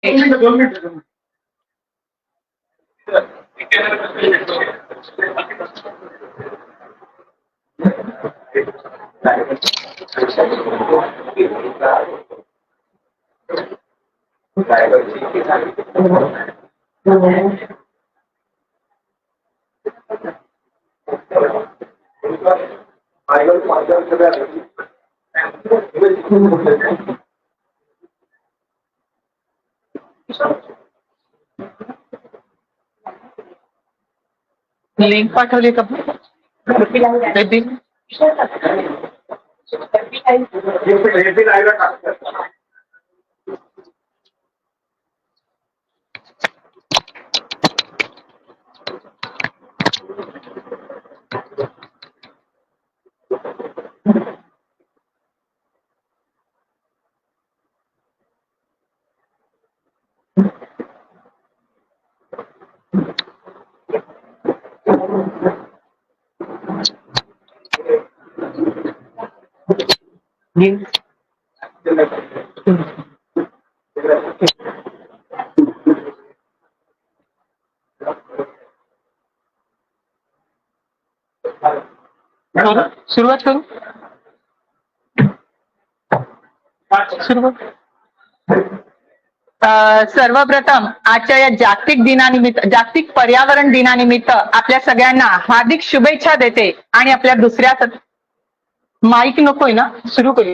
2 मिनिटं. लिंक पाठवली का? कधी? सुरुवात करू. सुरुवात. सर्वप्रथम आजच्या या जागतिक पर्यावरण दिनानिमित्त आपल्या सगळ्यांना हार्दिक शुभेच्छा देते आणि आपल्या दुसऱ्या माईक नकोय ना, सुरू करू.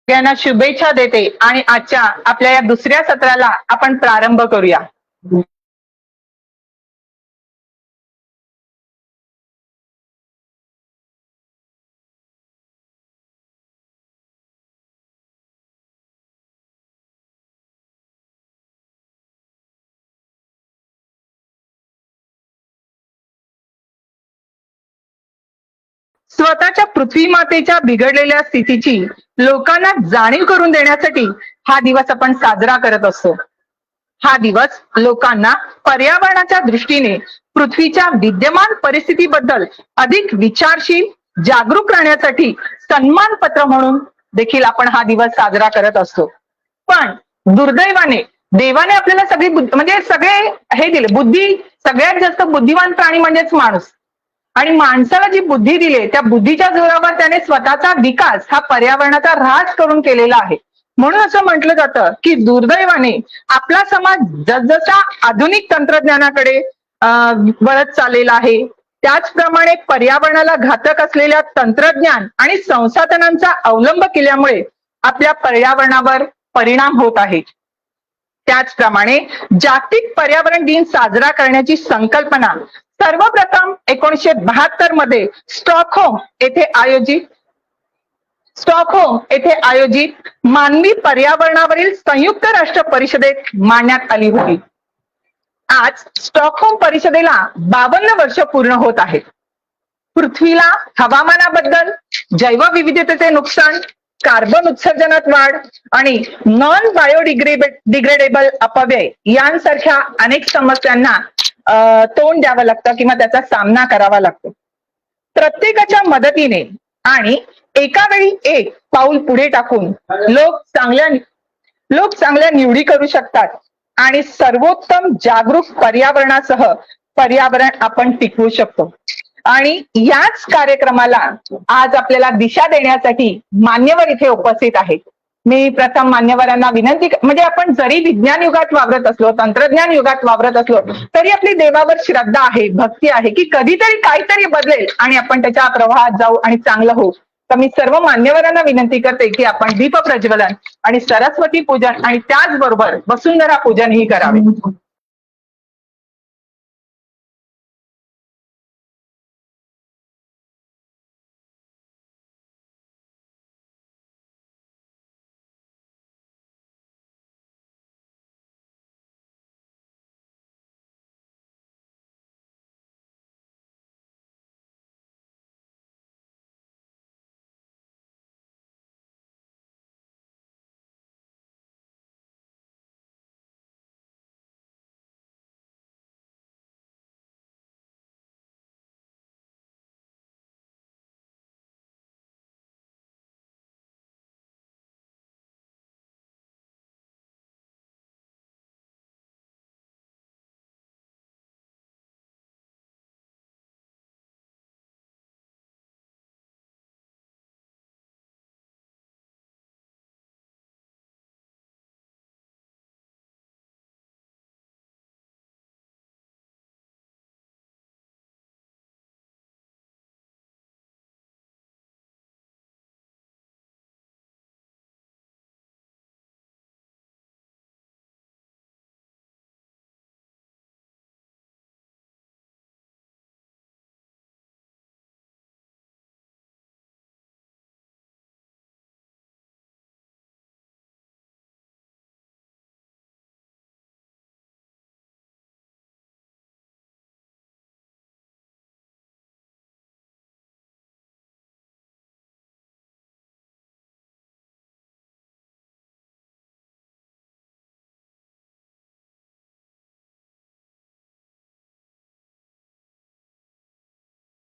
सगळ्यांना शुभेच्छा देते आणि आजच्या आपल्या या दुसऱ्या सत्राला आपण प्रारंभ करूया. स्वतःच्या पृथ्वी मातेच्या बिघडलेल्या स्थितीची लोकांना जाणीव करून देण्यासाठी हा दिवस आपण साजरा करत असतो. हा दिवस लोकांना पर्यावरणाच्या दृष्टीने पृथ्वीच्या विद्यमान परिस्थितीबद्दल अधिक विचारशील जागरूक राहण्यासाठी सन्मानपत्र म्हणून देखील आपण हा दिवस साजरा करत असतो. पण दुर्दैवाने देवाने आपल्याला सगळे हे दिले बुद्धी. सगळ्यात जास्त बुद्धिमान प्राणी म्हणजेच माणूस. आणि माणसाला जी बुद्धी दिली त्या बुद्धीच्या जोरावर त्याने स्वतःचा विकास हा पर्यावरणाचा ऱ्हास करून केलेला आहे. म्हणून असं म्हटलं जातं की दुर्दैवाने आपला समाज जसजसा आधुनिक तंत्रज्ञानाकडे वळत चाललेला आहे, त्याचप्रमाणे पर्यावरणाला घातक असलेल्या तंत्रज्ञान आणि संसाधनांचा अवलंब केल्यामुळे आपल्या पर्यावरणावर परिणाम होत आहे. त्याचप्रमाणे जागतिक पर्यावरण दिन साजरा करण्याची संकल्पना सर्वप्रथम 1972 मध्ये स्टॉकहोम येथे आयोजित मानवी पर्यावरणावरील संयुक्त राष्ट्र परिषदेत मांडण्यात आली होती. आज स्टॉकहोम परिषदेला 52 वर्ष पूर्ण होत आहेत. पृथ्वीला हवामानाबद्दल, जैवविविधतेचे नुकसान, कार्बन उत्सर्जनात वाढ आणि नॉन बायोडिग्रेडेबल अपव्यय यांसारख्या अनेक समस्यांना तोंड द्यावं लागतं किंवा त्याचा सामना करावा लागतो. प्रत्येकाच्या मदतीने आणि एका वेळी एक पाऊल पुढे टाकून लोक चांगल्या निवडी करू शकतात आणि सर्वोत्तम जागरूक पर्यावरण आपण टिकवू शकतो. आणि याच कार्यक्रमाला आज आपल्याला दिशा देण्यासाठी मान्यवर इथे उपस्थित आहेत. मी प्रथम मान्यवरांना विनंती म्हणजे आपण जरी विज्ञान युगात वावरत असलो, तंत्रज्ञान युगात वावरत असलो तरी आपली देवावर श्रद्धा आहे, भक्ती आहे की कधीतरी काहीतरी बदलेल आणि आपण त्याच्या प्रवाहात जाऊ आणि चांगलं होऊ. तर मी सर्व मान्यवरांना विनंती करते की आपण दीप प्रज्वलन आणि सरस्वती पूजन आणि त्याचबरोबर वसुंधरा पूजन ही करावे.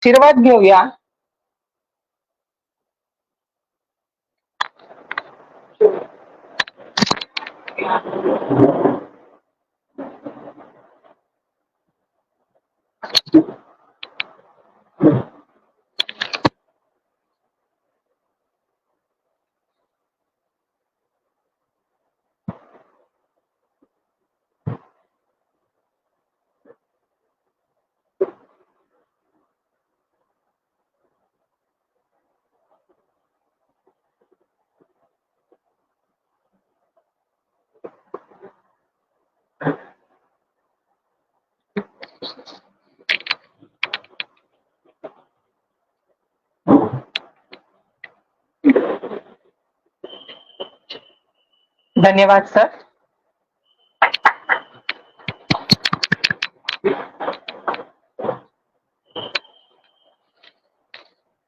आशीर्वाद घेऊया. धन्यवाद सर.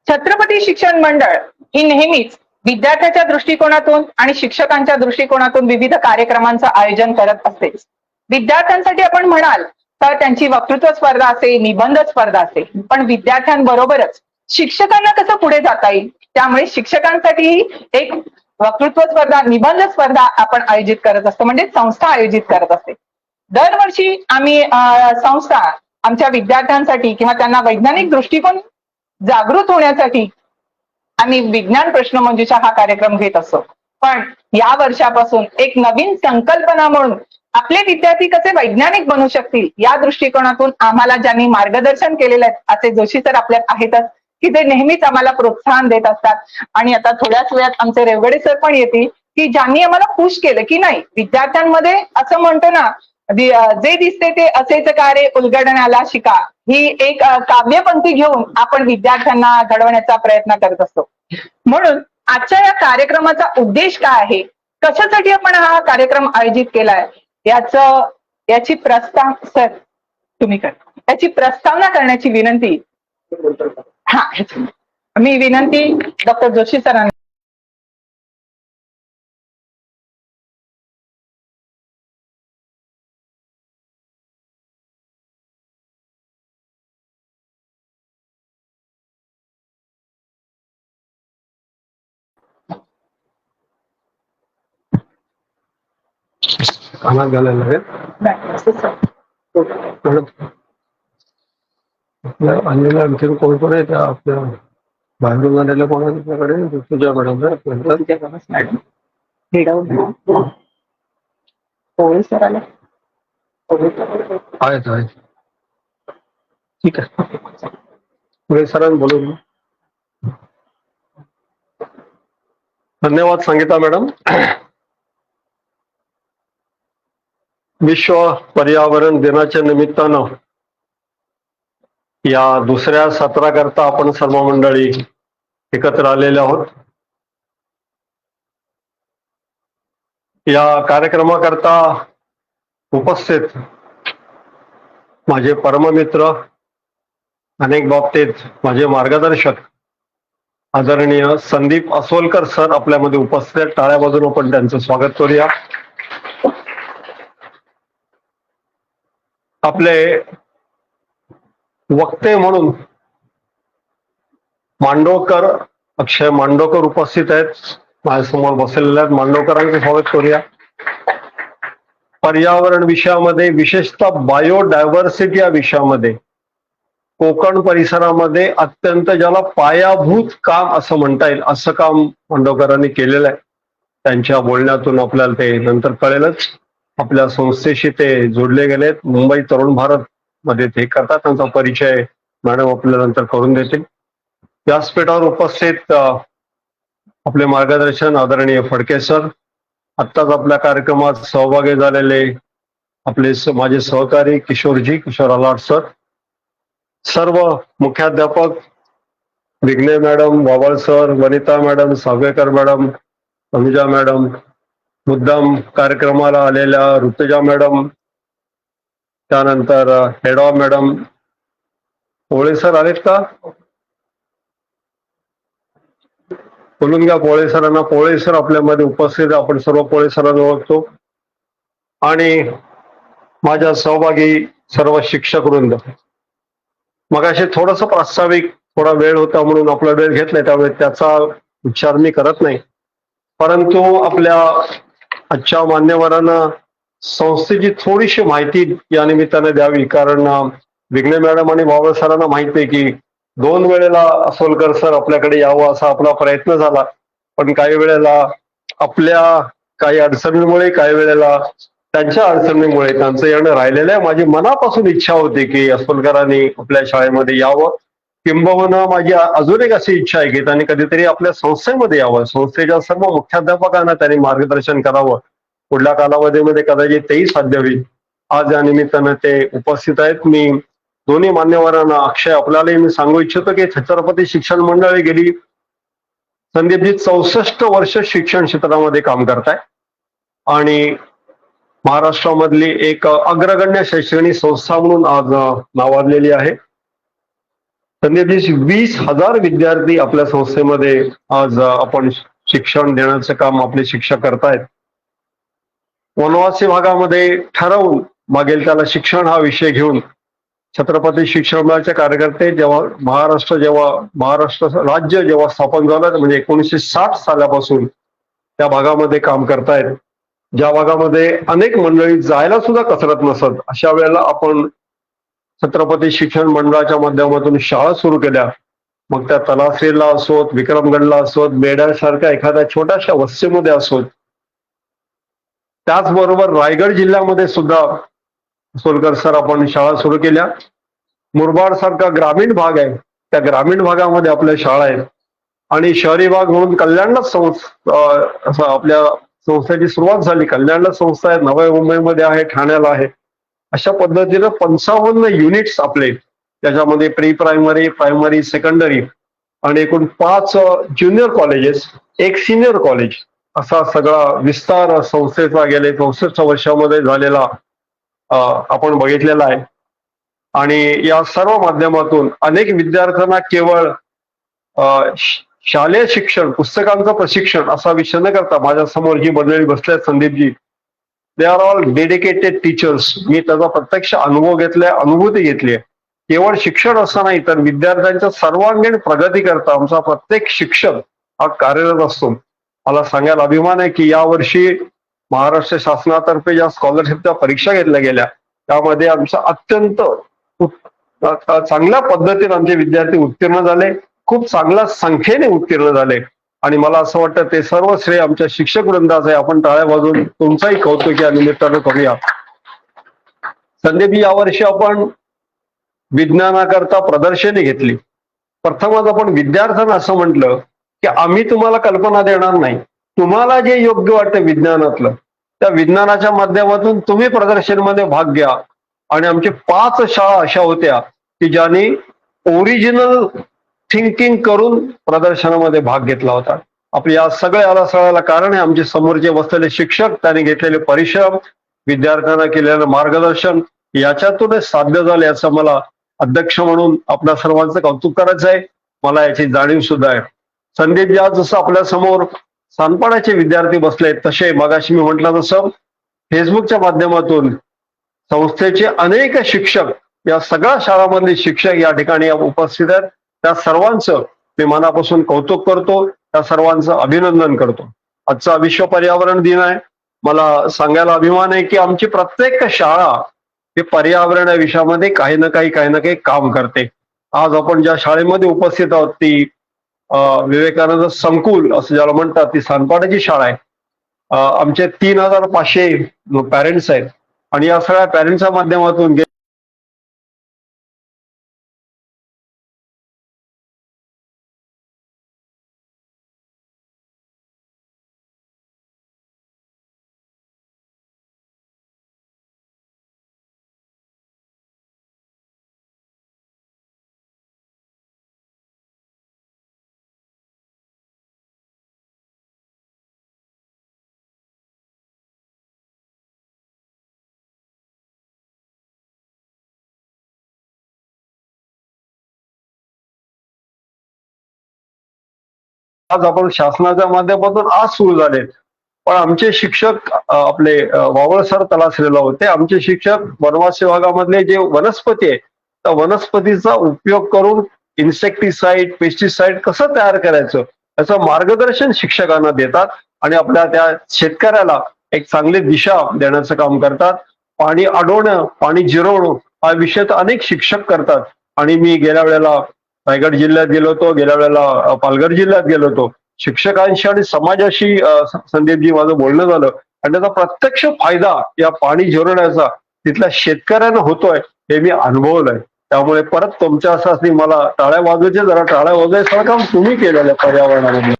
छत्रपती शिक्षण मंडळ ही नेहमीच विद्यार्थ्याच्या दृष्टिकोनातून आणि शिक्षकांच्या दृष्टिकोनातून विविध कार्यक्रमांचं आयोजन करत असते. विद्यार्थ्यांसाठी आपण म्हणाल तर त्यांची वक्तृत्व स्पर्धा असेल, निबंध स्पर्धा असेल, पण विद्यार्थ्यांबरोबरच शिक्षकांना कसं पुढे जाता येईल त्यामुळे शिक्षकांसाठीही एक वक्तृत्व स्पर्धा, निबंध स्पर्धा आपण आयोजित करत असतो, म्हणजे संस्था आयोजित करत असते. दरवर्षी आम्ही संस्था आमच्या विद्यार्थ्यांसाठी किंवा त्यांना वैज्ञानिक दृष्टिकोन जागृत होण्यासाठी आम्ही विज्ञान प्रश्नमंजुषा हा कार्यक्रम घेत असतो. पण या वर्षापासून एक नवीन संकल्पना म्हणून आपले विद्यार्थी कसे वैज्ञानिक बनू शकतील या दृष्टिकोनातून आम्हाला ज्यांनी मार्गदर्शन केलेलं आहे असे जोशी सर आपल्यात आहेतच, की ते नेहमीच आम्हाला प्रोत्साहन देत असतात. आणि आता थोड्याच वेळात आमचे रेवगडे सर पण येतील, की ज्यांनी आम्हाला खुश केलं की नाही विद्यार्थ्यांमध्ये असं म्हणतो ना, जे दिसते ते असेच कार्य उलगडण्याला शिका, ही एक काव्यपंक्ती घेऊन आपण विद्यार्थ्यांना घडवण्याचा प्रयत्न करत असतो. म्हणून आजच्या या कार्यक्रमाचा उद्देश काय आहे, कशासाठी आपण हा कार्यक्रम आयोजित केलाय याची प्रस्तावना करण्याची विनंती मी विनंती डॉक्टर जोशी सरांना. कामात घालायला लागेल आणलेल्या आणखी कोण कोण आहे त्या आपल्या बाहेरून आलेल्या कोणाकडे तुझ्या मॅडम आहेत आहेत ठीक आहे. पुढे सरांनी बोलून धन्यवाद संगीता मॅडम. विश्व पर्यावरण दिनाच्या निमित्तानं या दुसऱ्या सत्राकरता आपण सर्व मंडळी एकत्र आलेले आहोत. या कार्यक्रमाकरता उपस्थित माझे परममित्र, अनेक बाबतीत माझे मार्गदर्शक आदरणीय संदीप असोलकर सर आपल्यामध्ये उपस्थित आहेत. टाळ्या वाजवून आपण त्यांचं स्वागत करूया. आपले वक्ते म्हणून मांडवकर, अक्षय मांडवकर उपस्थित आहेत, माझ्यासमोर बसलेले आहेत. मांडवकरांचं स्वागत करूया. पर्यावरण विषयामध्ये, विशेषतः बायोडायव्हर्सिटी या विषयामध्ये कोकण परिसरामध्ये अत्यंत ज्याला पायाभूत काम असं म्हणता येईल असं काम मांडवकरांनी केलेलं आहे. त्यांच्या बोलण्यातून आपल्याला ते नंतर कळेलच. आपल्या संस्थेशी ते जोडले गेलेत. मुंबई तरुण भारत मध्ये ते करतात. त्यांचा परिचय मॅडम आपल्याला नंतर करून देतील. व्यासपीठावर उपस्थित आपले मार्गदर्शन आदरणीय फडके सर, आत्ताच आपल्या कार्यक्रमात सहभागी झालेले आपले माझे सहकारी किशोर अलाट सर, सर्व मुख्याध्यापक Vighne madam, Vaval sir, Vanita madam, Sagwekar madam, Anuja madam, मुद्दाम कार्यक्रमाला आलेल्या ऋतुजा मॅडम, त्यानंतर हेडॉ मॅडम, पोळे सर आलेत का? बोलून घ्या पोळे सरांना. पोळे सर आपल्यामध्ये उपस्थित, आपण सर्व पोळे सरांना ओळखतो. आणि माझ्या सहभागी सर्व शिक्षक वृंद, मग असे थोडस प्रास्ताविक थोडा वेळ होता म्हणून आपला वेळ घेतलाय, त्यामुळे त्याचा उच्चार मी करत नाही. परंतु आपल्या आजच्या मान्यवरांना संस्थेची थोडीशी माहिती या निमित्ताने द्यावी, कारण विघ्ने मॅडम आणि बावळ सरांना माहिती आहे की 2 वेळेला असोलकर सर आपल्याकडे यावं असा आपला प्रयत्न झाला, पण काही वेळेला आपल्या काही अडचणींमुळे, काही वेळेला त्यांच्या अडचणीमुळे त्यांचं येणं राहिलेलं आहे. माझी मनापासून इच्छा होती की असोलकरांनी आपल्या शाळेमध्ये यावं, किंबहुना माझी अजून एक अशी इच्छा आहे की त्यांनी कधीतरी आपल्या संस्थेमध्ये यावं, संस्थेच्या सर्व मुख्याध्यापकांना त्यांनी मार्गदर्शन करावं. पुढल्या कालावधीमध्ये कदाचित तेही साध्य होईल. आज या निमित्तानं ते उपस्थित आहेत. मी दोन्ही मान्यवरांना, अक्षय आपल्यालाही मी सांगू इच्छितो की छत्रपती शिक्षण मंडळ गेली संदीपजी 64 वर्ष शिक्षण क्षेत्रामध्ये काम करताय आणि महाराष्ट्रामधली एक अग्रगण्य शैक्षणिक संस्था म्हणून आज नावाजलेली आहे. संदीपजी 20,000 विद्यार्थी आपल्या संस्थेमध्ये आज आपण शिक्षण देण्याचं काम आपले शिक्षक करतायत. वनवासी भागामध्ये ठरवून मागेल त्याला शिक्षण हा विषय घेऊन छत्रपती शिक्षण मंडळाचे कार्यकर्ते जेव्हा महाराष्ट्र राज्य जेव्हा स्थापन झालं, म्हणजे 1960 सालापासून त्या भागामध्ये काम करतायत. ज्या भागामध्ये अनेक मंडळी जायला सुद्धा कसरत नसत, अशा वेळेला आपण छत्रपती शिक्षण मंडळाच्या माध्यमातून शाळा सुरू केल्या. मग त्या तलासरीला असोत, विक्रमगडला असोत, बेड्यासारख्या एखाद्या छोट्याशा वस्तीमध्ये असोत. त्याचबरोबर रायगड जिल्ह्यामध्ये सुद्धा सोलकर सर आपण शाळा सुरू केल्या. मुरबाड सारखा ग्रामीण भाग आहे, त्या ग्रामीण भागामध्ये आपल्या शाळा आहेत. आणि शहरी भाग म्हणून कल्याणला आपल्या संस्थेची सुरुवात झाली. कल्याणला संस्था आहे, नवी मुंबईमध्ये आहे, ठाण्याला आहे. अशा पद्धतीनं 55 युनिट्स आपले, त्याच्यामध्ये प्री प्रायमरी, प्रायमरी, सेकंडरी आणि एकूण 5 ज्युनियर कॉलेजेस, 1 सिनियर कॉलेज, असा सगळा विस्तार संस्थेचा गेले 64 वर्षामध्ये झालेला आपण बघितलेला आहे. आणि या सर्व माध्यमातून अनेक विद्यार्थ्यांना केवळ शालेय शिक्षण, पुस्तकांचं प्रशिक्षण असा विषय न करता, माझ्या समोर जी मंडळी बसल्यात Sandeepji, they are all dedicated teachers. मी त्याचा प्रत्यक्ष अनुभव घेतलाय, अनुभूती घेतली आहे. केवळ शिक्षण असं नाही तर विद्यार्थ्यांच्या सर्वांगीण प्रगती करता आमचा प्रत्येक शिक्षक हा कार्यरत असतो. मला सांगायला अभिमान आहे की यावर्षी महाराष्ट्र शासनातर्फे ज्या स्कॉलरशिपच्या परीक्षा घेतल्या गेल्या त्यामध्ये आमच्या अत्यंत चांगल्या पद्धतीने आमचे विद्यार्थी उत्तीर्ण झाले, खूप चांगल्या संख्येने उत्तीर्ण झाले. आणि मला असं वाटतं ते सर्व श्रेय आमच्या शिक्षक वृंदाचं आहे. आपण टाळ्या वाजवून तुमचाही कौतुक या निमित्तानं करूया. संदीपजी, यावर्षी आपण विज्ञानाकरता प्रदर्शनी घेतली. प्रथमच आपण विद्यार्थ्यांना असं म्हटलं की आम्ही तुम्हाला कल्पना देणार नाही, तुम्हाला जे योग्य वाटतं विज्ञानातलं त्या विज्ञानाच्या माध्यमातून तुम्ही प्रदर्शनमध्ये भाग घ्या. आणि आमची 5 शाळा अशा होत्या की ज्यांनी ओरिजिनल थिंकिंग करून प्रदर्शनामध्ये भाग घेतला होता. आपल्या सगळ्याला कारण आहे आमचे समोरचे बसलेले शिक्षक, त्यांनी घेतलेले परिश्रम, विद्यार्थ्यांना केलेलं मार्गदर्शन, याच्यातूनच साध्य झालं. याचं मला अध्यक्ष म्हणून आपल्या सर्वांचं कौतुक करायचं आहे. मला याची जाणीव सुद्धा आहे. संदीप, आज जसं आपल्या समोर सानपाड्याचे विद्यार्थी बसलेत, तसे मगाशी मी म्हटलं तसं फेसबुकच्या माध्यमातून संस्थेचे अनेक शिक्षक, या सगळ्या शाळांमधले शिक्षक या ठिकाणी उपस्थित आहेत. त्या सर्वांचं मी मनापासून कौतुक करतो, त्या सर्वांचं अभिनंदन करतो. आजचा विश्व पर्यावरण दिन आहे. मला सांगायला अभिमान आहे की आमची प्रत्येक शाळा हे पर्यावरण या विषयामध्ये काही ना काही काम करते. आज आपण ज्या शाळेमध्ये उपस्थित आहोत ती विवेकानंद संकुल असं ज्याला म्हणतात, ती सानपाड्याची शाळा आहे. आमचे 3,500 पॅरेंट्स आहेत आणि या सगळ्या पॅरेंट्सच्या माध्यमातून आज आपण शासनाच्या माध्यमातून आज सुरू झाले. पण आमचे शिक्षक आपले वावळ सर तलासरीला होते. आमचे शिक्षक वनवासी भागामधले जे वनस्पती आहे त्या वनस्पतीचा उपयोग करून इन्सेक्टिसाइड, पेस्टिसाइड कसं तयार करायचं याचं मार्गदर्शन शिक्षकांना देतात आणि आपल्या त्या शेतकऱ्याला एक चांगली दिशा देण्याचं काम करतात. पाणी अडवणं, पाणी जिरवणं हा विषय तर अनेक शिक्षक करतात. आणि मी गेल्या वेळेला रायगड जिल्ह्यात गेलो होतो, गेल्या वेळेला पालघर जिल्ह्यात गेलो होतो. शिक्षकांशी आणि समाजाशी संदीपजी माझं बोलणं झालं आणि त्याचा प्रत्यक्ष फायदा या पाणी जिरवण्याचा तिथल्या शेतकऱ्यांना होतोय हे मी अनुभवलंय. त्यामुळे परत तुमच्यासाठी मला टाळ्या वाजवायचे, जरा टाळ्या वाजवायचं काम तुम्ही केलेलं आहे पर्यावरणामध्ये.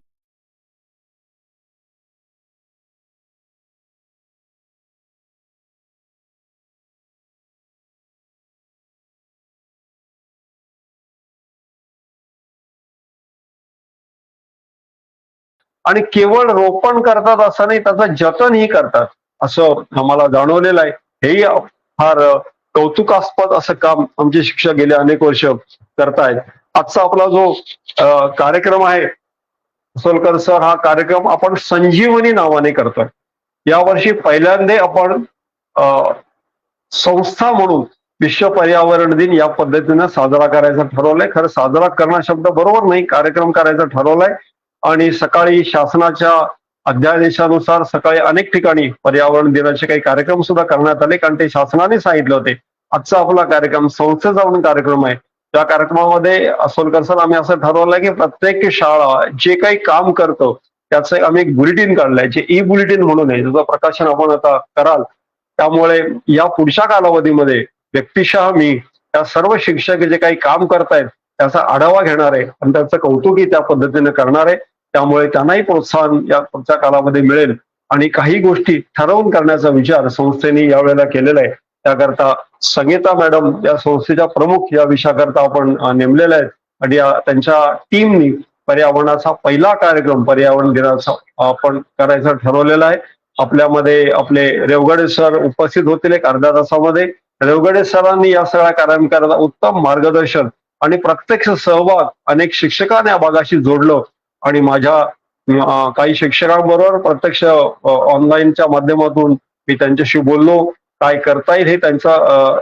आणि केवळ रोपण करतात असं नाही, त्याचं जतनही करतात असं आम्हाला जाणवलेलं आहे. हेही फार कौतुकास्पद असं काम आमचे शिक्षक गेले अनेक वर्ष करतायत. आजचा आपला जो कार्यक्रम आहे सोलकर सर, हा कार्यक्रम आपण संजीवनी नावाने करतोय. यावर्षी पहिल्यांदा आपण संस्था म्हणून विश्व पर्यावरण दिन या पद्धतीनं साजरा करायचा ठरवलाय. खरं साजरा करणं शब्द बरोबर नाही, कार्यक्रम करायचा ठरवलाय. आणि सकाळी शासनाच्या अध्यादेशानुसार सकाळी अनेक ठिकाणी पर्यावरण दिनाचे काही कार्यक्रम सुद्धा करण्यात आले, कारण ते शासनाने सांगितले होते. आजचा आपला कार्यक्रम संस्थेचा म्हणून कार्यक्रम आहे. त्या कार्यक्रमामध्ये सोलकर सर आम्ही असं ठरवलंय की प्रत्येक शाळा जे काही काम करतो त्याचं आम्ही एक बुलेटिन काढलंय, जे ई बुलेटिन म्हणून आहे, ज्याचं प्रकाशन आपण आता कराल. त्यामुळे या पुढच्या कालावधीमध्ये व्यक्तिशः मी त्या सर्व शिक्षक जे काही काम करतायत त्याचा आढावा घेणार आहे आणि त्याचं कौतुकही त्या पद्धतीने करणार आहे. त्यामुळे त्यांनाही प्रोत्साहन या पुढच्या कालामध्ये मिळेल आणि काही गोष्टी ठरवून करण्याचा विचार संस्थेने यावेळेला केलेला आहे. त्याकरता संगीता मॅडम या संस्थेच्या प्रमुख या विषयाकरता आपण नेमलेल्या आहेत आणि त्यांच्या टीमनी पर्यावरणाचा पहिला कार्यक्रम पर्यावरण दिनाचा आपण करायचा ठरवलेला आहे. आपल्यामध्ये आपले रेवगडे सर उपस्थित होतील एक अर्ध्या तासामध्ये. रेवगडे सरांनी या सगळ्या कार्यक्रमाकरता उत्तम मार्गदर्शन आणि प्रत्यक्ष सहभाग अनेक शिक्षकांनी या भागाशी जोडलं आणि माझ्या काही शिक्षकांबरोबर प्रत्यक्ष ऑनलाईनच्या माध्यमातून मी त्यांच्याशी बोललो, काय करता येईल हे त्यांचा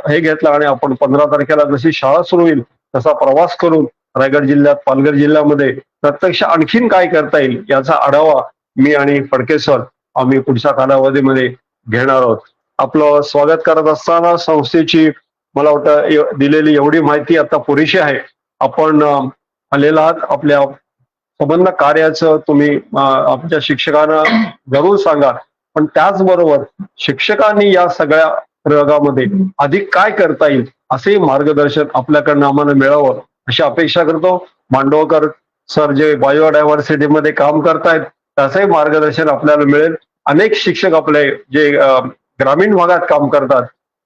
हे घेतलं आणि आपण 15 तारखेला जशी शाळा सुरू होईल तसा प्रवास करून रायगड जिल्ह्यात, पालघर जिल्ह्यामध्ये प्रत्यक्ष आणखीन काय करता येईल याचा आढावा मी आणि फडके सर आम्ही पुढच्या कालावधीमध्ये घेणार आहोत. आपलं स्वागत करत असताना संस्थेची मला वाटतं दिलेली एवढी माहिती आता पुरेशी आहे. आपण आलेला आहात, आपल्या संबंध कार्याचं तुम्ही आमच्या शिक्षकांना जरूर सांगा, पण त्याचबरोबर शिक्षकांनी या सगळ्या प्रयोगामध्ये अधिक काय करता येईल असे मार्गदर्शन आपल्याकडनं आम्हाला मिळावं अशी अपेक्षा करतो. मांडवकर सर जे बायोडायव्हर्सिटीमध्ये काम करतायत त्याचंही मार्गदर्शन आपल्याला मिळेल. अनेक शिक्षक आपले जे ग्रामीण भागात काम करतात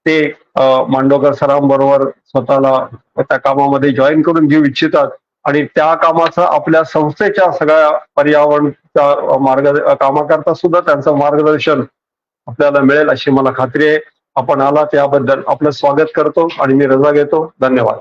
ते मांडवकर सरांबरोबर स्वतःला त्या कामामध्ये जॉईन करून घेऊ इच्छितात आणि त्या कामाचा आपल्या संस्थेच्या सगळ्या पर्यावरणच्या कामाकरता सुद्धा त्यांचं मार्गदर्शन आपल्याला मिळेल अशी मला खात्री आहे. आपण आलात त्याबद्दल आपलं स्वागत करतो आणि मी रजा घेतो. धन्यवाद.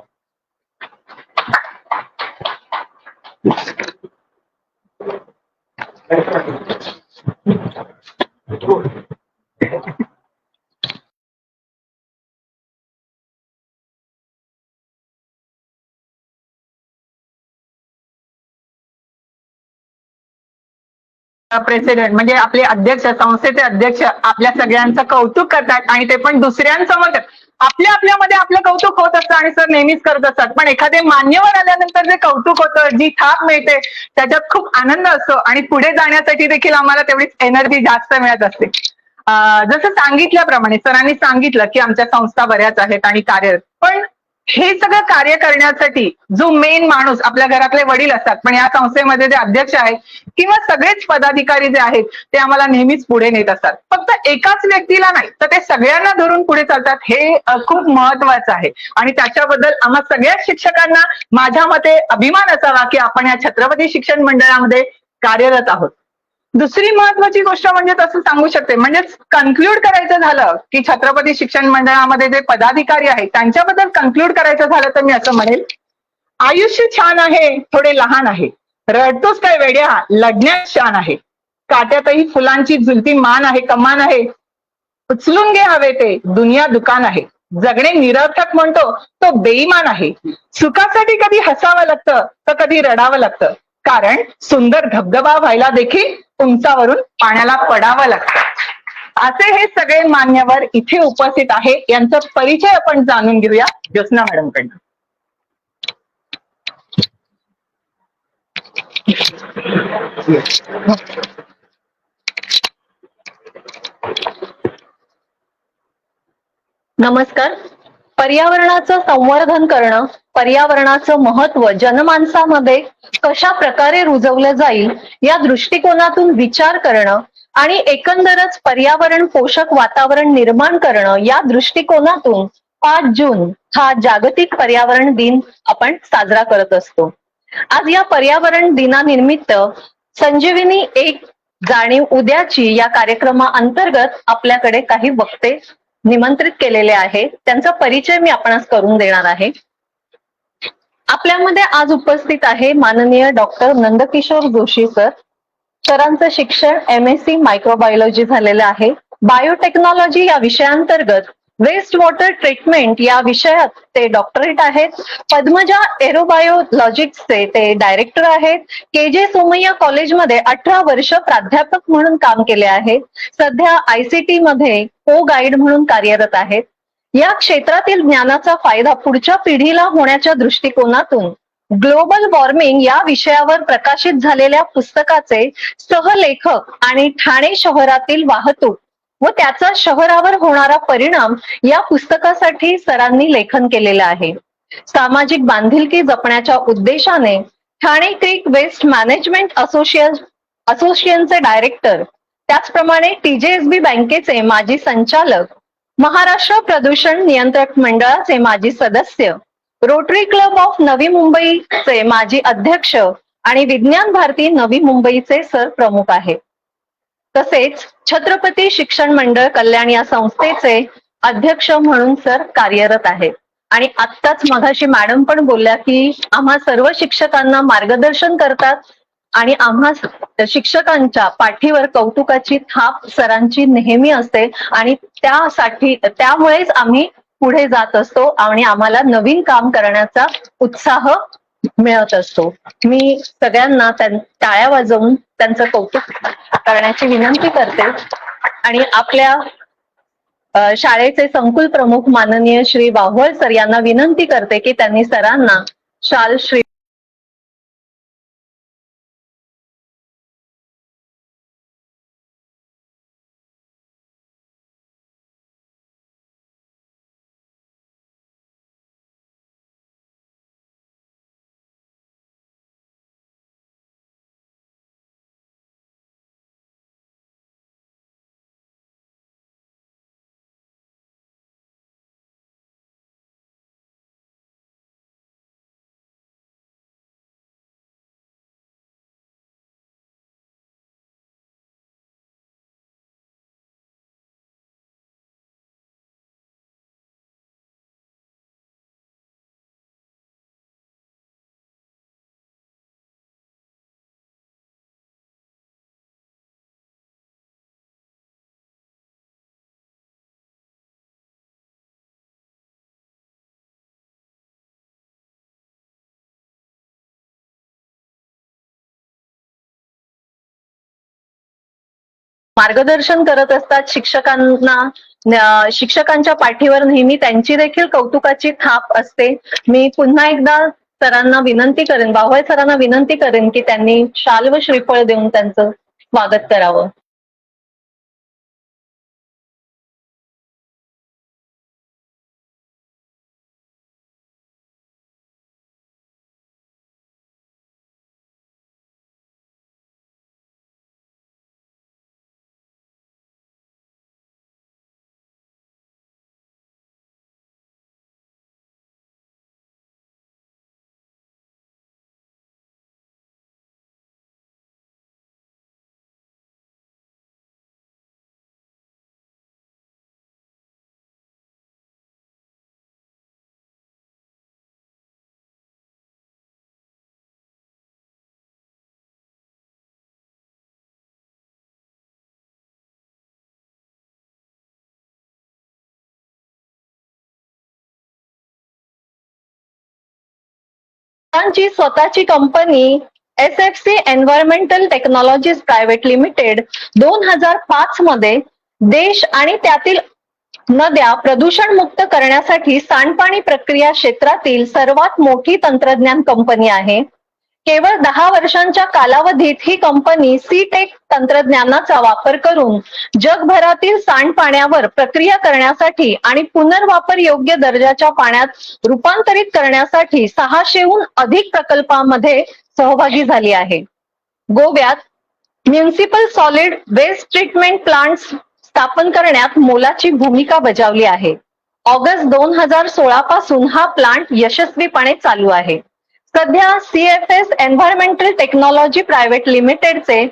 प्रेसिडेंट म्हणजे आपले अध्यक्ष, संस्थेचे अध्यक्ष आपल्या सगळ्यांचं कौतुक करतात आणि ते पण दुसऱ्यांसमोर. आपल्यामध्ये आपलं कौतुक होत असतं आणि सर नेहमीच करत असतात, पण एखादे मान्यवर आल्यानंतर जे कौतुक होतं, जी थाप मिळते त्याच्यात खूप आनंद असतो आणि पुढे जाण्यासाठी देखील आम्हाला तेवढीच एनर्जी जास्त मिळत असते. जसं सांगितल्याप्रमाणे सरांनी सांगितलं की आमच्या संस्था बऱ्याच आहेत आणि कार्यरत, पण हे सगळं कार्य करण्यासाठी जो मेन माणूस आपल्या घरातले वडील असतात, पण या संस्थेमध्ये जे अध्यक्ष आहेत किंवा सगळेच पदाधिकारी जे आहेत ते आम्हाला नेहमीच पुढे नेत असतात. फक्त एकाच व्यक्तीला नाही तर ते सगळ्यांना धरून पुढे चालतात, हे खूप महत्वाचं आहे आणि त्याच्याबद्दल आम्हा सगळ्या शिक्षकांना माझ्या मते अभिमान असावा की आपण या छत्रपती शिक्षण मंडळामध्ये कार्यरत आहोत. दुसरी महत्वाची गोष्ट म्हणजे तसं सांगू शकते, म्हणजे कन्क्लूड करायचं झालं की छत्रपती शिक्षण मंडळामध्ये जे पदाधिकारी आहेत त्यांच्याबद्दल कन्क्लूड करायचं झालं तर मी असं म्हणेल, आयुष्य छान आहे, थोडे लहान आहे, रडतोस काय वेड्या, लढण्यात शान आहे, काट्यातही फुलांची झुलती मान आहे, कमान आहे, उचलून घे हवे ते, दुनिया दुकान आहे, जगणे निरर्थक म्हणतो तो बेईमान आहे. सुखासाठी कधी हसावं लागतं तर कधी रडावं लागतं. कारण सुंदर धबधबा व्हायला देखील उंचावरून पाण्याला पडावं लागतं. असे हे सगळे मान्यवर इथे उपस्थित आहे. यांचा परिचय आपण जाणून घेऊया ज्योत्स्ना मॅडम कडनं. नमस्कार. पर्यावरणाचं संवर्धन करणं, पर्यावरणाचं महत्व जनमानसामध्ये कशा प्रकारे रुजवलं जाईल या दृष्टिकोनातून विचार करणं आणि एकंदरच पर्यावरण पोषक वातावरण निर्माण करणं या दृष्टिकोनातून 5 जून हा जागतिक पर्यावरण दिन आपण साजरा करत असतो. आज या पर्यावरण दिनानिमित्त संजीवनी एक जाणीव उद्याची या कार्यक्रमाअंतर्गत आपल्याकडे काही वक्ते निमंत्रित केलेले आहे. त्यांचा परिचय मी आपणास करून देणार आहे. आपल्यामध्ये आज उपस्थित आहे माननीय डॉक्टर नंदकिशोर जोशी सर. सरांचं शिक्षण MSc मायक्रोबायोलॉजी झालेलं आहे. बायोटेक्नॉलॉजी या विषयांतर्गत वेस्ट वॉटर ट्रीटमेंट या विषयात ते डॉक्टरेट आहेत. पद्मजा एरोबायोलॉजिक्सचे ते डायरेक्टर आहेत. KJ सोमय्या कॉलेजमध्ये 18 वर्ष प्राध्यापक म्हणून काम केले आहे. सध्या ICT मध्ये को गाईड म्हणून कार्यरत आहेत. या क्षेत्रातील ज्ञानाचा फायदा पुढच्या पिढीला होण्याच्या दृष्टिकोनातून ग्लोबल वॉर्मिंग या विषयावर प्रकाशित झालेल्या पुस्तकाचे सहलेखक आणि ठाणे शहरातील वाहतूक व त्याचा शहरावर होणारा परिणाम या पुस्तकासाठी सरांनी लेखन केलेलं आहे. सामाजिक बांधिलकी जपण्याच्या उद्देशाने ठाणे क्रीक वेस्ट मॅनेजमेंट असोसिएशनचे डायरेक्टर, त्याचप्रमाणे TJSB बँकेचे माजी संचालक, महाराष्ट्र प्रदूषण नियंत्रक मंडळाचे माजी सदस्य, रोटरी क्लब ऑफ नवी मुंबईचे माजी अध्यक्ष आणि विज्ञान भारती नवी मुंबईचे सर प्रमुख आहेत. तसेच छत्रपती शिक्षण मंडळ कल्याण या संस्थेचे अध्यक्ष म्हणून सर कार्यरत आहेत. आणि आत्ताच मगाशी मॅडम पण बोलल्या की आम्हा सर्व शिक्षकांना मार्गदर्शन करतात आणि आम्हा शिक्षकांच्या पाठीवर कौतुकाची थाप सरांची नेहमी असते आणि त्यामुळेच आम्ही पुढे जात असतो आणि आम्हाला नवीन काम करण्याचा उत्साह मिळत असतो. मी सगळ्यांना टाळ्या वाजवून त्यांचं कौतुक करण्याची विनंती करते आणि आपल्या शाळेचे संकुल प्रमुख माननीय श्री वाव्हळ सर यांना विनंती करते की त्यांनी सरांना शाल श्री मार्गदर्शन करत असतात शिक्षकांना. शिक्षकांच्या पाठीवर नेहमी त्यांची देखील कौतुकाची थाप असते. मी पुन्हा एकदा सरांना विनंती करेन, वाव्हळ सरांना विनंती करेन की त्यांनी शाल व श्रीफळ देऊन त्यांचं स्वागत करावं. सरांची स्वतःची company SFC environmental technologies private limited 2005 मध्ये देश आणि त्यातील नद्या प्रदूषण मुक्त करण्यासाठी सांडपाणी प्रक्रिया क्षेत्रातील सर्वात मोठी तंत्रज्ञान कंपनी आहे. केवळ 10 वर्षांच्या कालावधीत ही कंपनी सी-टेक तंत्रज्ञानाचा वापर करून जगभरातील सांडपाण्यावर प्रक्रिया करण्यासाठी आणि पुनर्वापर योग्य दर्जाच्या पाण्यात रूपांतरित करण्यासाठी 600हून अधिक प्रकल्पांमध्ये सहभागी झाली आहे. गोव्यात municipal solid waste treatment plants स्थापन करण्यात मोलाची भूमिका बजावली आहे. ऑगस्ट 2016 पासून हा प्लांट यशस्वीपणे चालू आहे. सध्या CFS एन्व्हायरमेंटल टेक्नॉलॉजी प्रायव्हेट लिमिटेडचे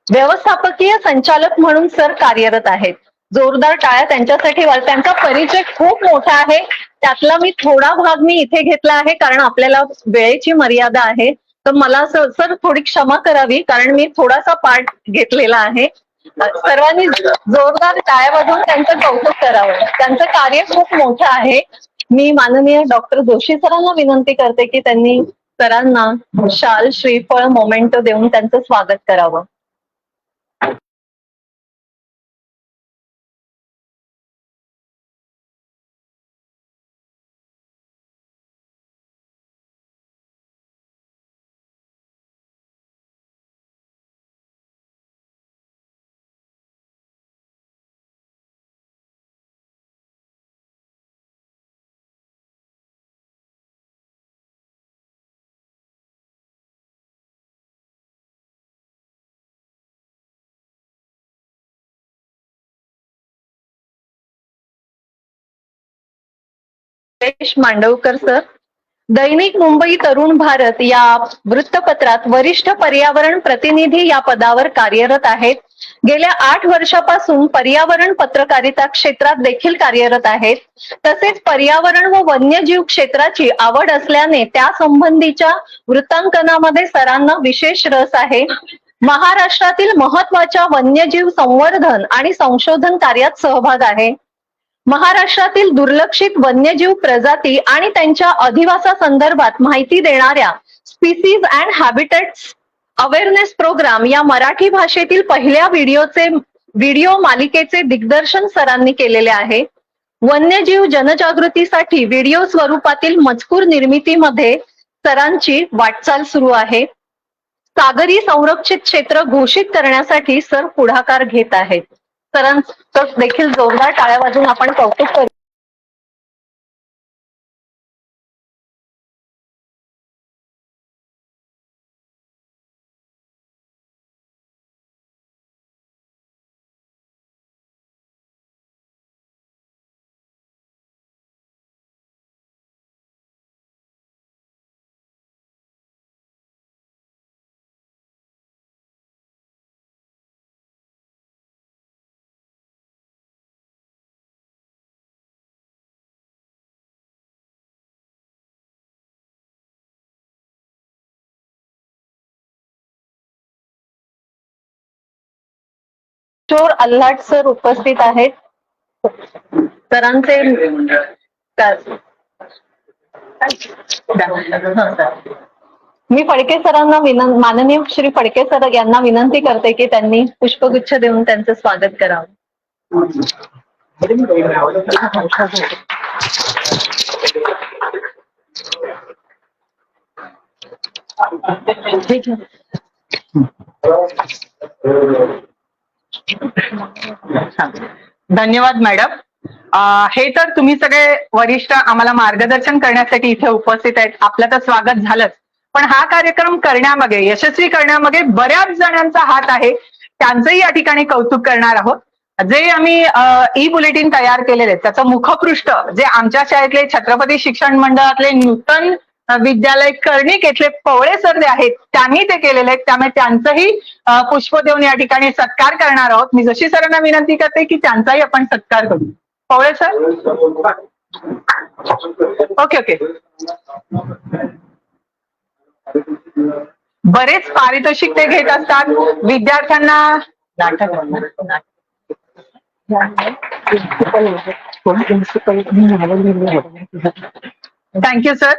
व्यवस्थापकीय संचालक म्हणून सर कार्यरत आहेत. जोरदार टाळ्या त्यांच्यासाठी वाजवा. त्यांचा परिचय खूप मोठा आहे, त्यातला मी थोडा भाग इथे घेतला आहे कारण आपल्याला वेळेची मर्यादा आहे. तर मला सर थोडी क्षमा करावी कारण मी थोडासा पार्ट घेतलेला आहे. सर्वांनी जोरदार टाळ्या वाजवून त्यांचं कौतुक करावं. त्यांचं कार्य खूप मोठं आहे. मी माननीय डॉक्टर जोशी सरांना विनंती करते की त्यांनी सरांना शाल, श्रीफळ, मोमेंटो देऊन त्यांचं स्वागत करावं. सुरेश मांडवकर सर, दैनिक मुंबई तरुण भारत या वृत्तपत्रात वरिष्ठ पर्यावरण प्रतिनिधी या पदावर कार्यरत आहेत. गेल्या 8 वर्षापासून पर्यावरण पत्रकारिता क्षेत्रात देखील कार्यरत आहेत. तसेच पर्यावरण व वन्यजीव क्षेत्राची आवड असल्याने त्या संबंधीच्या वृत्तांकनामध्ये सरांना विशेष रस आहे. महाराष्ट्रातील महत्वाच्या वन्यजीव संवर्धन आणि संशोधन कार्यात सहभाग आहे. महाराष्ट्रातील दुर्लक्षित वन्यजीव प्रजाती आणि त्यांच्या अधिवासासंदर्भात माहिती देणाऱ्या स्पीसीज अँड हॅबिटॅट्स अवेअरनेस प्रोग्राम या मराठी भाषेतील पहिल्या व्हिडिओ मालिकेचे दिग्दर्शन सरांनी केलेले आहे. वन्यजीव जनजागृतीसाठी व्हिडिओ स्वरूपातील मजकूर निर्मितीमध्ये सरांची वाटचाल सुरू आहे. सागरी संरक्षित क्षेत्र घोषित करण्यासाठी सर पुढाकार घेत आहेत. सरांचं देखील जोरदार टाळ्या वाजवून आपण कौतुक करू. किशोर अल्हाट सर उपस्थित आहेत. सरांचे मी फडके सरांना माननीय श्री फडके सर यांना विनंती करते की त्यांनी पुष्पगुच्छ देऊन त्यांचं स्वागत करावं. धन्यवाद मॅडम. हे तर तुम्ही सगळे वरिष्ठ आम्हाला मार्गदर्शन करण्यासाठी इथे उपस्थित आहेत. आपलं तर स्वागत झालंच, पण हा कार्यक्रम करण्यामागे, यशस्वी करण्यामागे बऱ्याच जणांचा हात आहे. त्यांचंही या ठिकाणी कौतुक करणार आहोत. जे आम्ही ई-बुलेटिन तयार केलेले आहेत त्याचं मुखपृष्ठ जे आमच्या शाळेतले छत्रपती शिक्षण मंडळातले नूतन विद्यालय कर्णिक येथले पवळे सर जे आहेत त्यांनी ते केलेले आहेत. त्यामुळे त्यांचंही पुष्प देऊन या ठिकाणी सत्कार करणार आहोत. मी जोशी सरांना विनंती करते की त्यांचाही आपण सत्कार करू. पवळे सर. ओके. बरेच पारितोषिक ते घेत असतात विद्यार्थ्यांना. Thank you sir.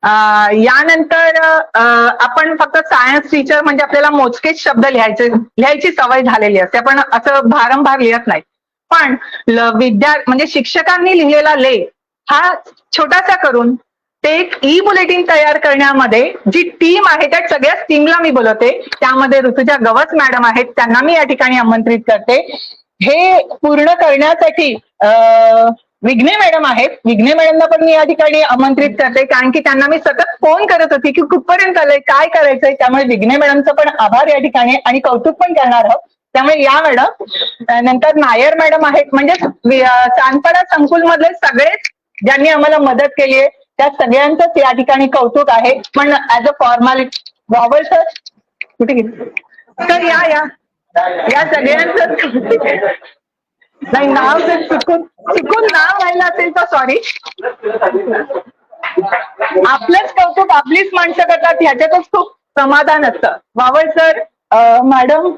यानंतर आपण फक्त सायन्स टीचर म्हणजे आपल्याला मोजकेच शब्द लिहायची सवय झालेली असते, आपण असं भारंभार लिहत नाही. पण म्हणजे शिक्षकांनी लिहिलेला लेख हा छोटासा करून ते एक ई बुलेटिन तयार करण्यामध्ये जी टीम आहे त्या सगळ्याच टीमला मी बोलवते. त्यामध्ये ऋतुजा गवस मॅडम आहेत, त्यांना मी या ठिकाणी आमंत्रित करते. हे पूर्ण करण्यासाठी विघ्ने मॅडम आहेत, विघ्ने मॅडमना पण मी या ठिकाणी आमंत्रित करते, कारण की त्यांना मी सतत फोन करत होती की कुठपर्यंत आलंय, काय करायचंय. त्यामुळे विघ्ने मॅडमचं पण आभार या ठिकाणी आणि कौतुक पण करणार आहोत. त्यामुळे या मॅडम, नंतर नायर मॅडम आहेत, म्हणजे चांदपाडा संकुल मधले सगळेच ज्यांनी आम्हाला मदत केली आहे त्या सगळ्यांचंच या ठिकाणी कौतुक आहे. पण ऍज अ फॉर्मॅलिटी बाबळ सर कुठे गेले तर या सगळ्यांचं नाही नाव जर चुकून नाव राहिलं असेल तर सॉरी. आपलंच कौतुक आपलीच माणसं करतात ह्याच्यातच खूप समाधान असतं. वावळ सर, मॅडम,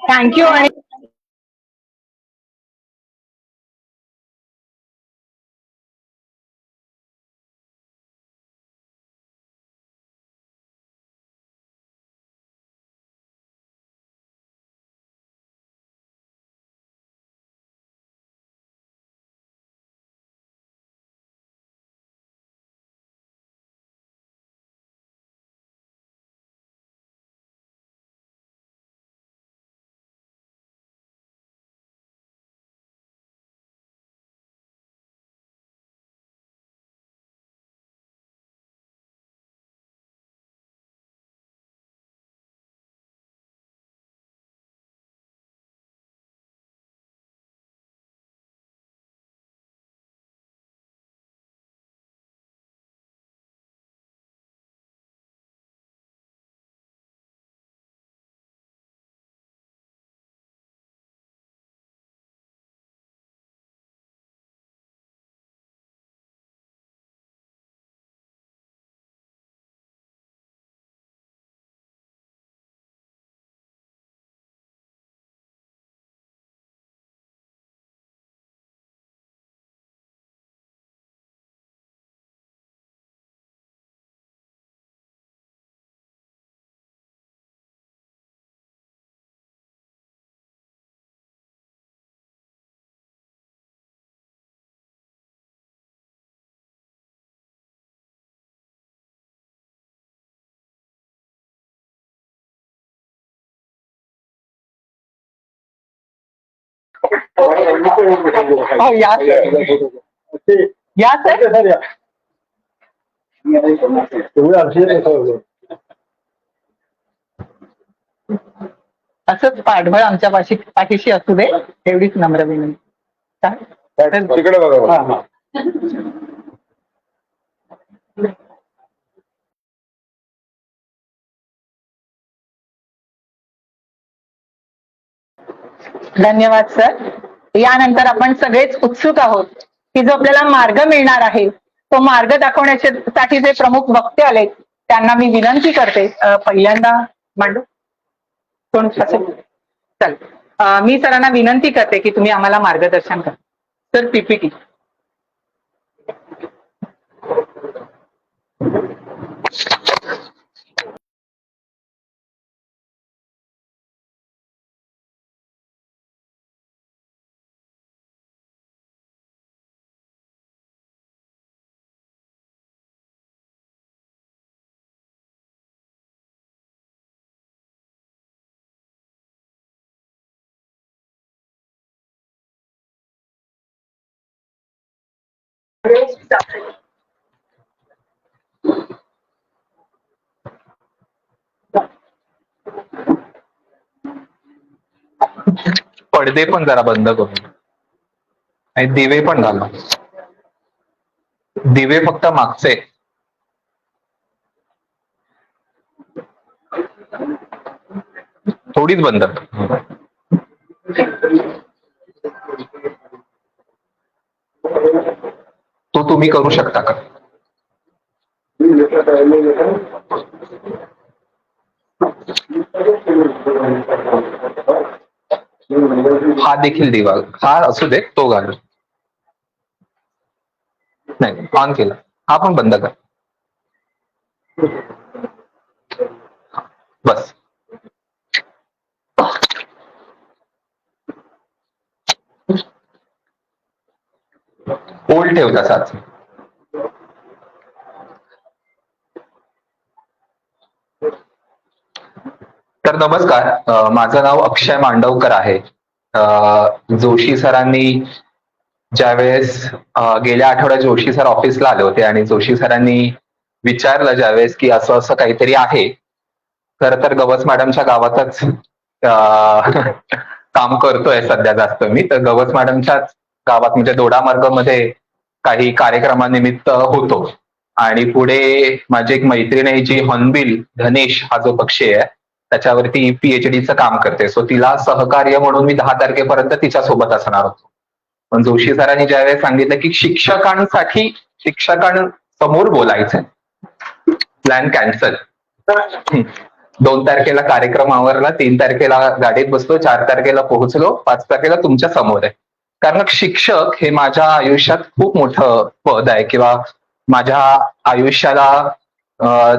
थँक्यू. आणि या सर. असंच पाठबळ आमच्या पाठीशी असू दे एवढीच नम्र विनंती. तिकडे बघा. धन्यवाद सर. यानंतर आपण सगळेच उत्सुक आहोत की जो आपल्याला मार्ग मिळणार आहे तो मार्ग दाखवण्यासाठी जे प्रमुख वक्ते आले त्यांना मी विनंती करते. पहिल्यांदा मांडू कोण असेल? चल, मी सरांना विनंती करते की तुम्ही आम्हाला मार्गदर्शन करा. Sir PPT. पडदे पण जरा बंद करून आणि दिवे पण घाला. दिवे फक्त मागचे. थोडीच बंद. तो तुम्ही करू शकता का? हा देखील दिवा, हा असू दे, तो घाल. नाही, ऑन केला. हा पण बंद कर. बस. होल्ड ठेव तसाच. तर नमस्कार, माझं नाव अक्षय मांडवकर आहे. जोशी सरांनी ज्यावेळेस गेल्या आठवड्यात जोशी सर ऑफिसला आले होते आणि जोशी सरांनी विचारलं ज्यावेळेस की असं असं काहीतरी आहे. खरं तर गवस मॅडमच्या गावातच काम करतोय सध्या जास्त मी. तर गवस मॅडमच्याच गावात म्हणजे दोडामार्गमध्ये काही कार्यक्रमानिमित्त होतो. आणि पुढे माझी एक मैत्रीण आहे जी हॉर्नबिल धनेश हा जो पक्षी आहे त्याच्यावरती पीएचडीचं काम करते. सो तिला सहकार्य म्हणून मी 10 तारखेपर्यंत तिच्यासोबत असणार होतो. पण जोशी सरांनी ज्यावेळेस सांगितलं की शिक्षकांसमोर बोलायचंय, प्लॅन कॅन्सल. 2 तारखेला कार्यक्रम आवरला, 3 तारखेला गाडीत बसलो, 4 तारखेला पोहोचलो, 5 तारखेला तुमच्या समोर आहे. कारण शिक्षक हे माझ्या आयुष्यात खूप मोठं पद आहे किंवा माझ्या आयुष्याला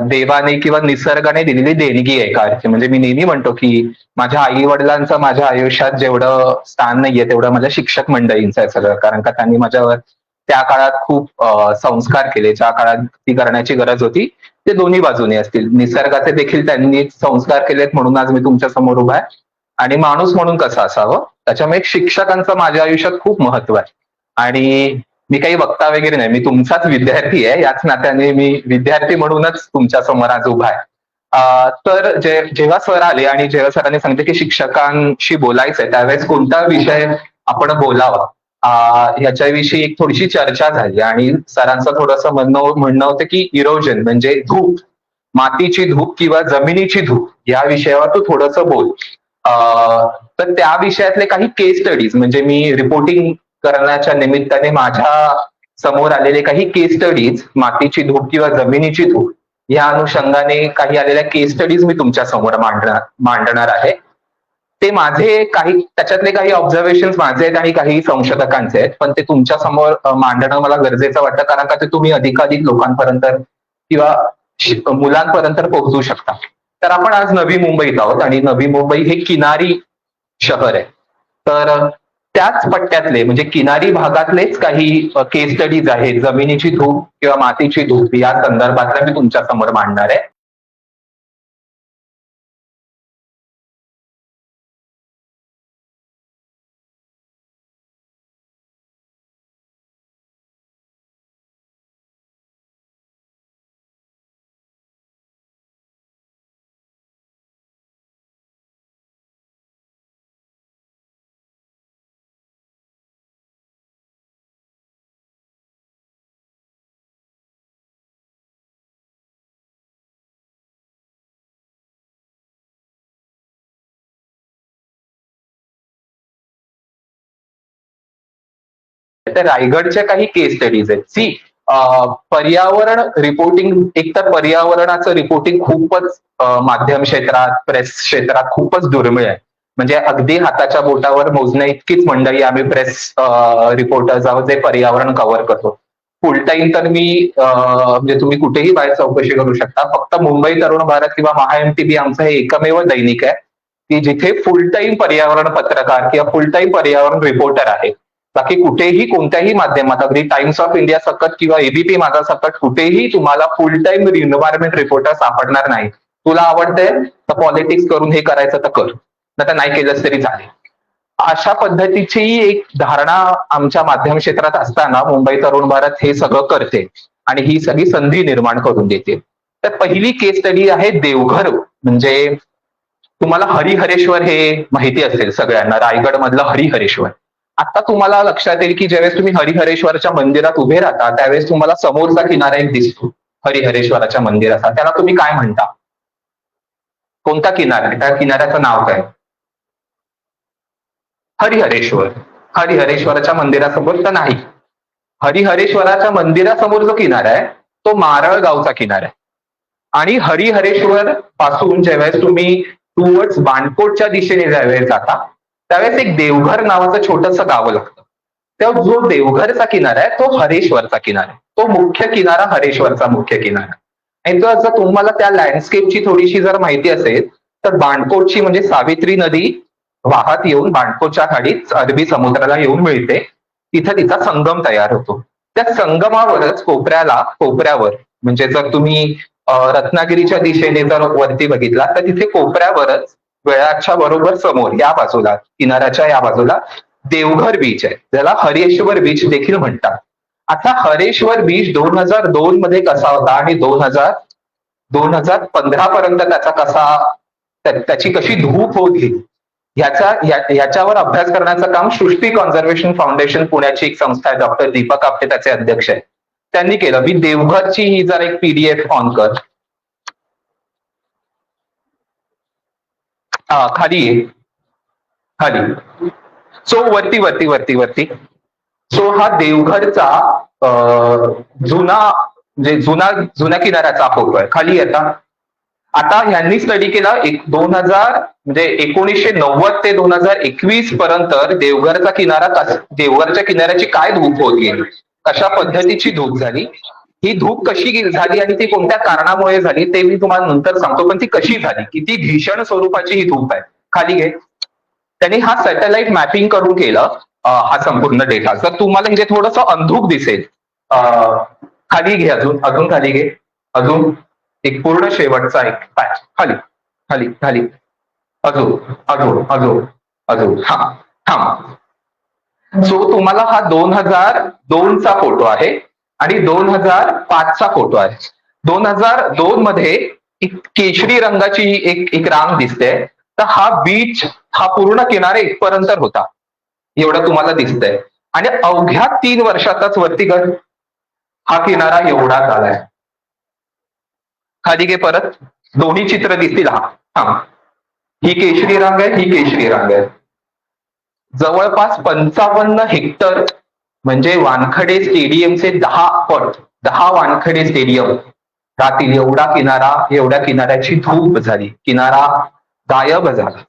देवाने किंवा निसर्गाने दिलेली देणगी आहे का अर्थी. म्हणजे मी नेहमी म्हणतो की माझ्या आई वडिलांचं माझ्या आयुष्यात जेवढं स्थान नाहीये तेवढं माझ्या शिक्षक मंडळींचं आहे सगळं. कारण का त्यांनी माझ्यावर त्या काळात खूप संस्कार केले, ज्या काळात ती करण्याची गरज होती ते दोन्ही बाजूने असतील. निसर्गाचे देखील त्यांनी संस्कार केलेत म्हणून आज मी तुमच्या समोर उभा आहे. आणि माणूस म्हणून कसं असावं त्याच्यामुळे शिक्षकांचं माझ्या आयुष्यात खूप महत्व आहे. आणि मी काही वक्ता वगैरे नाही, मी तुमचाच विद्यार्थी आहे, याच नात्याने मी विद्यार्थी म्हणूनच तुमच्या समोर आज उभा आहे. तर जेव्हा सर आले आणि जेव्हा सरांनी सांगितलं की शिक्षकांशी बोलायचंय त्यावेळेस कोणता विषय आपण बोलावा याच्याविषयी एक थोडीशी चर्चा झाली. आणि सरांचं थोडंसं म्हणणं होतं की इरोजन म्हणजे धूप, मातीची धूप किंवा जमिनीची धूप या विषयावर तू थोडंसं बोल. तर त्या विषयातले काही केस स्टडीज म्हणजे मी रिपोर्टिंग करण्याच्या निमित्ताने माझ्या समोर आलेले काही केस स्टडीज, मातीची धूप किंवा जमिनीची धूप या अनुषंगाने काही आलेल्या केस स्टडीज मी तुमच्या समोर मांडणार आहे. ते माझे काही त्याच्यातले काही ऑब्झर्वेशन माझे आहेत आणि काही संशोधकांचे आहेत, पण ते तुमच्या समोर मांडणं मला गरजेचं वाटतं कारण का ते तुम्ही अधिकाधिक लोकांपर्यंत किंवा मुलांपर्यंत पोहोचू शकता. तर आपण आज नवी मुंबईत आहोत आणि नवी मुंबई हे किनारी शहर आहे. तर त्याच पट्ट्यातले म्हणजे किनारी भागातलेच काही केस स्टडीज आहेत, जमिनीची धूप किंवा मातीची धूप या संदर्भातल्या मी तुमच्या समोर मांडणार आहे. तर रायगडच्या काही केस स्टडीज आहेत. सी पर्यावरण रिपोर्टिंग, एकतर पर्यावरणाचं रिपोर्टिंग खूपच माध्यम क्षेत्रात, प्रेस क्षेत्रात खूपच दुर्मिळ आहे. म्हणजे अगदी हाताच्या बोटावर मोजण्या इतकीच मंडळी आम्ही प्रेस रिपोर्टर्स आहोत जे पर्यावरण कव्हर करतो. फुल टाइम तर मी म्हणजे तुम्ही कुठेही बाहेर चौकशी करू शकता, फक्त मुंबई तरुण भारत किंवा महाएमटीबी आमचं हे एकमेव दैनिक आहे की जिथे फुल टाइम पर्यावरण पत्रकार किंवा फुल टाइम पर्यावरण रिपोर्टर आहे. बाकी कुठेही कोणत्याही माध्यमात अगदी टाइम्स ऑफ इंडिया सकट किंवा एबीपी माझा सकट कुठेही तुम्हाला फुल टाइम एन्व्हायरमेंट रिपोर्टर सापडणार नाही. तुला आवडतंय तर पॉलिटिक्स करून हे करायचं तर कर, नाही केलंच तरी चालेल. अशा पद्धतीची एक धारणा आमच्या माध्यम क्षेत्रात असताना मुंबई तरुण भारत हे सगळं करते आणि ही सगळी संधी निर्माण करून देते. तर पहिली केस स्टडी आहे देवघर. म्हणजे तुम्हाला हरिहरेश्वर हे माहिती असेल सगळ्यांना, रायगड मधलं हरिहरेश्वर. आता तुम्हाला लक्षात येईल की ज्यावेळेस तुम्ही हरिहरेश्वरच्या मंदिरात उभे राहता त्यावेळेस तुम्हाला समोरचा किनारा एक दिसतो हरिहरेश्वराच्या मंदिराचा. त्याला तुम्ही काय म्हणता? कोणता किनारा? त्या किनाऱ्याचं नाव काय? हरिहरेश्वर. हरिहरेश्वराच्या मंदिरासमोर तर नाही. हरिहरेश्वराच्या मंदिरासमोर जो किनारा आहे तो मारळ गावचा किनारा आहे. आणि हरिहरेश्वर पासून ज्यावेळेस तुम्ही टुवर्ड्स बाणकोटच्या दिशेने ज्यावेळेस जाता त्यावेळेस एक देवघर नावाचं छोटंसं गाव लागतं. तेव्हा जो देवघरचा किनारा आहे तो हरेश्वरचा किनारा आहे. तो मुख्य किनारा हरेश्वरचा मुख्य किनारा. आणि जर तुम्हाला त्या लँडस्केपची थोडीशी जर माहिती असेल तर बाणकोटची म्हणजे सावित्री नदी वाहत येऊन बाणकोटच्या खाडीत अरबी समुद्राला येऊन मिळते. तिथं तिचा संगम तयार होतो. त्या संगमावरच कोपऱ्यावर म्हणजे जर तुम्ही रत्नागिरीच्या दिशेने जर वरती बघितला तर तिथे कोपऱ्यावरच वेळाच्या बरोबर समोर या बाजूला किनाऱ्याच्या या बाजूला देवघर बीच आहे, ज्याला हरेश्वर बीच देखील म्हणतात. आता हरेश्वर बीच 2002 मध्ये कसा होता आणि 2015 पर्यंत त्याची कशी धूप होत गेली याच्यावर अभ्यास करण्याचं काम सृष्टी कॉन्झर्वेशन फाउंडेशन पुण्याची एक संस्था आहे, डॉक्टर दीपक आपटे त्याचे अध्यक्ष आहेत, त्यांनी केलं. मी देवघरची ही जर एक PDF ऑन कर, खाली ये, खाली. सो वरती सो हा देवघरचा जुना किनाऱ्याचा फोटो आहे. खाली येता आता ह्यांनी स्टडी केला 1990 ते 2021 पर्यंत देवघरच्या किनाऱ्याची काय धूप होत गेली, कशा पद्धतीची धूप झाली, ही धूप कशी झाली आणि ती कोणत्या कारणामुळे झाली ते मी तुम्हाला नंतर सांगतो. पण ती कशी झाली, किती भीषण स्वरूपाची ही धूप आहे. खाली घे. त्यांनी हा सॅटेलाइट मॅपिंग करून केलं हा संपूर्ण डेटा. जर तुम्हाला इथे थोडंसं अंधूक दिसेल, खाली घे, अजून खाली घे, अजून एक पूर्ण शेवटचा एक पॅच खाली खाली खाली अजून हा. सो तुम्हाला हा 2002चा फोटो आहे आणि 2005चा फोटो आहे. 2002 मध्ये एक केशरी रंगाची एक रांग दिसते. तर हा बीच हा पूर्ण किनारे इथपर्यंत होता, एवढं तुम्हाला दिसतंय. आणि अवघ्या 3 वर्षातच वरती हा किनारा एवढा झालाय. खाली घे परत, दोन्ही चित्र दिसतील. ही केशरी रांग आहे, ही केशरी रांग आहे. जवळपास 55 हेक्टर म्हणजे वानखडे स्टेडियमचे 10 पट, 10 वानखडे स्टेडियम राहतील एवढ्या किनाऱ्याची धूप झाली, किनारा गायब झाला.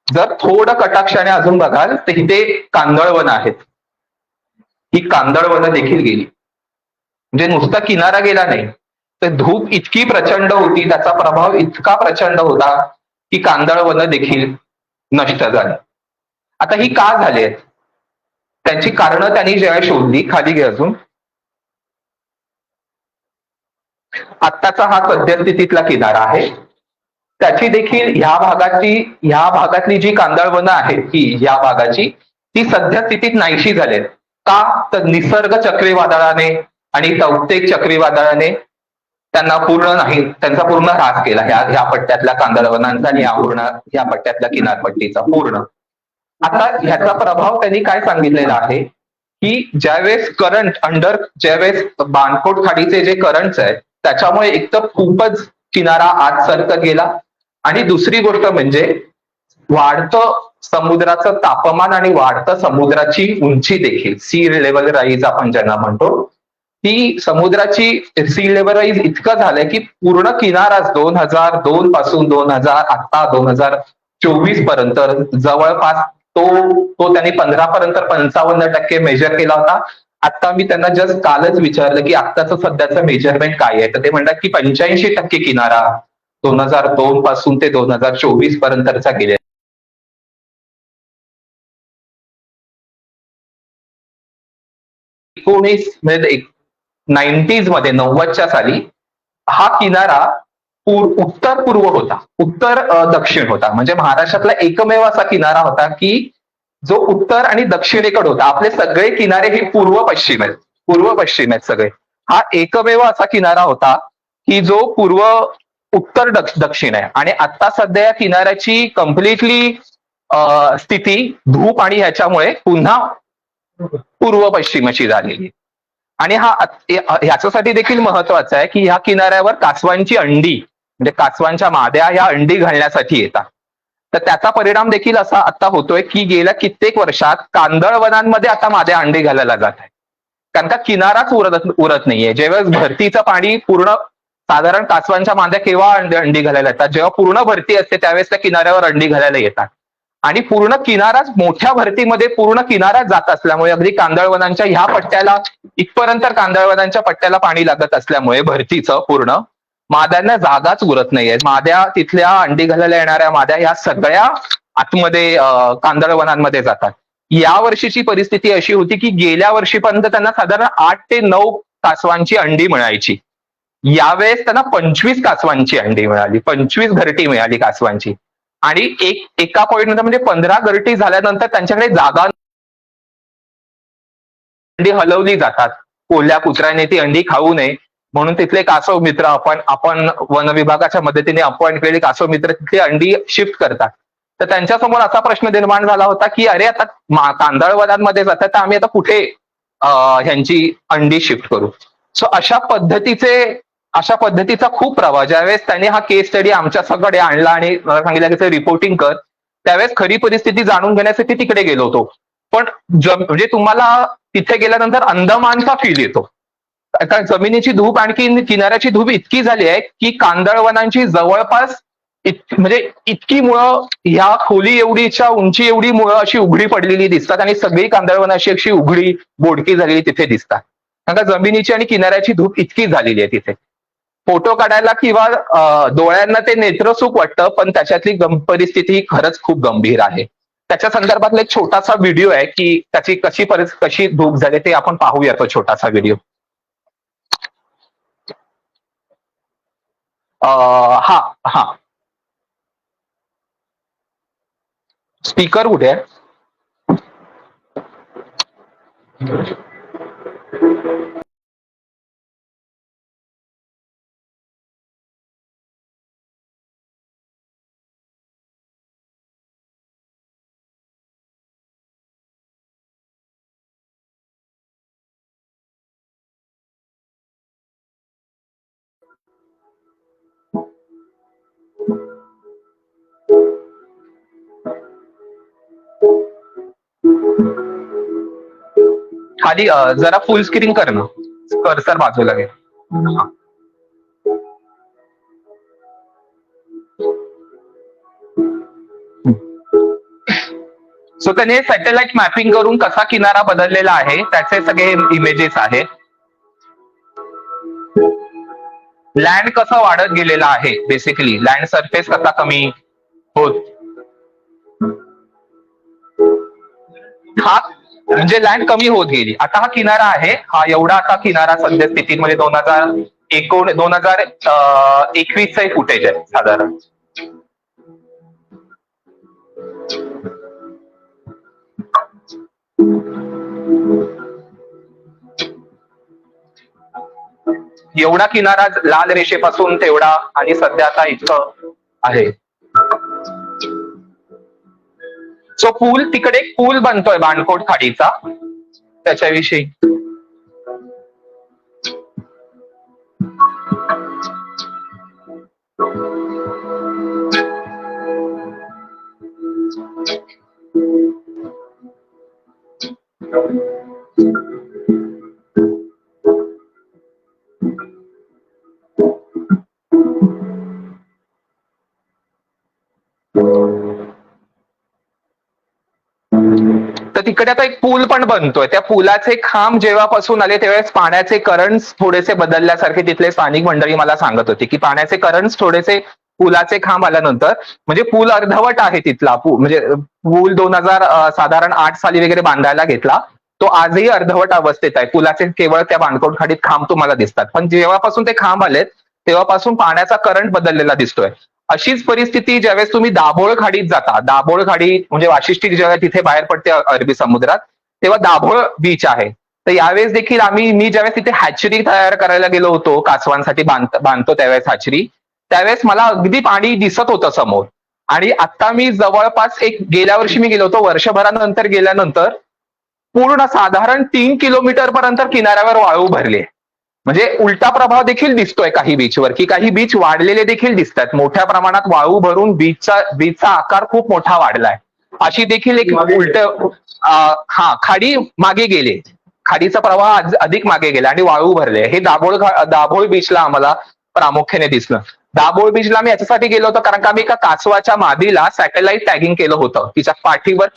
जर थोडं कटाक्षाने अजून बघाल तर इथे कांदळवनं आहेत, ही कांदळवनं देखील गेली. म्हणजे नुसता किनारा गेला नाही तर धूप इतकी प्रचंड होती, त्याचा प्रभाव इतका प्रचंड होता की कांदळवनं देखील नष्ट झाली. आता ही का झाली आहेत त्याची कारणं त्यांनी जेव्हा शोधली, खाली घे अजून, आत्ताचा हा सद्यस्थितीतला किनारा आहे, त्याची देखील ह्या भागातली जी कांदळवनं आहेत ह्या भागाची ती सद्यस्थितीत नाहीशी झाली. का तर निसर्ग चक्रीवादळाने आणि तौतेक चक्रीवादळाने त्यांचा पूर्ण ह्रास केला ह्या पट्ट्यातल्या कांदळवनांचा आणि ह्या पट्ट्यातल्या किनारपट्टीचा पूर्ण. आता ह्याचा प्रभाव त्यांनी काय सांगितलेला आहे की ज्यावेळेस ज्यावेळेस बाणकोट खाडीचे जे करंट्स आहेत त्याच्यामुळे एक तर खूपच किनारा आत सरकत गेला आणि दुसरी गोष्ट म्हणजे वाढतं समुद्राचं तापमान आणि वाढतं समुद्राची उंची देखील, सी लेवल राईज आपण ज्यांना म्हणतो, ही समुद्राची सी लेवल राईज इतकं झालंय की पूर्ण किनाराच 2002 पासून 2024 पर्यंत जवळपास तो त्यांनी 15 पर्यंत 55% मेजर केला होता. आता मी त्यांना जस्ट कालच विचारलं की आत्ताचं सध्याचं मेजरमेंट काय आहे, तर ते म्हणतात की 85% किनारा 2002 पासून ते 2024 पर्यंतचा गेले. म्हणजे 90s मध्ये 90च्या साली हा किनारा उत्तर पूर्व होता, उत्तर दक्षिण होता. म्हणजे महाराष्ट्रातला एकमेव असा किनारा होता की जो उत्तर आणि दक्षिणेकडे होता. आपले सगळे किनारे हे पूर्व पश्चिम आहेत सगळे. हा एकमेव असा किनारा होता की जो उत्तर दक्षिण आहे. आणि आता सध्या या किनाऱ्याची कम्प्लिटली स्थिती धूप आणि ह्याच्यामुळे पुन्हा पूर्व पश्चिमाची झालेली. आणि ह्याच्यासाठी देखील महत्वाचं आहे की ह्या किनाऱ्यावर कासवांची अंडी म्हणजे कासवांच्या माद्या ह्या अंडी घालण्यासाठी येतात. तर त्याचा परिणाम देखील असा आता होतोय की गेल्या कित्येक वर्षात कांदळवनांमध्ये आता माद्या अंडी घालायला जात आहे, कारण का किनाराच उरत नाहीये. ज्यावेळेस भरतीचं पाणी पूर्ण साधारण कासवांच्या माद्या केव्हा अंडी घालायला येतात? जेव्हा पूर्ण भरती असते त्यावेळेस त्या किनाऱ्यावर अंडी घालायला येतात. आणि पूर्ण किनाराच मोठ्या भरतीमध्ये पूर्ण किनारा जात असल्यामुळे अगदी कांदळवनांच्या ह्या पट्ट्याला इथपर्यंत कांदळवनांच्या पट्ट्याला पाणी लागत असल्यामुळे भरतीचं पूर्ण माद्यांना जागाच उरत नाहीये. माद्या तिथल्या अंडी घालायला येणाऱ्या माद्या ह्या सगळ्या आतमध्ये कांदळवनांमध्ये जातात. या वर्षीची परिस्थिती अशी होती की गेल्या वर्षीपर्यंत त्यांना साधारण 8 ते 9 कासवांची अंडी मिळायची. यावेळेस त्यांना 25 कासवांची अंडी मिळाली, 25 घरटी मिळाली कासवांची. आणि एका पॉईंट नंतर म्हणजे 15 घरटी झाल्यानंतर त्यांच्याकडे जागा अंडी हलवली जातात. कोल्ह्या कुत्र्याने ती अंडी खाऊ नये म्हणून तिथले कासव मित्र आपण वन विभागाच्या मदतीने अपॉइंट केलेले कासव मित्र तिथली अंडी शिफ्ट करतात. तर त्यांच्यासमोर असा प्रश्न निर्माण झाला होता की अरे आता कांदळवनांमध्ये जातात तर आम्ही आता कुठे ह्यांची अंडी शिफ्ट करू. सो अशा पद्धतीचा खूप प्रभाव ज्यावेळेस त्यांनी हा केस स्टडी आमच्याकडे आणला आणि सांगितलं की रिपोर्टिंग कर, त्यावेळेस खरी परिस्थिती जाणून घेण्यासाठी तिकडे गेलो होतो. पण म्हणजे तुम्हाला तिथे गेल्यानंतर अंदमानचा फील येतो. कारण जमिनीची धूप आणखी किनाऱ्याची धूप इतकी झाली आहे की कांदळवनांची जवळपास म्हणजे इतकी मुळं ह्या खोली एवढीच्या उंची एवढी मुळं अशी उघडी पडलेली दिसतात आणि सगळी कांदळवनं अशी उघडी बोडकी झालेली तिथे दिसतात. कारण का जमिनीची आणि किनाऱ्याची धूप इतकी झालेली आहे तिथे. फोटो काढायला किंवा डोळ्यांना ते नेत्रसुख वाटतं, पण त्याच्यातली परिस्थिती खरंच खूप गंभीर आहे. त्याच्या संदर्भातला एक छोटासा व्हिडिओ आहे की त्याची कशी धूप झाली ते आपण पाहूया. तो छोटासा व्हिडिओ हा स्पीकर कुठे आहे? खाली जरा फुल स्क्रीन कर ना, कर्सर बाजूला घे. सो त्याने सॅटेलाइट मॅपिंग करून कसा किनारा बदललेला आहे त्याचे सगळे इमेजेस आहेत. लँड कसं वाढत गेलेला आहे, बेसिकली लँड सरफेस कसा कमी होत, हा म्हणजे लँड कमी होत गेली. आता हा किनारा आहे, हा एवढा आता किनारा सध्या स्थितीमध्ये 2021चा फुटेज आहे साधारण. एवढा किनारा लाल रेषेपासून तेवढा आणि सध्या आता इतकं आहे. सो पूल तिकडे पूल बनतोय बाणकोट खाडीचा, त्याच्याविषयी तर तिकडे आता एक पूल पण बनतोय. त्या पुलाचे खांब जेव्हापासून आले त्यावेळेस पाण्याचे करंट्स थोडेसे बदलल्यासारखे तिथले स्थानिक मंडळी मला सांगत होती की पाण्याचे करंट्स थोडेसे पुलाचे खांब आल्यानंतर म्हणजे पूल अर्धवट आहे तिथला. म्हणजे पूल 2008 साली वगैरे बांधायला घेतला, तो आजही अर्धवट अवस्थेत आहे. पुलाचे केवळ त्या बाणकोट खाडीत खांब तुम्हाला दिसतात, पण जेव्हापासून ते खांब आलेत तेव्हापासून पाण्याचा करंट बदललेला दिसतोय. अशीच परिस्थिती ज्यावेळेस तुम्ही दाभोळ खाडीत जाता, दाभोळ खाडी म्हणजे वाशिष्ठी जेव्हा तिथे बाहेर पडते अरबी समुद्रात, तेव्हा दाभोळ बीच आहे. तर यावेळेस देखील मी ज्यावेळेस तिथे हॅचरी तयार करायला गेलो होतो, कासवांसाठी बांधतो त्यावेळेस हॅचरी, त्यावेळेस मला अगदी पाणी दिसत होतं समोर. आणि आता मी जवळपास गेल्या वर्षी मी गेलो होतो, वर्षभरानंतर गेल्यानंतर पूर्ण साधारण 3 किलोमीटर पर्यंत किनाऱ्यावर वाळू भरली. म्हणजे उलटा प्रभाव देखील दिसतोय काही बीचवर, की काही बीच वाढलेले देखील दिसतात. मोठ्या प्रमाणात वाळू भरून बीचचा आकार खूप मोठा वाढलाय. अशी देखील एक खाडी मागे गेले, खाडीचा प्रवाह अधिक मागे गेला आणि वाळू भरले. हे दाभोळ बीचला आम्हाला प्रामुख्याने दिसलं. दाभोळ बीचला मी याच्यासाठी गेलो होतो कारण का मी एका कासवाच्या मादीला सॅटेलाइट टॅगिंग केलं होतं. तिच्या पाठीवर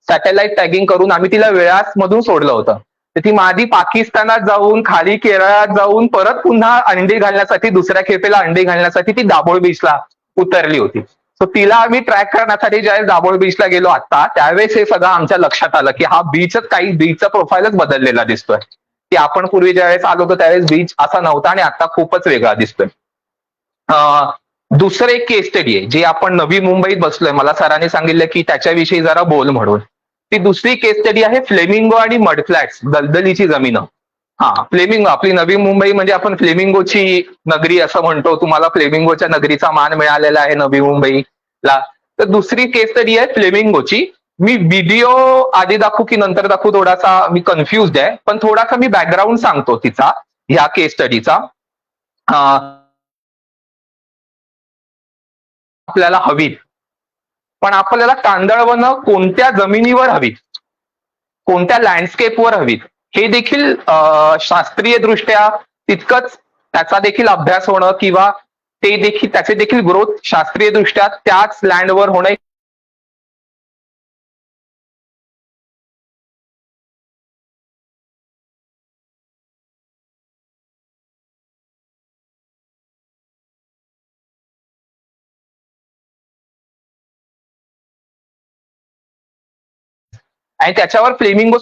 सॅटेलाइट टॅगिंग करून आम्ही तिला वेळास मधून सोडलं होतं. तर ती मादी पाकिस्तानात जाऊन खाली केरळात जाऊन परत पुन्हा अंडी घालण्यासाठी दुसऱ्या खेपेला अंडी घालण्यासाठी ती दाभोळ बीचला उतरली होती. सो तिला आम्ही ट्रॅक करण्यासाठी ज्यावेळेस दाभोळ बीचला गेलो आता त्यावेळेस हे सगळं आमच्या लक्षात आलं की हा बीचच काही बीचचा प्रोफाईलच बदललेला दिसतोय. की आपण पूर्वी ज्यावेळेस आलो होतो त्यावेळेस बीच असा नव्हता आणि आता खूपच वेगळा दिसतोय. दुसरं एक केस स्टडी आहे जी आपण नवी मुंबईत बसलोय. मला सरांनी सांगितलं की त्याच्याविषयी जरा बोल म्हणून. ती दुसरी केस स्टडी आहे फ्लेमिंगो आणि मड फ्लॅट्स, दलदलीची जमीन. फ्लेमिंगो आपली नवी मुंबई म्हणजे आपण फ्लेमिंगोची नगरी असं म्हणतो. तुम्हाला फ्लेमिंगोच्या नगरीचा मान मिळालेला आहे नवी मुंबईला. तर दुसरी केस स्टडी आहे फ्लेमिंगोची. मी व्हिडिओ आधी दाखवू की नंतर दाखवू थोडासा मी कन्फ्युज्ड आहे, पण थोडासा मी बॅकग्राऊंड सांगतो तिचा ह्या केस स्टडीचा. आपल्याला हवीत, पण आपल्याला कांदळवनं कोणत्या जमिनीवर हवीत, कोणत्या लँडस्केपवर हवीत हे देखील शास्त्रीय दृष्ट्या तितकंच त्याचा देखील अभ्यास होणं किंवा ते देखील त्याचे देखील ग्रोथ शास्त्रीय दृष्ट्या त्याच लँडवर होणं आणि त्याच्यावर फ्लेमिंगो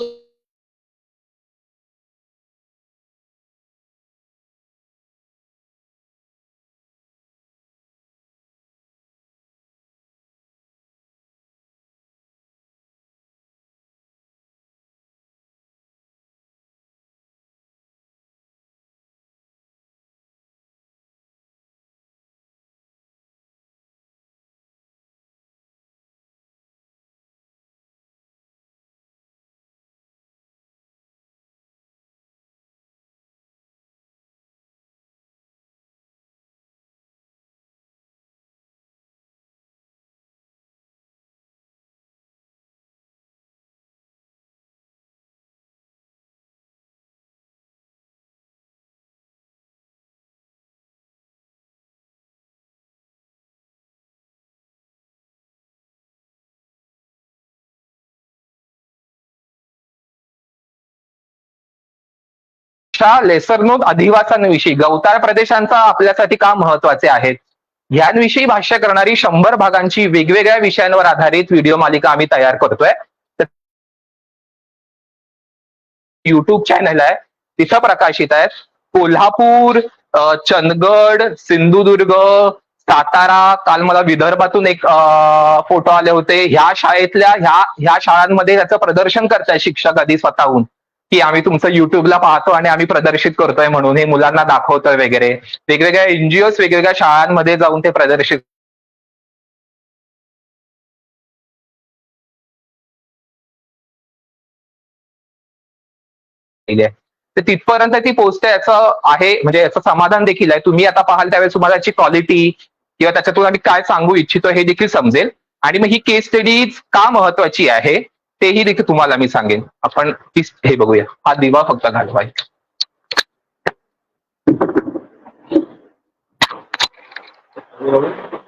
लेसर नोंद अधिवासांविषयी गवताळ प्रदेशांचा आपल्यासाठी का महत्वाचे आहेत यांविषयी भाष्य करणारी 100 भागांची वेगवेगळ्या विषयांवर आधारित व्हिडिओ मालिका आम्ही तयार करतोय. युट्यूब चॅनल आहे तिथं प्रकाशित आहेत. कोल्हापूर, चंदगड, सिंधुदुर्ग, सातारा, काल मला विदर्भातून एक फोटो आले होते. ह्या शाळेतल्या ह्या शाळांमध्ये याचं प्रदर्शन करताय शिक्षक आधी स्वतःहून की आम्ही तुमचं युट्यूबला पाहतो आणि आम्ही प्रदर्शित करतोय म्हणून हे मुलांना दाखवतोय वगैरे. वेगवेगळ्या एनजीओस वेगवेगळ्या शाळांमध्ये जाऊन ते प्रदर्शित केले. तर तिथपर्यंत ती पोहोचते याचं आहे म्हणजे याचं समाधान देखील आहे. तुम्ही आता पाहाल त्यावेळेस तुम्हाला याची क्वालिटी किंवा त्याच्यातून आम्ही काय सांगू इच्छितो हे देखील समजेल. आणि मग ही केस स्टडीज का महत्वाची आहे तेही देखील तुम्हाला मी सांगेन. आपण हे बघूया. हा दिवा फक्त घालवाय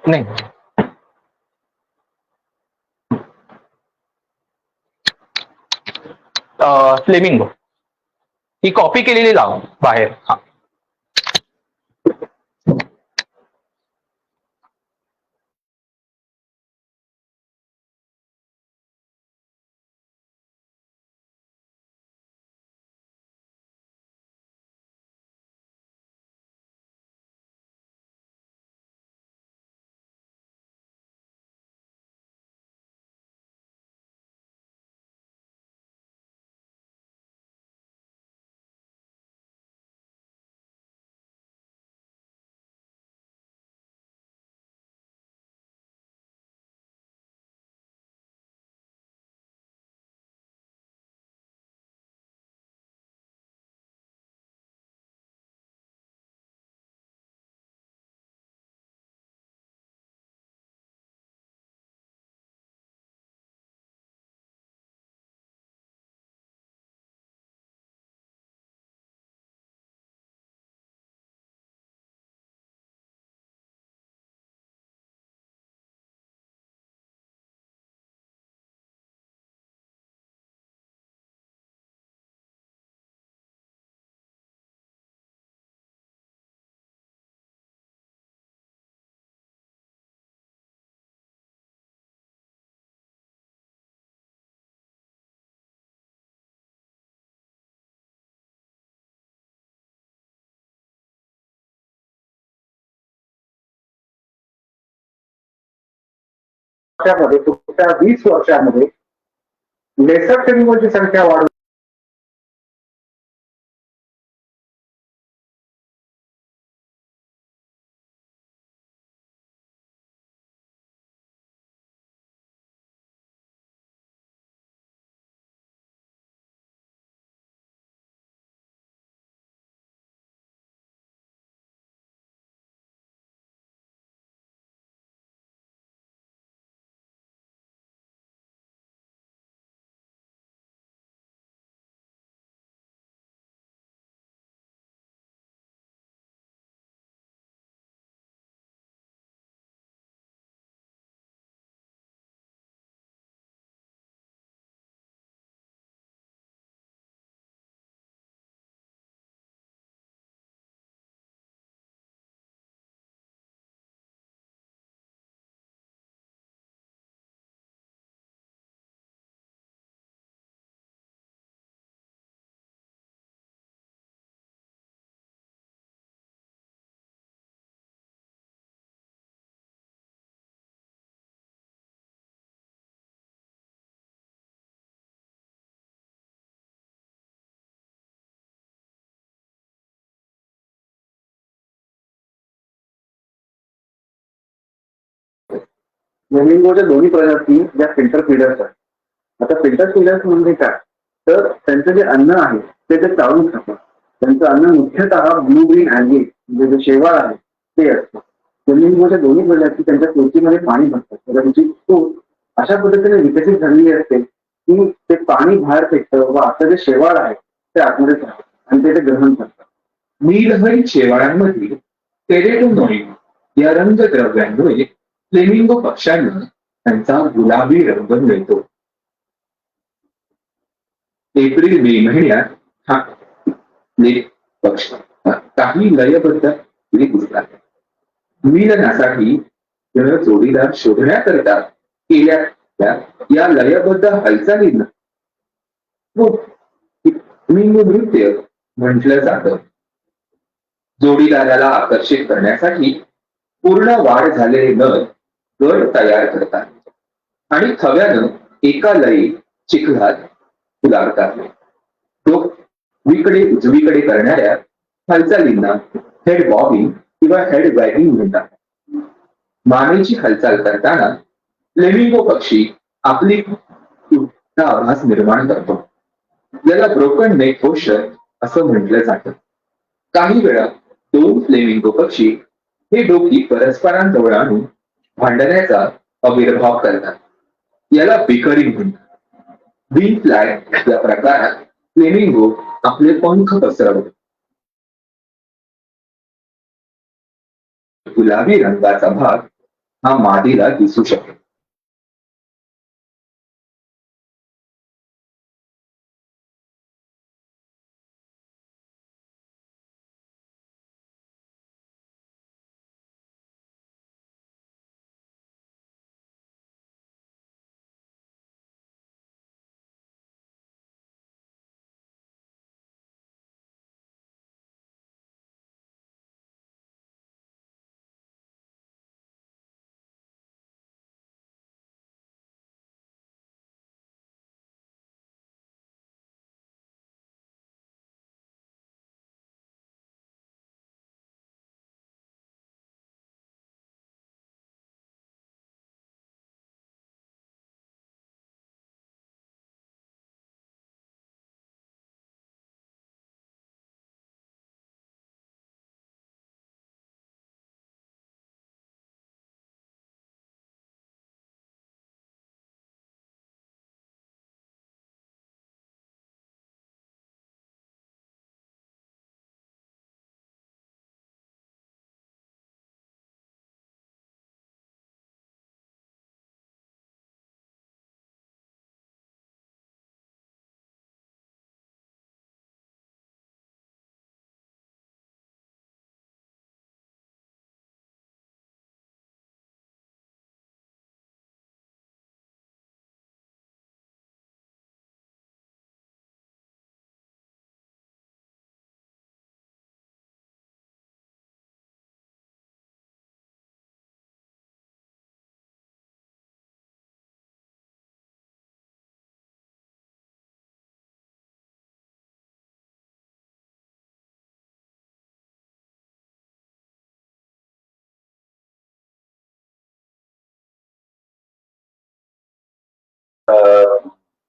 नाही. फ्लेमिंगो ही कॉपी केलेली लाव बाहेर. हा त्यामध्ये पुढच्या 20 वर्षामध्ये लेसर फिल्मची संख्या वाढून फ्लेमिंगोच्या दोन्ही प्रजाती या फिल्टर फिडर्स आहेत. आता फिल्टर फिडर्स म्हणजे काय, तर त्यांचं जे अन्न आहे ते चाळून खातात. त्यांचं अन्न मुख्यतः ब्लू ग्रीन अल्गे म्हणजे जे शेवाळ आहे ते असतं. फ्लेमिंगोच्या दोन्ही प्रजाती त्यांच्या पोटीमध्ये पाणी भरतात. तर त्यांची पोट अशा पद्धतीने विकसित झालेली असते की ते पाणी बाहेर फेकतं व आपलं जे शेवाळ आहे ते आतमध्ये राहतं आणि ते ग्रहण करतात. नीलहरित शेवाळांमधील टेरेटोनोइड या रंगद्रव्यांमुळे फ्लेमिंगो पक्ष्यांना त्यांचा गुलाबी रंग मिळतो. एप्रिल मे महिन्यात हा पक्ष काही लयबद्ध दिसतात. मिलनासाठी जोडीदार शोधण्याकरिता केल्या या लयबद्ध हालचालींना फ्लेमिंगो नृत्य म्हटलं जातं. जोडीदाराला आकर्षित करण्यासाठी पूर्ण वाढ झालेले नर गड तयार करतात आणि थव्यानं एका लयीत चिखलात फुलावतात. उजवीकडे करणाऱ्या हालचालींना हेड बॉबिंग किंवा हेड वॅगिंग म्हणतात. मानेची हालचाल करताना फ्लेमिंगो पक्षी आपली आभास निर्माण करतो. याला ब्रोकन नेक पोश्चर असं म्हटलं जातं. काही वेळा दोन फ्लेमिंगो पक्षी हे डोकी परस्परांजवळ आणून भांडण्याचा आविर्भाव करतात. याला बिकरिंग म्हणतात. विंग फ्लॅग या प्रकारात फ्लेमिंगो आपले पंख पसरवतात. गुलाबी रंगाचा भाग हा मादीला दिसू शकेल.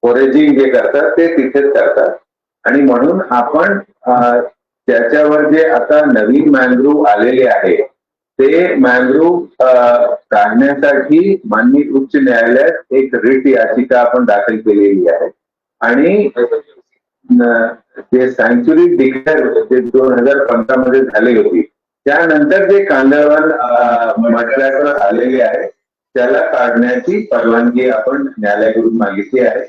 फॉरेजिंग जे करतात ते तिथेच करतात. आणि म्हणून आपण त्याच्यावर जे आता नवीन मॅंग्रोव्ह आलेले आहे ते मॅंग्रोव्ह काढण्यासाठी माननीय उच्च न्यायालयात एक रिट याचिका आपण दाखल केलेली आहे. आणि जे सँच्युरी डिक्लेअर जे 2015 मध्ये झाली होती त्यानंतर जे कांदळवन म्हटल्यावर आलेले आहे त्याला काढण्याची परवानगी आपण न्यायालयाकडून मागितली आहे.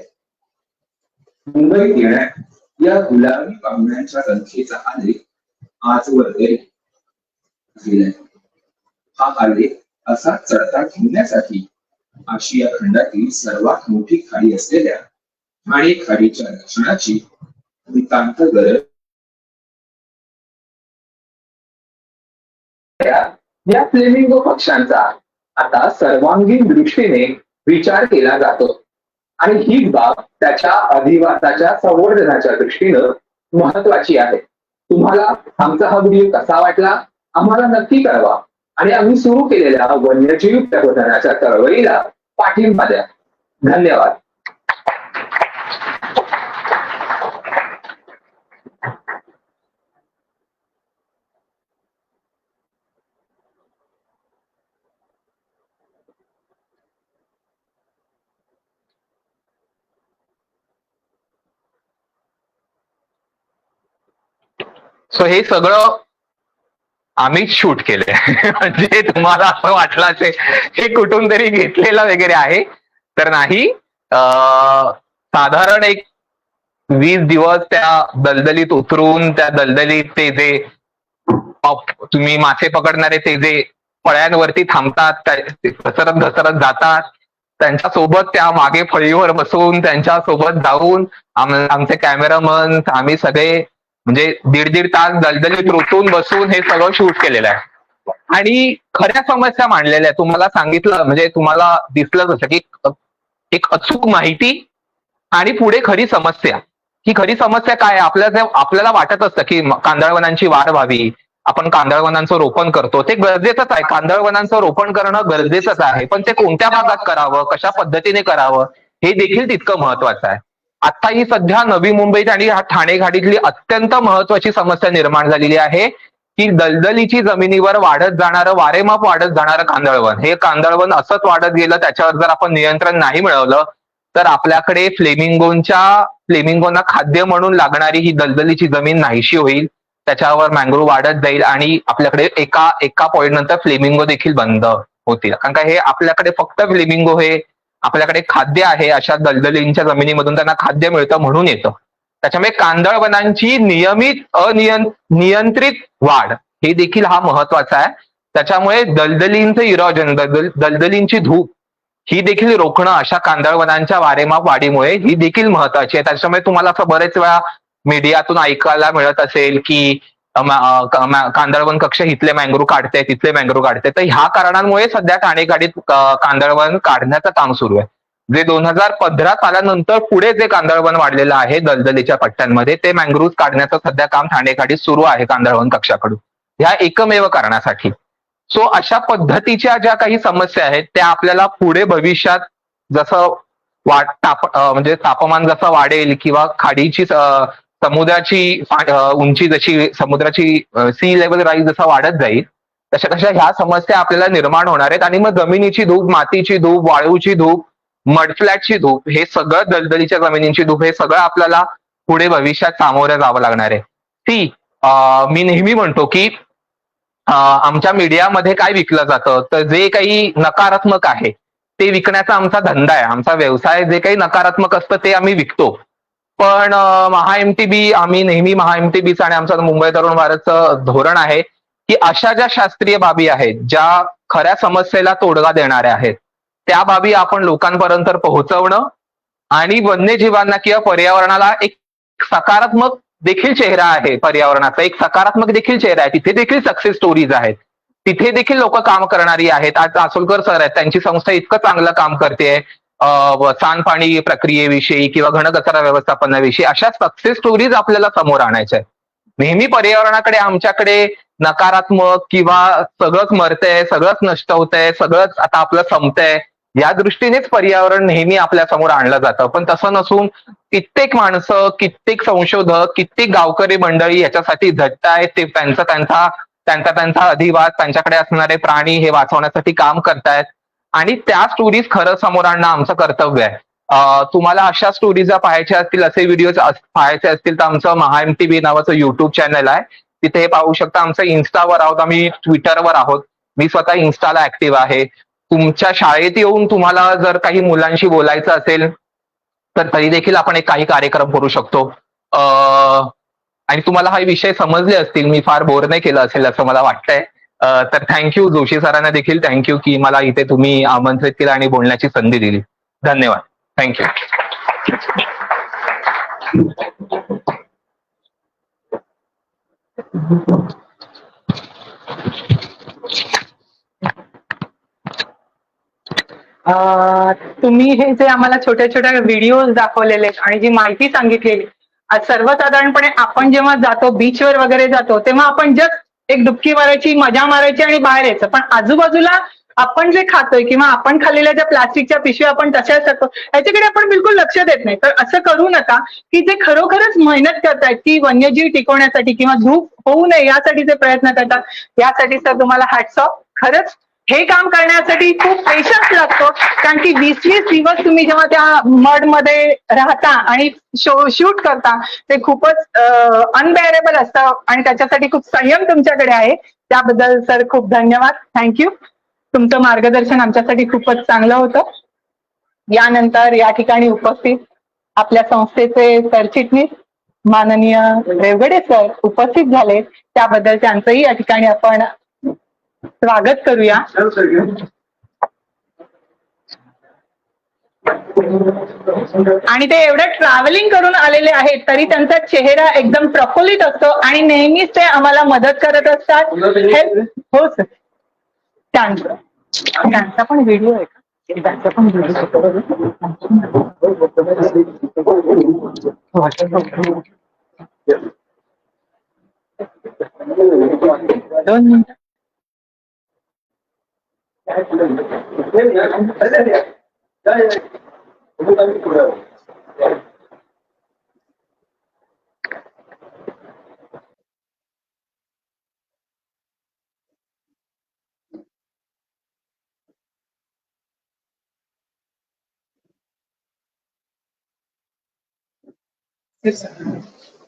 मुंबईत येण्यात या गुलामी पाहुण्यांच्या संख्येचा आलेख आजवर गेलाय. हा आलेख असा चढता घेण्यासाठी आशिया खंडातील सर्वात मोठी खाडी असलेल्या ठाणे खाडीच्या रक्षणाची नितांत गरज. या फ्लेमिंगो पक्ष्यांचा आता सर्वांगीण दृष्टीने विचार केला जातो आणि ही बाब त्याच्या अधिवासाच्या संवर्धनाच्या दृष्टीनं महत्वाची आहे. तुम्हाला आमचा हा व्हिडिओ कसा वाटला आम्हाला नक्की कळवा आणि आम्ही सुरू केलेल्या वन्यजीव प्रबोधनाच्या चळवळीला पाठिंबा द्या. धन्यवाद. सो हे सगळं आम्हीच शूट केलंय. म्हणजे तुम्हाला असं वाटलं असेल हे कुठून तरी घेतलेलं वगैरे आहे तर नाही. साधारण एक 20 दिवस त्या दलदलीत उतरून त्या दलदलीत ते जे तुम्ही मासे पकडणारे ते जे फळ्यांवरती थांबतात घसरत घसरत जातात त्यांच्या सोबत त्या मागे फळीवर बसून त्यांच्या सोबत जाऊन आमचे कॅमेरामन आम्ही सगळे म्हणजे 1.5 तास दलदलीत रोटून बसून हे सगळं शूट केलेलं आहे आणि खऱ्या समस्या मांडलेल्या आहेत. तुम्हाला सांगितलं म्हणजे तुम्हाला दिसलंच असं की एक अचूक माहिती आणि पुढे खरी समस्या. ही खरी समस्या काय आहे आपल्याला वाटत असतं की कांदळवनांची वाढ व्हावी, आपण कांदळवनांचं रोपण करतो ते गरजेचंच आहे. कांदळवनांचं रोपण करणं गरजेचंच आहे पण ते कोणत्या भागात करावं कशा पद्धतीने करावं हे देखील तितकं महत्वाचं आहे. आता ही सध्या नवी मुंबईत आणि ठाणे घाटीतली अत्यंत महत्वाची समस्या निर्माण झालेली आहे की दलदलीची जमिनीवर वाढत जाणारं वारेमाप वाढत जाणारं कांदळवन हे कांदळवन असंच वाढत गेलं त्याच्यावर जर आपण नियंत्रण नाही मिळवलं तर आपल्याकडे फ्लेमिंगोना खाद्य म्हणून लागणारी ही दलदलीची जमीन नाहीशी होईल. त्याच्यावर मँग्रोव्ह वाढत जाईल आणि आपल्याकडे एका पॉईंट नंतर फ्लेमिंगो देखील बंद होतील. कारण का हे आपल्याकडे फक्त फ्लेमिंगो हे आपल्याकडे खाद्य आहे अशा दलदलींच्या जमिनीमधून त्यांना खाद्य मिळतं म्हणून येतं. त्याच्यामुळे कांदळवनांची नियंत्रित वाढ हे देखील हा महत्वाचा आहे. त्याच्यामुळे दलदलींचं इरोजन दलदलींची धूप ही देखील रोखणं अशा कांदळवनांच्या वारेमाप वाढीमुळे ही देखील महत्वाची आहे. त्याच्यामुळे तुम्हाला असं बरेच वेळा मीडियातून ऐकायला मिळत असेल की कांदळवन कक्ष इथले मँग्रोव्ह काढते तिथले मँग्रोव्ह काढते तर ह्या कारणांमुळे सध्या ठाणे घाटीत कांदळवन काढण्याचं काम सुरू आहे. जे 2015 सालानंतर पुढे जे कांदळवन वाढलेलं आहे दलदलीच्या पट्ट्यांमध्ये ते मँग्रोव्ह काढण्याचं सध्या काम ठाणे घाटीत सुरू आहे कांदळवन कक्षाकडून ह्या एकमेव कारणासाठी. सो अशा पद्धतीच्या ज्या काही समस्या आहेत त्या आपल्याला पुढे भविष्यात जसं म्हणजे तापमान जसं वाढेल किंवा खाडीची समुद्राची उंची जशी समुद्राची सी लेवल राईज जसा वाढत जाईल तशा ह्या समस्या आपल्याला निर्माण होणार आहेत आणि मग जमिनीची धूप मातीची धूप वाळूची धूप मडफ्लॅटची धूप हे सगळं दलदलीच्या जमिनीची धूप हे सगळं आपल्याला पुढे भविष्यात सामोरं जावं लागणार आहे. मी नेहमी म्हणतो की आमच्या मीडियामध्ये काय विकलं जातं तर जे काही नकारात्मक आहे ते विकण्याचा आमचा धंदा आहे. आमचा व्यवसाय जे काही नकारात्मक असतं ते आम्ही विकतो. पण महाएमटीबी आम्ही नेहमी महाएमटीबीचं आणि आमचं मुंबई तरुण भारतचं धोरण आहे की अशा ज्या शास्त्रीय बाबी आहेत ज्या खऱ्या समस्येला तोडगा देणाऱ्या आहेत त्या बाबी आपण लोकांपर्यंत पोहोचवणं आणि वन्यजीवांना किंवा पर्यावरणाला एक सकारात्मक देखील चेहरा आहे. पर्यावरणाचा एक सकारात्मक देखील चेहरा आहे. तिथे देखील सक्सेस स्टोरीज आहेत. तिथे देखील लोक काम करणारी आहेत. आज आसोलकर सर आहेत त्यांची संस्था इतकं चांगलं काम करते सांडपाणी प्रक्रियेविषयी किंवा घनकचरा व्यवस्थापनाविषयी. अशा सक्सेस स्टोरीज आपल्याला समोर आणायच्या आहेत. नेहमी पर्यावरणाकडे आमच्याकडे नकारात्मक किंवा सगळंच मरतंय सगळंच नष्ट होतंय सगळंच आता आपलं संपतंय या दृष्टीनेच पर्यावरण नेहमी आपल्या समोर आणलं जातं, पण तसं नसून कित्येक माणसं, कित्येक संशोधक, कित्येक गावकरी मंडळी याच्यासाठी झटतायत. ते त्यांचा अधिवास, त्यांच्याकडे असणारे प्राणी हे वाचवण्यासाठी काम करतायत आणि त्या स्टोरीज खरं समोर आणणं आमचं कर्तव्य आहे. तुम्हाला अशा स्टोरीज पाहायच्या असतील, असे व्हिडिओ पाहायचे असतील तर आमचं MahaMTV नावाचं युट्यूब चॅनल आहे, तिथे हे पाहू शकता. आमचं इन्स्टावर आहोत, आम्ही ट्विटरवर आहोत. मी स्वतः इन्स्टाला ऍक्टिव्ह आहे. तुमच्या शाळेत येऊन तुम्हाला जर काही मुलांशी बोलायचं असेल तर तरी देखील आपण एक काही कार्यक्रम करू शकतो. आणि तुम्हाला हा विषय समजले असतील, मी फार बोर नाही केलं असेल असं मला वाटतंय. तर थँक्यू जोशी सरांना देखील थँक्यू की मला इथे तुम्ही आमंत्रित केलं आणि बोलण्याची संधी दिली. धन्यवाद. थँक्यू. तुम्ही हे जे आम्हाला छोट्या छोट्या व्हिडिओज दाखवलेले आणि जी माहिती सांगितलेली, आज सर्वसाधारणपणे आपण जेव्हा जातो बीचवर वगैरे जातो तेव्हा आपण जस्ट एक डुबकी मारायची, मजा मारायची आणि बाहेर यायचं, पण आजूबाजूला आपण जे खातोय किंवा आपण खाल्लेल्या ज्या प्लास्टिकच्या पिशव्या आपण तशाच टाकतो, याच्याकडे आपण बिलकुल लक्ष देत नाही. तर असं करू नका की जे खरोखरच मेहनत करतायत की वन्यजीव टिकवण्यासाठी किंवा धूप होऊ नये यासाठी जे प्रयत्न करतात, यासाठी सर तुम्हाला हॅट्स ऑफ. खरंच हे काम करण्यासाठी खूप पेशन्स लागतो, कारण की 20-20 दिवस तुम्ही जेव्हा त्या मड मध्ये राहता आणि शूट करता ते खूपच अनबेअरेबल असतं आणि त्याच्यासाठी खूप संयम तुमच्याकडे आहे. त्याबद्दल सर खूप धन्यवाद. थँक्यू. तुमचं मार्गदर्शन आमच्यासाठी खूपच चांगलं होतं. यानंतर या ठिकाणी उपस्थित आपल्या संस्थेचे सरचिटणीस माननीय रेवगडे सर उपस्थित झाले, त्याबद्दल त्यांचंही या ठिकाणी आपण स्वागत करूया. आणि ते एवढं ट्रॅव्हलिंग करून आलेले आहेत तरी त्यांचा चेहरा एकदम प्रफुल्लित असतो आणि नेहमीच ते आम्हाला मदत करत असतात. हो सर. त्यांचा पण व्हिडिओ आहे का? त्यांचा पण व्हिडिओ. दोन मिनिटं.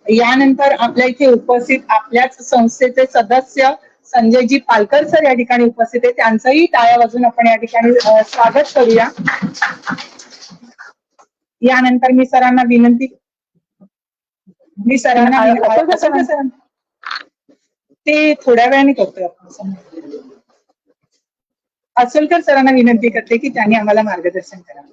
यानंतर आपल्या इथे उपस्थित आपल्याच संस्थेचे सदस्य संजयजी पालकर सर या ठिकाणी उपस्थित आहे, त्यांचंही टाळ्या वाजून आपण या ठिकाणी स्वागत करूया. यानंतर मी सरांना ते थोड्या वेळाने करतोय आपण. असलकर सरांना विनंती करते की त्यांनी आम्हाला मार्गदर्शन करावं.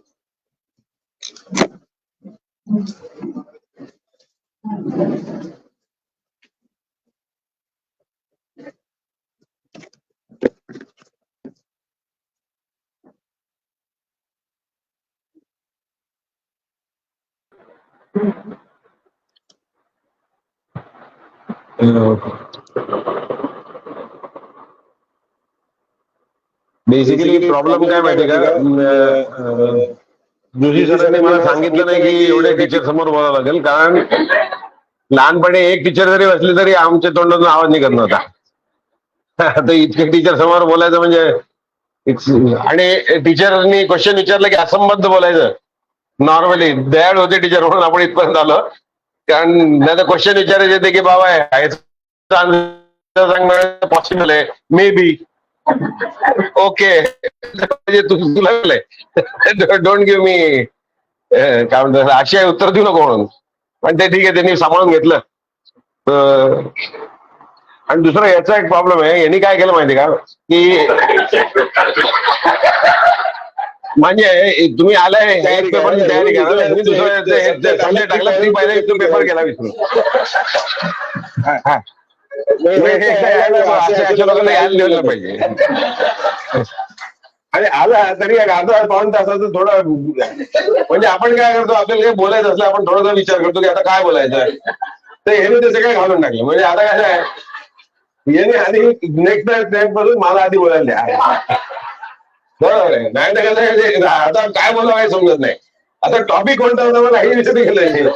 बेसिकली प्रॉब्लेम काय माहिती का, जोशी सरांनी मला सांगितलं नाही की एवढे टीचर समोर बोलावं लागेल, कारण लहानपणी एक टीचर जरी बसली तरी आमच्या तोंडातून आवाज निघत नव्हता. तर इतके टीचर समोर बोलायचं म्हणजे, आणि टीचरनी क्वेश्चन विचारलं की असंबद्ध बोलायचं. नॉर्मली दयाळ होते टीचर म्हणून आपण इथपर्यंत आलो, कारण नाही तर क्वेश्चन विचारायचे ते की बाबा सांगणं पॉसिबल आहे, मे बी ओके तुला डोंट गिव्ह मी काय म्हणतात अशी उत्तर देऊ नको म्हणून, पण ते ठीक आहे, त्यांनी सांभाळून घेतलं. आणि दुसरा याचा एक प्रॉब्लेम आहे, यांनी काय केलं माहिती का की म्हणजे तुम्ही आलाय एक पेपरची तयारी करा, मी दुसरा संजय टाकला तरी पहिले तो पेपर केला विसरून. अशा लोकांना यायला दिलं पाहिजे. आणि आला तरी एक अर्धा पाऊण तासाचं थोडं, म्हणजे आपण काय करतो, आपल्याला काही बोलायचं असलं आपण थोडासा विचार करतो की आता काय बोलायचं, तर हे ते सगळे घालून टाकले. म्हणजे आता काय आहे, याने आधी नेक्स्ट पासून मला आधी बोलायला द्या. बरोबर आहे. नाही तर कसं आहे, ते आता काय बोलावं काही समजत नाही. आता टॉपिक कोणता होता मला हे विचार केलं.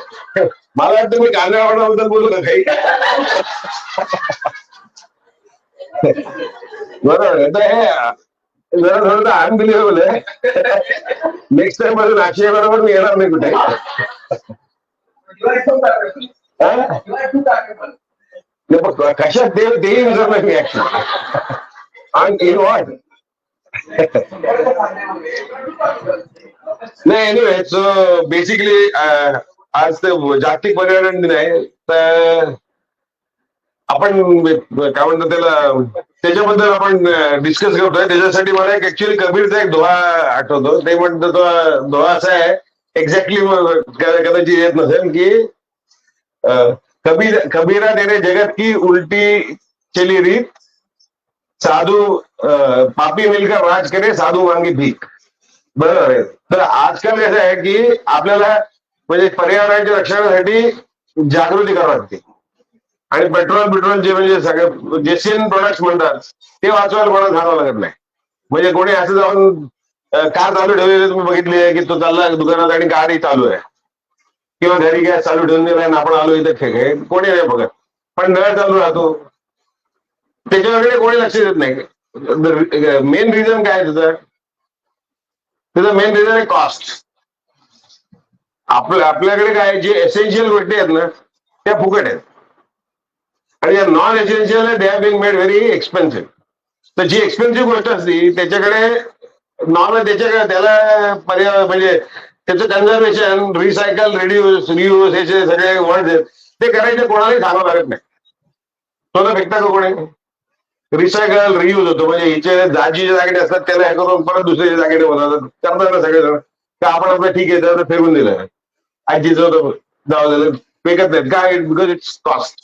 मला वाटतं मी कांदा वाटण्याबद्दल बोलू का काही. बरोबर आहे. तर हे जरा थोडं अनबिलिव्हेबल आहे. नेक्स्ट टाइम माझं नाशिया बरोबर मी येणार नाही कुठे. कशात तेही विचारलं मी ऍक्च्युली इन वॉट. नाही एनिवे सो बेसिकली आज ते जागतिक पर्यावरण दिन आहे. तर आपण काय म्हणतो त्याच्याबद्दल आपण डिस्कस करतोय. त्याच्यासाठी मला एक ऍक्च्युअली कबीरचा एक दोहा आठवतो. ते म्हणतो तो दोहा असा आहे, एक्झॅक्टली कदाचित येत नसेल की कबीरा तेरे जगत की उलटी चली रीत, साधू पापी मिलकर राज करे, साधू मांगी भीक. बरोबर आहे. तर आजकाल कसं आहे की आपल्याला म्हणजे पर्यावरणाच्या रक्षणासाठी जागृती करावी लागते. आणि पेट्रोलचे म्हणजे सगळे जेसीएन प्रोडक्ट्स म्हणतात ते वाचवायला कोणाला सांगावं लागत नाही. म्हणजे कोणी असं जाऊन कार चालू ठेवलेली तुम्ही बघितली आहे की तो चालला दुकानात आणि गाडी चालू आहे, किंवा घरी गॅस चालू ठेवून दिला आणि आपण आलो इथे फेक कोणी नाही बघत. पण नळ चालू राहतो त्याच्याकडे कोणी लक्ष देत नाही. मेन रिझन काय आहे त्याचं मेन रिझन आहे कॉस्ट. आपल्याकडे काय जे एसेन्शियल गोष्टी आहेत ना त्या फुकट आहेत, आणि या non essential they are being made very expensive. तर जी एक्सपेन्सिव्ह गोष्ट असते त्याच्याकडे त्याला पर्याय म्हणजे त्याचं कन्झर्वेशन, रिसायकल, रियूज हे जे सगळे वर्ड आहेत ते करायचे कोणालाही सांगावं लागत नाही. तो फेकता का कोणी. रिसायकल रियूज होतो म्हणजे हिचे जागेचे जागेने असतात त्याला हे करून परत दुसऱ्या जागेने बनवतात करतात ना सगळेजण. का आपण आपलं ठीक आहे त्याला फेकून दिलं, आजीचं होतं जाऊ दिलं, फेकत नाहीत काय, बिकॉज इट्स कॉस्ट.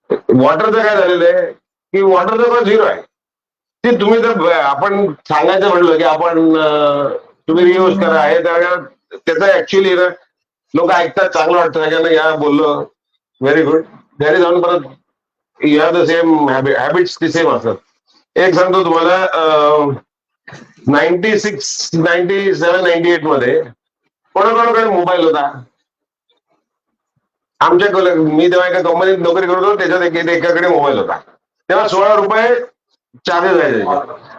वॉटरचं काय झालेलं आहे की वॉटरचं पण झिरो आहे. ते तुम्ही जर आपण सांगायचं म्हटलं की आपण तुम्ही रियूज करा हे त्याचं ऍक्च्युअली ना लोक ऐकतात, चांगलं वाटतं सगळ्यांना या बोललो व्हेरी गुड. घरी जाऊन परत या द सेम हॅबिट्स ती सेम असतात. एक सांगतो तुम्हाला 96, 97, 98 मध्ये कोणाकोणाकडे मोबाईल होता. आमच्या मी तेव्हा एका कंपनीत नोकरी करत होतो त्याच्यात एकाकडे मोबाईल होता. तेव्हा 16 रुपये चार्जेस जायचे.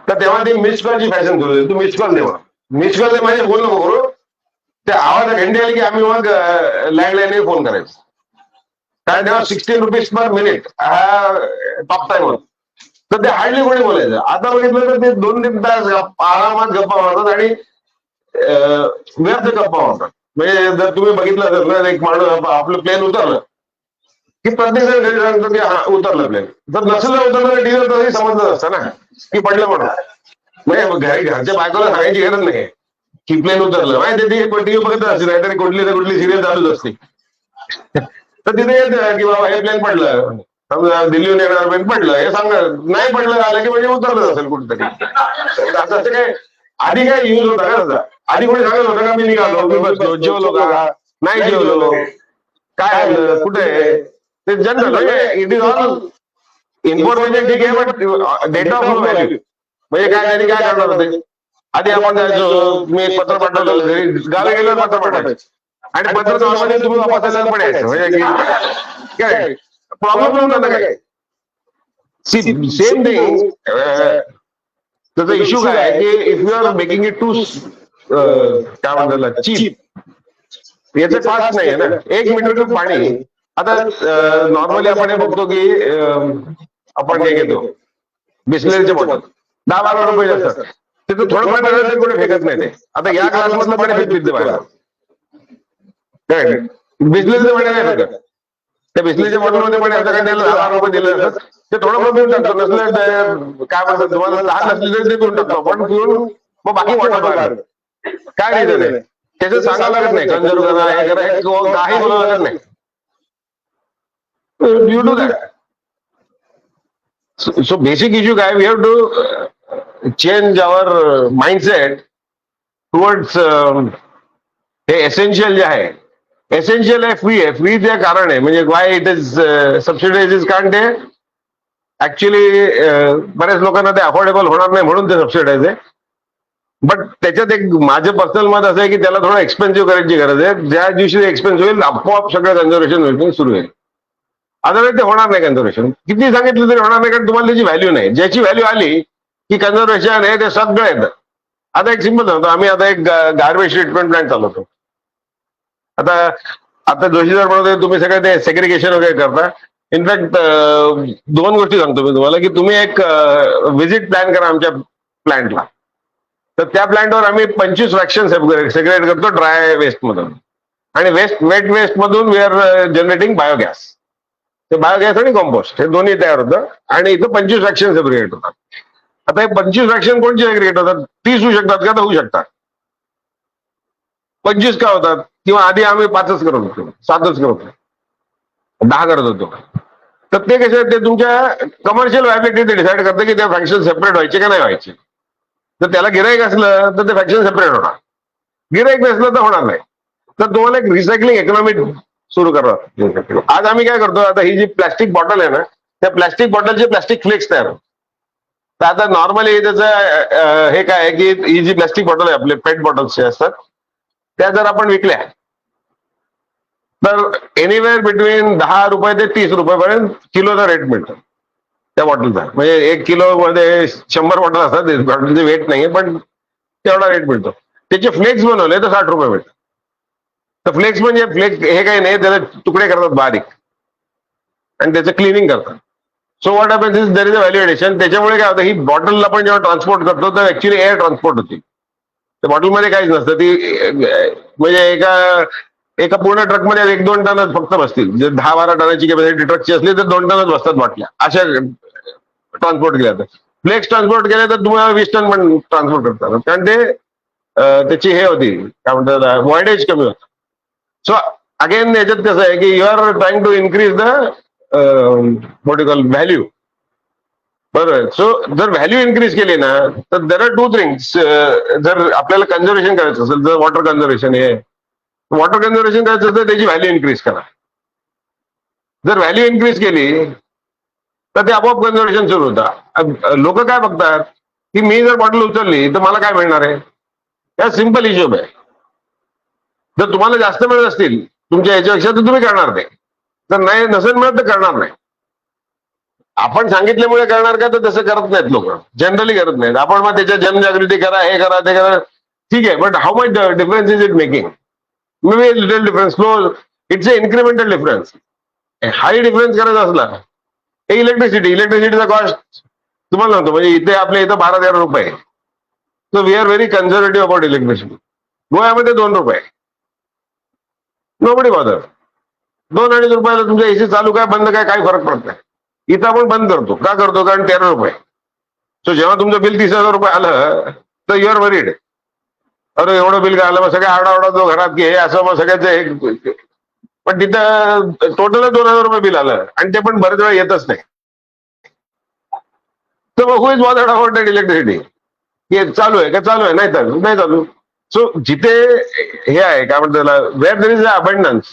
तर तेव्हा ती मिस कॉलची फॅशन सुरू होती. तू मिस कॉल दे म्हणा, मिस कॉल दे माझे फोन नको करू. त्या आवाज घंटे आली की आम्ही मग लँडलाईनने फोन करायचो. कारण तेव्हा 16 रुपीज पर मिनिट हा टॉक टाइम होता. तर ते हार्डली कोणी बोलायचं. आता बघितलं तर ते 2-3 तास आरामात गप्पा मारतात आणि व्यर्थ गप्पा मारतात. म्हणजे जर तुम्ही बघितलं तर ना एक माणूस आपलं प्लेन उतरलं की प्रत्येक जण घरी सांगतो की हा उतरलं प्लेन. जर नसलं उतरलं टीव्हीवर तरी समजलं असतं ना की पडलं म्हणून. म्हणजे घरच्या बायकोला सांगायची गरज नाही की प्लेन उतरलं. माहिती टीव्ही बघत असते नाहीतरी कुठली ना कुठली सिरियल चालूच असते. तर तिथे येतं की बाबा हे प्लेन पडलं, दिल्लीहून येणार प्लेन पडलं हे सांगा. नाही पडलं आलं की म्हणजे उतरलं असेल कुठेतरी. असं काय आधी काय यूज होता का त्याचा. आधी कोणी सांगत होतं का मी निघालो, मी बसलो, जेवलो का नाही जेवलो, काय आलं कुठे, ते general it is all information ठीक आहे but data of no value. म्हणजे काय त्यांनी काय करणार होते. आधी आपण जायचो, मी एक पत्र पाठवलं घरी, गावी गेल्यावर पत्र पाठवायचं आणि पत्र नॉर्मली तुम्ही वापसायला पण यायचं. म्हणजे काय प्रॉब्लेम नव्हता काय. सेम थिंग त्याचा इश्यू काय आहे की if you are making it too काय म्हणतात चीप, याचं कॉस्ट नाही आहे ना. 1 मिनिट पाणी आता नॉर्मली आपण हे बघतो की आपण हे घेतो बिस्लरीचे बॉटल 10-12 रुपये असतात. तिथं थोडं पाणी कोणी फेकत नाही ते. आता या ग्लासमधलं पाणी फेकते बाहेर. बिस्लरीचं पाणी नाही फेकत. त्या बिस्लरीच्या बॉटलमध्ये पाणी असं काय दिलं 10 रुपये दिले असतात ते थोडं पण पिऊन टाकतो. नसलं काय म्हणतात तुम्हाला लहान नसली तरी ते पिऊन टाकतो पण पिऊन मग बाकी वॉटर बाहेर. काय रिझन आहे त्याचं सांगावं लागत नाही. कंझर्व करा हे करा काही बोलावं लागत नाही. You do that. So basic issue काय, we have to change our mindset towards हे एसेन्शियल जे आहे. एसेन्शियल आहे फ्री आहे. फ्री ते कारण आहे म्हणजे वाय इट इज सबसिडाइज कारण ते ऍक्च्युली बऱ्याच लोकांना ते अफोर्डेबल होणार नाही म्हणून ते सबसिडाईज आहे. बट त्याच्यात एक माझं पर्सनल मत असं आहे की त्याला थोडं एक्सपेन्सिव्ह करायची गरज आहे. ज्या दिवशी एक्सपेन्सिव्ह होईल आपोआप सगळं कन्झर्वेशन होईल सुरू होईल. अदरवाईज ते होणार नाही कन्झर्वेशन. किती सांगितलं तरी होणार नाही, कारण तुम्हाला त्याची व्हॅल्यू नाही. ज्याची व्हॅल्यू आली की कन्झर्वेशन हे ते सगळं येतं. आता एक सिंपल सांगतो, आम्ही आता एक गार्बेज ट्रीटमेंट प्लांट चालवतो. आता जोशी सर म्हणतो तुम्ही सगळं ते सेग्रिगेशन वगैरे करता. इनफॅक्ट 2 गोष्टी सांगतो मी तुम्हाला की तुम्ही एक व्हिजिट प्लॅन करा आमच्या प्लॅन्टला. तर त्या प्लॅन्टवर आम्ही 25 फ्रॅक्शन सेग्रेट करतो ड्राय वेस्ट मधून, आणि वेट वेस्ट मधून वी आर जनरेटिंग बायोगॅस. ते बायोगॅस आणि कॉम्पोस्ट हे दोन्ही तयार होतं, आणि इथं 25 फ्रॅक्शन सेग्रिगेट होतात. आता हे 25 फ्रॅक्शन कोणचे सेग्रिगेट होतात? 30 होऊ शकतात का? तर होऊ शकतात. 25 का होतात? किंवा आधी आम्ही 5च करत होतो, 7च करत होतो, 10 करत होतो. तर ते कसे ते तुमच्या कमर्शियल व्हॅलिडिटी डिसाईड करतं की त्या फ्रॅक्शन सेपरेट व्हायचे का नाही व्हायचे. तर त्याला गिराईक असलं तर ते फ्रॅक्शन सेपरेट होणार, गिराईक नसलं तर होणार नाही. तर तुम्हाला एक रिसायकलिंग इकॉनॉमी सुरू करावं. आज आम्ही काय करतो, आता ही जी प्लॅस्टिक बॉटल आहे ना, त्या प्लॅस्टिक बॉटलचे प्लॅस्टिक फ्लेक्स तयार होतात. तर आता नॉर्मली त्याचं हे काय आहे की ही जी प्लॅस्टिक बॉटल आहे आपले पेट बॉटल्स असतात त्या जर आपण विकल्या तर एनिवेअर बिटवीन 10 रुपये ते 30 रुपयापर्यंत किलोचा रेट मिळतो त्या बॉटलचा. म्हणजे 1 किलो मध्ये 100 बॉटल असतात, बॉटलचे वेट नाहीये पण तेवढा रेट मिळतो. त्याचे फ्लेक्स बनवले तर 60 रुपये मिळतात. तर फ्लेक्स म्हणजे फ्लेक्स हे काही नाही, त्याला तुकडे करतात बारीक आणि त्याचं क्लिनिंग करतात. So what happens is there is a value addition. त्याच्यामुळे काय होतं, ही बॉटल आपण जेव्हा ट्रान्सपोर्ट करतो तर ऍक्च्युली एअर ट्रान्सपोर्ट होती. त्या बॉटलमध्ये काहीच नसतं. ती म्हणजे एका पूर्ण ट्रकमध्ये 1-2 टनच फक्त बसतील. जर 10-12 टनाची कॅपॅसिटी ट्रकची असली तर 2 टनच बसतात बाटल्या, अशा ट्रान्सपोर्ट केल्या जातात. फ्लेक्स ट्रान्सपोर्ट केले तर तुम्हाला 20 टन पण ट्रान्सपोर्ट करतात, कारण ते त्याची हे होती काय म्हणतात वॉयडेज कमी होतं. सो अगेन याच्यात कसं आहे की you are trying to increase the what value. बरोबर. सो जर व्हॅल्यू इन्क्रीज केली ना तर देर आर 2 थिंग्स. जर आपल्याला कन्झर्वेशन करायचं असेल, जर वॉटर कन्झर्वेशन करायचं असेल त्याची व्हॅल्यू इन्क्रीज करा. जर व्हॅल्यू इन्क्रीज केली तर ते आपोआप कन्झर्वेशन सुरू होतं. लोक काय बघतात की मी जर बॉटल उचलली तर मला काय मिळणार आहे, या सिंपल हिशोब आहे. जर तुम्हाला जास्त मिळत असतील तुमच्या याच्यापेक्षा तर तुम्ही करणार नाही, जर नाही नसेल मिळत तर करणार नाही. आपण सांगितल्यामुळे करणार का, तर तसं करत नाहीत लोक, जनरली करत नाहीत. आपण मग त्याच्या जनजागृती करा, हे करा, ते करा, ठीक आहे. But how much difference is it making? May be little difference, slow, it's a incremental difference. High difference करायचा असला, हे इलेक्ट्रिसिटीचा कॉस्ट तुम्हाला सांगतो, म्हणजे इथे आपल्या इथं 12,000 रुपये. So we are very conservative about electricity. गोव्यामध्ये 2 रुपये, नोबडी बॉदर. 2-2.5 रुपयाला तुमच्या एसी चालू काय बंद काय काही फरक पडत नाही. इथं आपण बंद करतो, का करतो, कारण 13 रुपये. सो जेव्हा तुमचं बिल 30,000 रुपये आलं तर यू आर वरीड. अरे एवढं बिल काय आलं, मग सगळ्या आरडाओरडा जो घरात की हे असं, मग सगळ्याचं. पण तिथं टोटल 2,000 रुपये बिल आलं आणि ते पण बरेच वेळा येतच नाही. तर मग who is bothered about that electricity? की चालू आहे का, चालू आहे, नाही चालू. सो जिथे हे आहे काय म्हणतात त्याला, where there is a abundance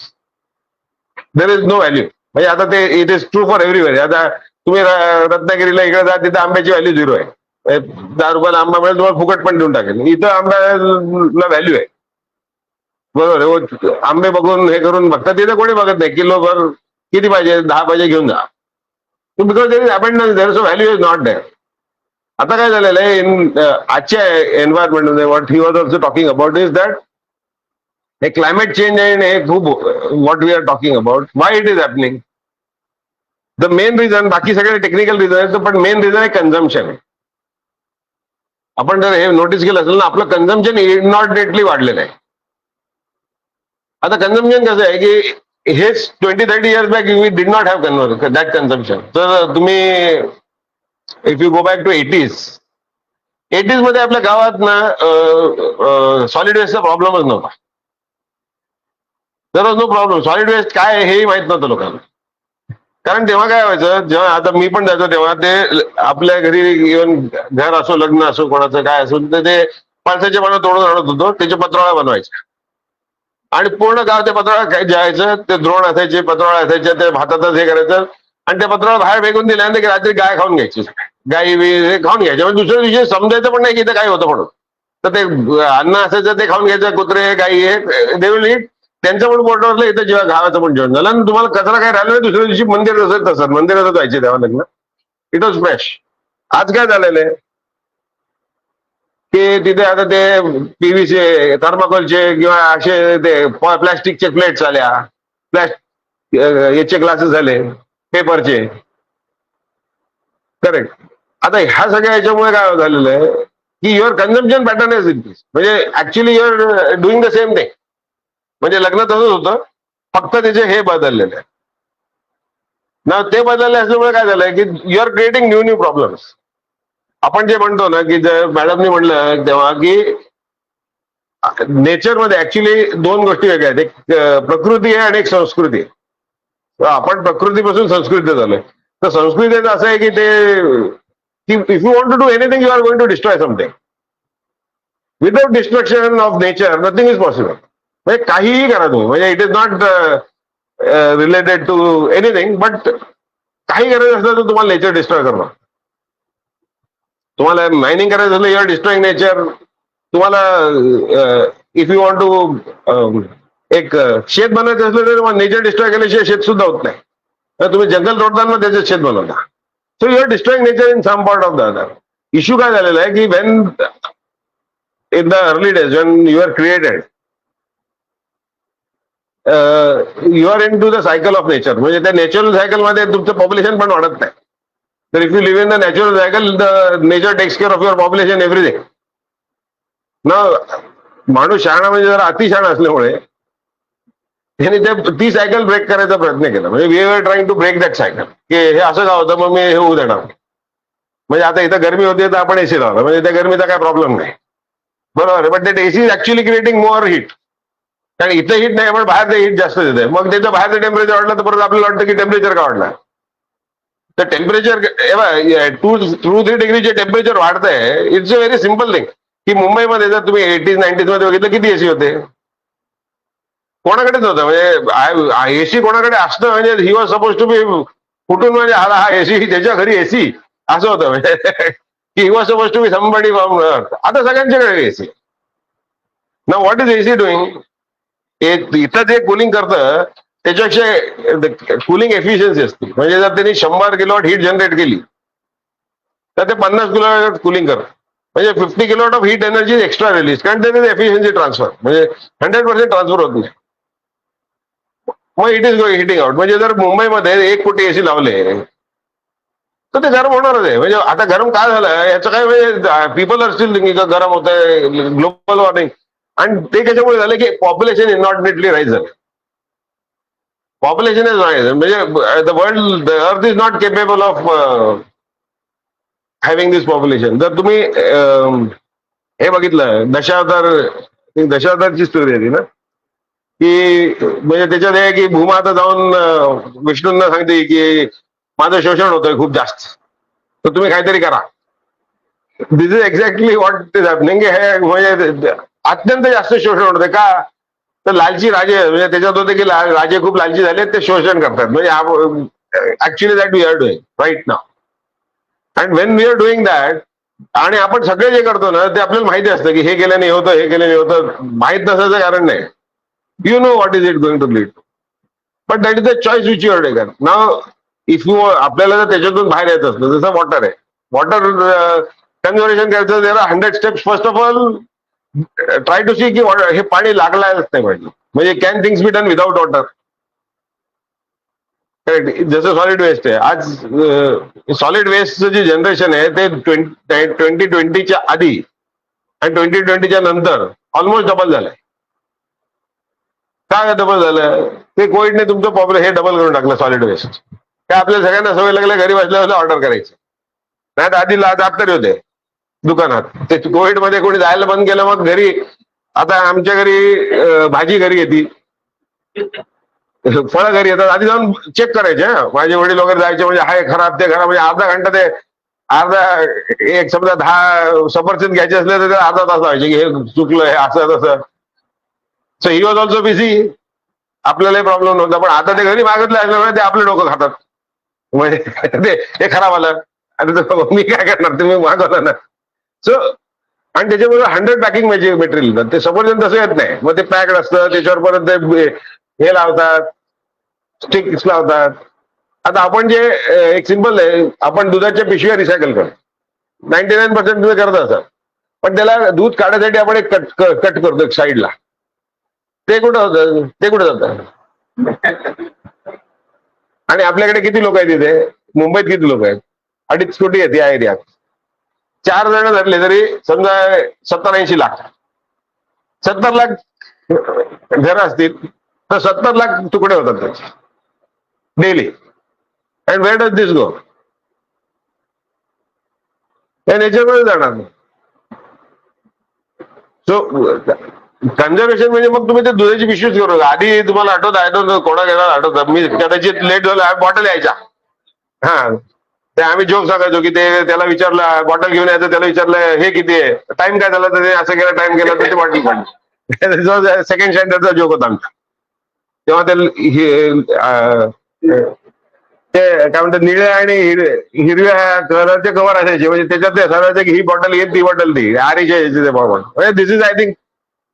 there is no value. म्हणजे आता ते it is true for everywhere. आता तुम्ही रत्नागिरीला इकडे जा, तिथे आंब्याची व्हॅल्यू 0 आहे. 10 रुपयाला आंबा मिळेल, तुम्हाला फुकट पण देऊन टाकेल. इथं आंब्याला व्हॅल्यू आहे, बरोबर. आंबे बघून हे करून बघतात, तिथे कोणी बघत नाही. किलोभर किती पाहिजे, 10 पाहिजे घेऊन जा. Because there is abundance there, so value is not there. आता काय झालेलं आहे आजच्या एन्व्हायरमेंटमध्ये, what he was also talking about is that हे क्लायमेट चेंज आहे, हे खूप what we are talking about, why it is happening. The main reason, बाकी सगळे टेक्निकल रिझन आहेत, पण मेन रिझन आहे कन्झम्पशन आहे. आपण जर हे नोटीस केलं असेल ना, आपलं कन्झम्पशन इनऑर्डिनेटली वाढलेलं आहे. आता कन्झम्पशन कसं आहे की हे 20-30 years back we did not have that consumption. तर तुम्ही if you go back to 80s मध्ये आपल्या गावात ना सॉलिड वेस्टचा प्रॉब्लेमच नव्हता. There was no problem. Solid waste काय आहे हेही माहित नव्हतं लोकांना. कारण तेव्हा काय व्हायचं, जेव्हा आता मी पण जायचो तेव्हा ते आपल्या घरी इव्हन घर असो, लग्न असो, कोणाचं काय असो, तर ते पळसाचे पानं तोडून आणत होतो, त्याचे पत्रावळ्या बनवायच्या आणि पूर्ण गाव ते पत्रावळ्या जायचं. ते द्रोण असायचे, पत्रावळ्या असायच्या, ते भातातच हे करायचं. आणि त्या पत्रावर बाहेर फेकून दिल्यानंतर की रात्री गाय खाऊन घ्यायची, गाई हे खाऊन घ्यायचे. म्हणजे दुसऱ्या दिवशी समजायचं पण नाही की इथं काय होतं म्हणून. तर ते अन्न असायचं ते खाऊन घ्यायचं, कुत्रे गाई हे दे विल ईट. त्यांचं पण पोटावरलं इथं जेव्हा गावाचं पण जेवण झालं आणि तुम्हाला कचरा काय राहिलं नाही, दुसऱ्या दिवशी मंदिर असेल तसं मंदिरातच जायचे तेव्हा लग्न. It was fresh. आज काय झालेलं आहे की तिथे आता ते पीव्हीसी थर्माकोलचे किंवा असे ते प्लॅस्टिकचे प्लेट्स आल्या, याचे ग्लासेस झाले पेपरचे. करेक्ट. आता ह्या सगळ्या याच्यामुळे काय झालेलं आहे की your consumption pattern is increase. म्हणजे actually your doing the same thing. म्हणजे लग्न तसंच होतं, फक्त त्याचे हे बदललेले आहे ना. ते बदलले असल्यामुळे काय झालंय की you are creating new new problems. आपण जे म्हणतो ना की मॅडमनी म्हणलं तेव्हा की नेचरमध्ये ऍक्च्युली दोन गोष्टी वेगळ्या आहेत. एक प्रकृती आहे आणि एक संस्कृती आहे. तर आपण प्रकृतीपासून संस्कृती झालोय. तर संस्कृतीचं असं आहे की ते if you want to do anything you are going to destroy something. Without destruction of nature nothing is possible. म्हणजे काहीही करा तुम्ही, म्हणजे it is not related to anything, but काही करायचं असलं तर तुम्हाला नेचर डिस्ट्रॉय करणं. तुम्हाला मायनिंग करायचं असलं, यू आर डिस्ट्रॉइंग नेचर. तुम्हाला इफ यू वॉन्ट टू एक शेत बनवायचं असलं तर तुम्हाला नेचर डिस्ट्रॉय केल्याशिवाय शेत सुद्धा होत नाही. तर तुम्ही जंगल तोडताना त्याचं शेत बनवता. So you are destroying nature in some part of the other. Issue काय झालेला आहे की when in the early days when you are created you are in to the cycle of nature. म्हणजे त्या नॅचरल सायकलमध्ये तुमचं पॉप्युलेशन पण वाढत नाही. तर if you live in the natural cycle the nature takes care of your population everything. ना माणूस शहाणा म्हणजे जरा अतिशहाणा असल्यामुळे त्यांनी ती सायकल ब्रेक करायचा प्रयत्न केला. म्हणजे we are trying to break that cycle की हे असं का होतं, मग मी हे होऊ देणार. म्हणजे आता इथं गरमी होती तर आपण एसी लावला, म्हणजे त्या गरमीचा काय प्रॉब्लेम नाही. बरोबर आहे. But that AC is actually creating mower heat. कारण इथं हीट नाही पण बाहेर ते हीट जास्त देते. मग त्याचं बाहेरचं टेम्परेचर वाढलं तर परत आपल्याला वाटतं की टेम्परेचर का वाढलं. तर टेम्परेचर 2-3 डिग्रीचे टेम्परेचर वाढतंय. It's a very simple thing की मुंबईमध्ये जर तुम्ही 80s 90s मध्ये बघितलं किती एसी होते. कोणाकडेच होतं. म्हणजे एसी कोणाकडे असतं म्हणजे ही वॉज सपोज टू बी कुठून म्हणजे आला हा एसी, त्याच्या घरी एसी असं होतं. म्हणजे की he was suppose to be somebody from earth. आता सगळ्यांच्याकडे एसी. ना व्हॉट इज एसी डुईंग. इथं जे कूलिंग करतं त्याच्यापेक्षा कूलिंग एफिशियन्सी असते. म्हणजे जर त्यांनी 100 किलोवॉट हीट जनरेट केली तर ते 50 किलोवॉट कूलिंग करतं. म्हणजे 50 kilowatt of heat energy extra release. कारण त्याने एफिशियन्सी ट्रान्सफर म्हणजे 100% ट्रान्सफर होत नाही. मग इट इज हिटिंग आउट. म्हणजे जर मुंबईमध्ये 1 कोटी एसी लावले तर ते गरम होणारच आहे. म्हणजे आता गरम काय झालं याचं काय, म्हणजे पीपल आर स्टील थिंकिंग गरम होत आहे, ग्लोबल वॉर्मिंग. आणि ते कशामुळे झालं की population is not neatly rise झालं. Population is rise. म्हणजे the world, the earth is not capable of having this population. जर तुम्ही हे बघितलं दशावतारची स्टोरी होती ना की म्हणजे त्याच्यात आहे की भूमाता जाऊन विष्णूंना सांगते की माझं शोषण होतंय खूप जास्त, तर तुम्ही काहीतरी करा. This is exactly what is happening. हे म्हणजे अत्यंत जास्त शोषण होतं. का तर लालची राजे, म्हणजे त्याच्यात होते की राजे खूप लालची झाले, ते शोषण करतात. म्हणजे actually that we are doing right now. And when we are doing that, आणि आपण सगळे जे करतो ना ते आपल्याला माहिती असतं की हे केल्याने होतं, हे केल्याने होतं. माहित नसायचं कारण नाही. You know what is it going to lead to. But that is the choice which you are taken. Now if you, आपल्याला जर त्याच्यातून बाहेर यायचं असतं, जसं वॉटर आहे, वॉटर कन्झर्वेशन करायचं, there are 100 steps. First of all try to see की हे पाणी लागलाच नाही पाहिजे. म्हणजे can things be done without water. Correct. जसं सॉलिड वेस्ट आहे, आज सॉलिड वेस्टचं जे जनरेशन आहे ते 2020च्या आधी आणि 2020च्या नंतर ऑलमोस्ट डबल झालंय. काय डबल झालं, ते कोविडने तुमचं पॉप्युलेशन हे डबल करून टाकलं सॉलिड वेस्ट. काय आपल्याला सगळ्यांना सवय लागल्या घरी बसल्या ऑर्डर करायचं. नाही तर आधी जात तरी होते दुकानात. ते कोविडमध्ये कोणी जायला बंद केलं, मग घरी आता आमच्या घरी भाजी घरी येते, फळं घरी येतात. आधी जाऊन चेक करायचे. माझे वडील वगैरे जायचे, म्हणजे हाय खराब ते खराब, म्हणजे अर्धा घंटा ते एक समजा 10 सफरचंद घ्यायचे असले तर अर्धा तास व्हायचे की हे चुकलं, हे असं तसं. So he was also busy. आपल्यालाही प्रॉब्लेम नव्हता. पण आता ते घरी मागितलं असल्यामुळे ते आपले डोकं खातात. म्हणजे ते खराब आलं आणि मी काय करणार, तुम्ही मागवलं ना. सो आणि त्याच्याबरोबर 100 पॅकिंग मटेरियल येतात. ते सफरचंद तसं येत नाही. मग ते पॅक्ड असतं, त्याच्यावर परत ते हे लावतात, स्टिक्स लावतात. आता आपण जे एक सिंपल आहे, आपण दुधाच्या पिशव्या रिसायकल करतो, 99% तुम्ही करत असाल, पण त्याला दूध काढण्यासाठी आपण एक कट करतो एक साईडला. ते कुठं होतं, ते कुठं जातं? आणि आपल्याकडे किती लोक आहेत इथे, मुंबईत किती लोक आहेत? 2.5 कोटी आहेत या एरियात. 4 जण धरले तरी समजा 70-80 लाख, 70 लाख घरं असतील तर 70 लाख तुकडे होतात त्याचे daily. And where does this go? त्या नेचरमध्ये जाणार नाही. सो कन्झर्वेशन म्हणजे मग तुम्ही ते दुधाची पिशवीच करू. आधी तुम्हाला आठवत कोणा गेला आठवत, मी कदाचित लेट झालो, बॉटल यायच्या. हा, ते आम्ही जोक सांगायचो की ते त्याला विचारलं, बॉटल घेऊन यायचं, त्याला विचारलं हे किती आहे, टाइम काय झाला, तर असं केलं, टाइम केला तर ते बॉटल पडली. सेकंड स्टँडर्डचा जोक होता आमचा तेव्हा. ते काय म्हणतात, निळ्या आणि हिरव्या कलरचे कव्हर असायचे, म्हणजे त्याच्यात ते सांगायचं की ही बॉटल येईल, ती बॉटल ती आरीच्या यायची ते बॉटल. म्हणजे दिस इज आय थिंक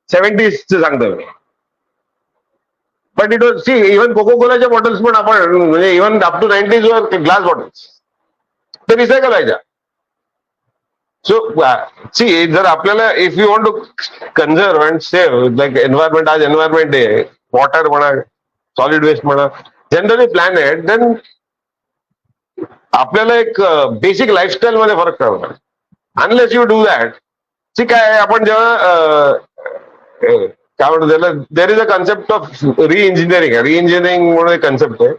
70s सांगतोय मी. But it was see even coco कोलाच्या बॉटल्स पण आपण म्हणजे इव्हन अप टू 90s वर ग्लास बॉटल्स तर रिसायकल व्हायच्या. सो सी जर आपल्याला if you want to conserve and save like environment, आज एन्व्हायरमेंट आहे, वॉटर म्हणा, सॉलिड वेस्ट म्हणा, जनरली प्लॅनेट, देन आपल्याला एक बेसिक लाईफस्टाईल मध्ये फरक करणार. Unless you do that. ठीक आहे, आपण जेव्हा काय म्हणतो त्याला, there is a concept of रिइंजिनिअरिंग म्हणून एक कन्सेप्ट आहे.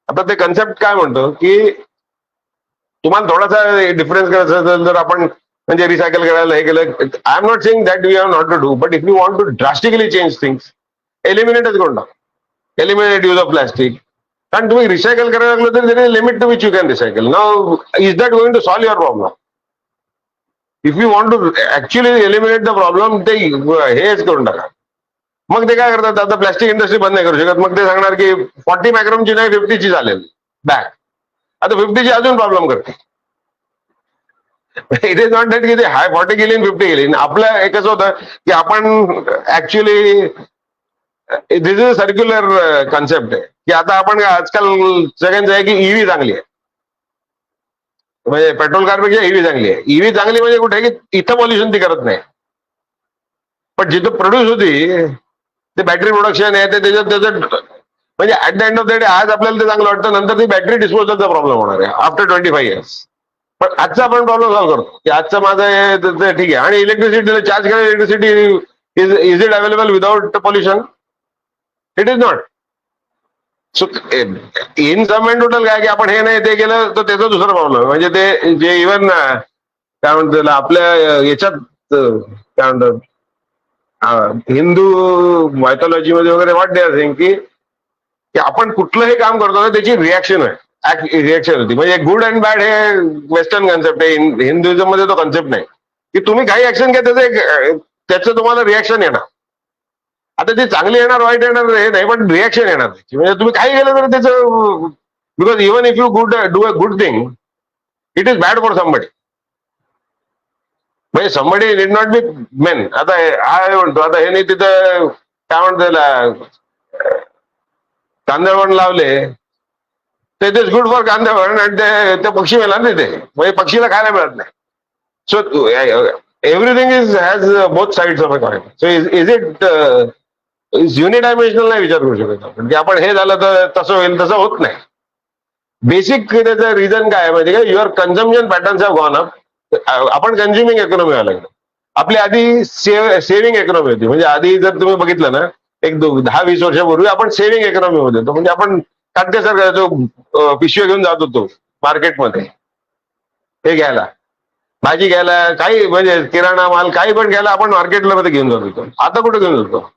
आता ते कन्सेप्ट काय म्हणतो की तुम्हाला थोडासा डिफरन्स करायचा असेल तर आपण म्हणजे रिसायकल करायला हे केलं. I am not saying that we have not to do, but if you want to drastically change things, एलिमिनेटच करून टाक. Eliminate use of plastic. कारण तुम्ही रिसायकल करायला लागलो तर there is limit to which you can recycle. Now is that going to solve your problem? If you want to actually eliminate the problem, ते हेच करून टाका. मग ते काय करतात, आता प्लास्टिक इंडस्ट्री बंद नाही करू शकत. मग ते सांगणार की 40 मायक्रॉनची नाही 50ची चालेल बॅग. आता 50ची अजून प्रॉब्लेम करते. इट इज नॉट दॅट की ते 40 गेली 50 गेली. आपलं एक कसं होतं की आपण actually this is a circular concept आहे की आता आपण आजकाल सगळ्यांचं आहे की ईव्ही चांगली आहे, म्हणजे पेट्रोल कारपेक्षा ईव्ही चांगली आहे. ईव्ही चांगली म्हणजे कुठे की इथं पॉल्युशन ती करत नाही, पण जिथं प्रोड्यूस होती ते बॅटरी प्रोडक्शन आहे, ते त्याच्यात म्हणजे at the end of the day आज आपल्याला ते चांगलं वाटतं, नंतर ती बॅटरी डिस्पोजलचा प्रॉब्लेम होणार आहे आफ्टर 25 इयर्स. पण आजचा आपण प्रॉब्लेम सॉल्व्ह करतो की आजचं माझं हे ठीक आहे. आणि इलेक्ट्रिसिटीला चार्ज करायला electricity is it available without pollution? It is not. So in some end total काय की आपण हे नाही ते केलं तर त्याचा दुसरा प्रॉब्लेम. म्हणजे ते जे इव्हन काय म्हणतो त्याला आपल्या याच्यात काय म्हणतात हिंदू मायथॉलॉजीमध्ये वगैरे वाट दे थिंक की आपण कुठलंही काम करतो ना त्याची रिॲक्शन आहे, रिॲक्शन होती. म्हणजे गुड अँड बॅड हे वेस्टर्न कन्सेप्ट आहे. हिंदुइझम मध्ये तो कन्सेप्ट नाही की तुम्ही काही ऍक्शन घ्या त्याचं तुम्हाला रिॲक्शन येणार. आता ते चांगली येणार वाईट येणार हे नाही, पण रिॲक्शन येणार त्याची. म्हणजे तुम्ही काही केलं तर त्याचं, because even if you do a good thing it is bad for somebody. म्हणजे somebody did not be main. आता हा म्हणतो आता हे नाही तिथं काय म्हणतो त्याला कांदळवण लावले तर इट इज गुड फॉर कांदळवण आणि ते पक्षी मेला ना तिथे, म्हणजे पक्षीला खायला मिळत नाही. So everything is has both sides of a coin. So is it unidimensional नाही विचार करू शकत आपण की आपण हे झालं तर तसं होईल, तसं होत नाही. बेसिक त्याचं रिझन काय आहे माहिती का, your consumption patterns have gone up. आपण कन्झ्युमिंग इकॉनॉमी व्हायला लागलो. आपली आधी सेव्हिंग इकॉनॉमी होती. म्हणजे आधी जर तुम्ही बघितलं ना एक 10-20 वर्षापूर्वी आपण सेव्हिंग इकॉनॉमी मध्ये होतो. म्हणजे आपण काटकसर करायचो, पिशव्या घेऊन जात होतो मार्केटमध्ये हे घ्यायला, भाजी घ्यायला, काही म्हणजे किराणा माल काही पण घ्यायला आपण मार्केटला मध्ये घेऊन जात होतो. आता कुठे घेऊन जातो?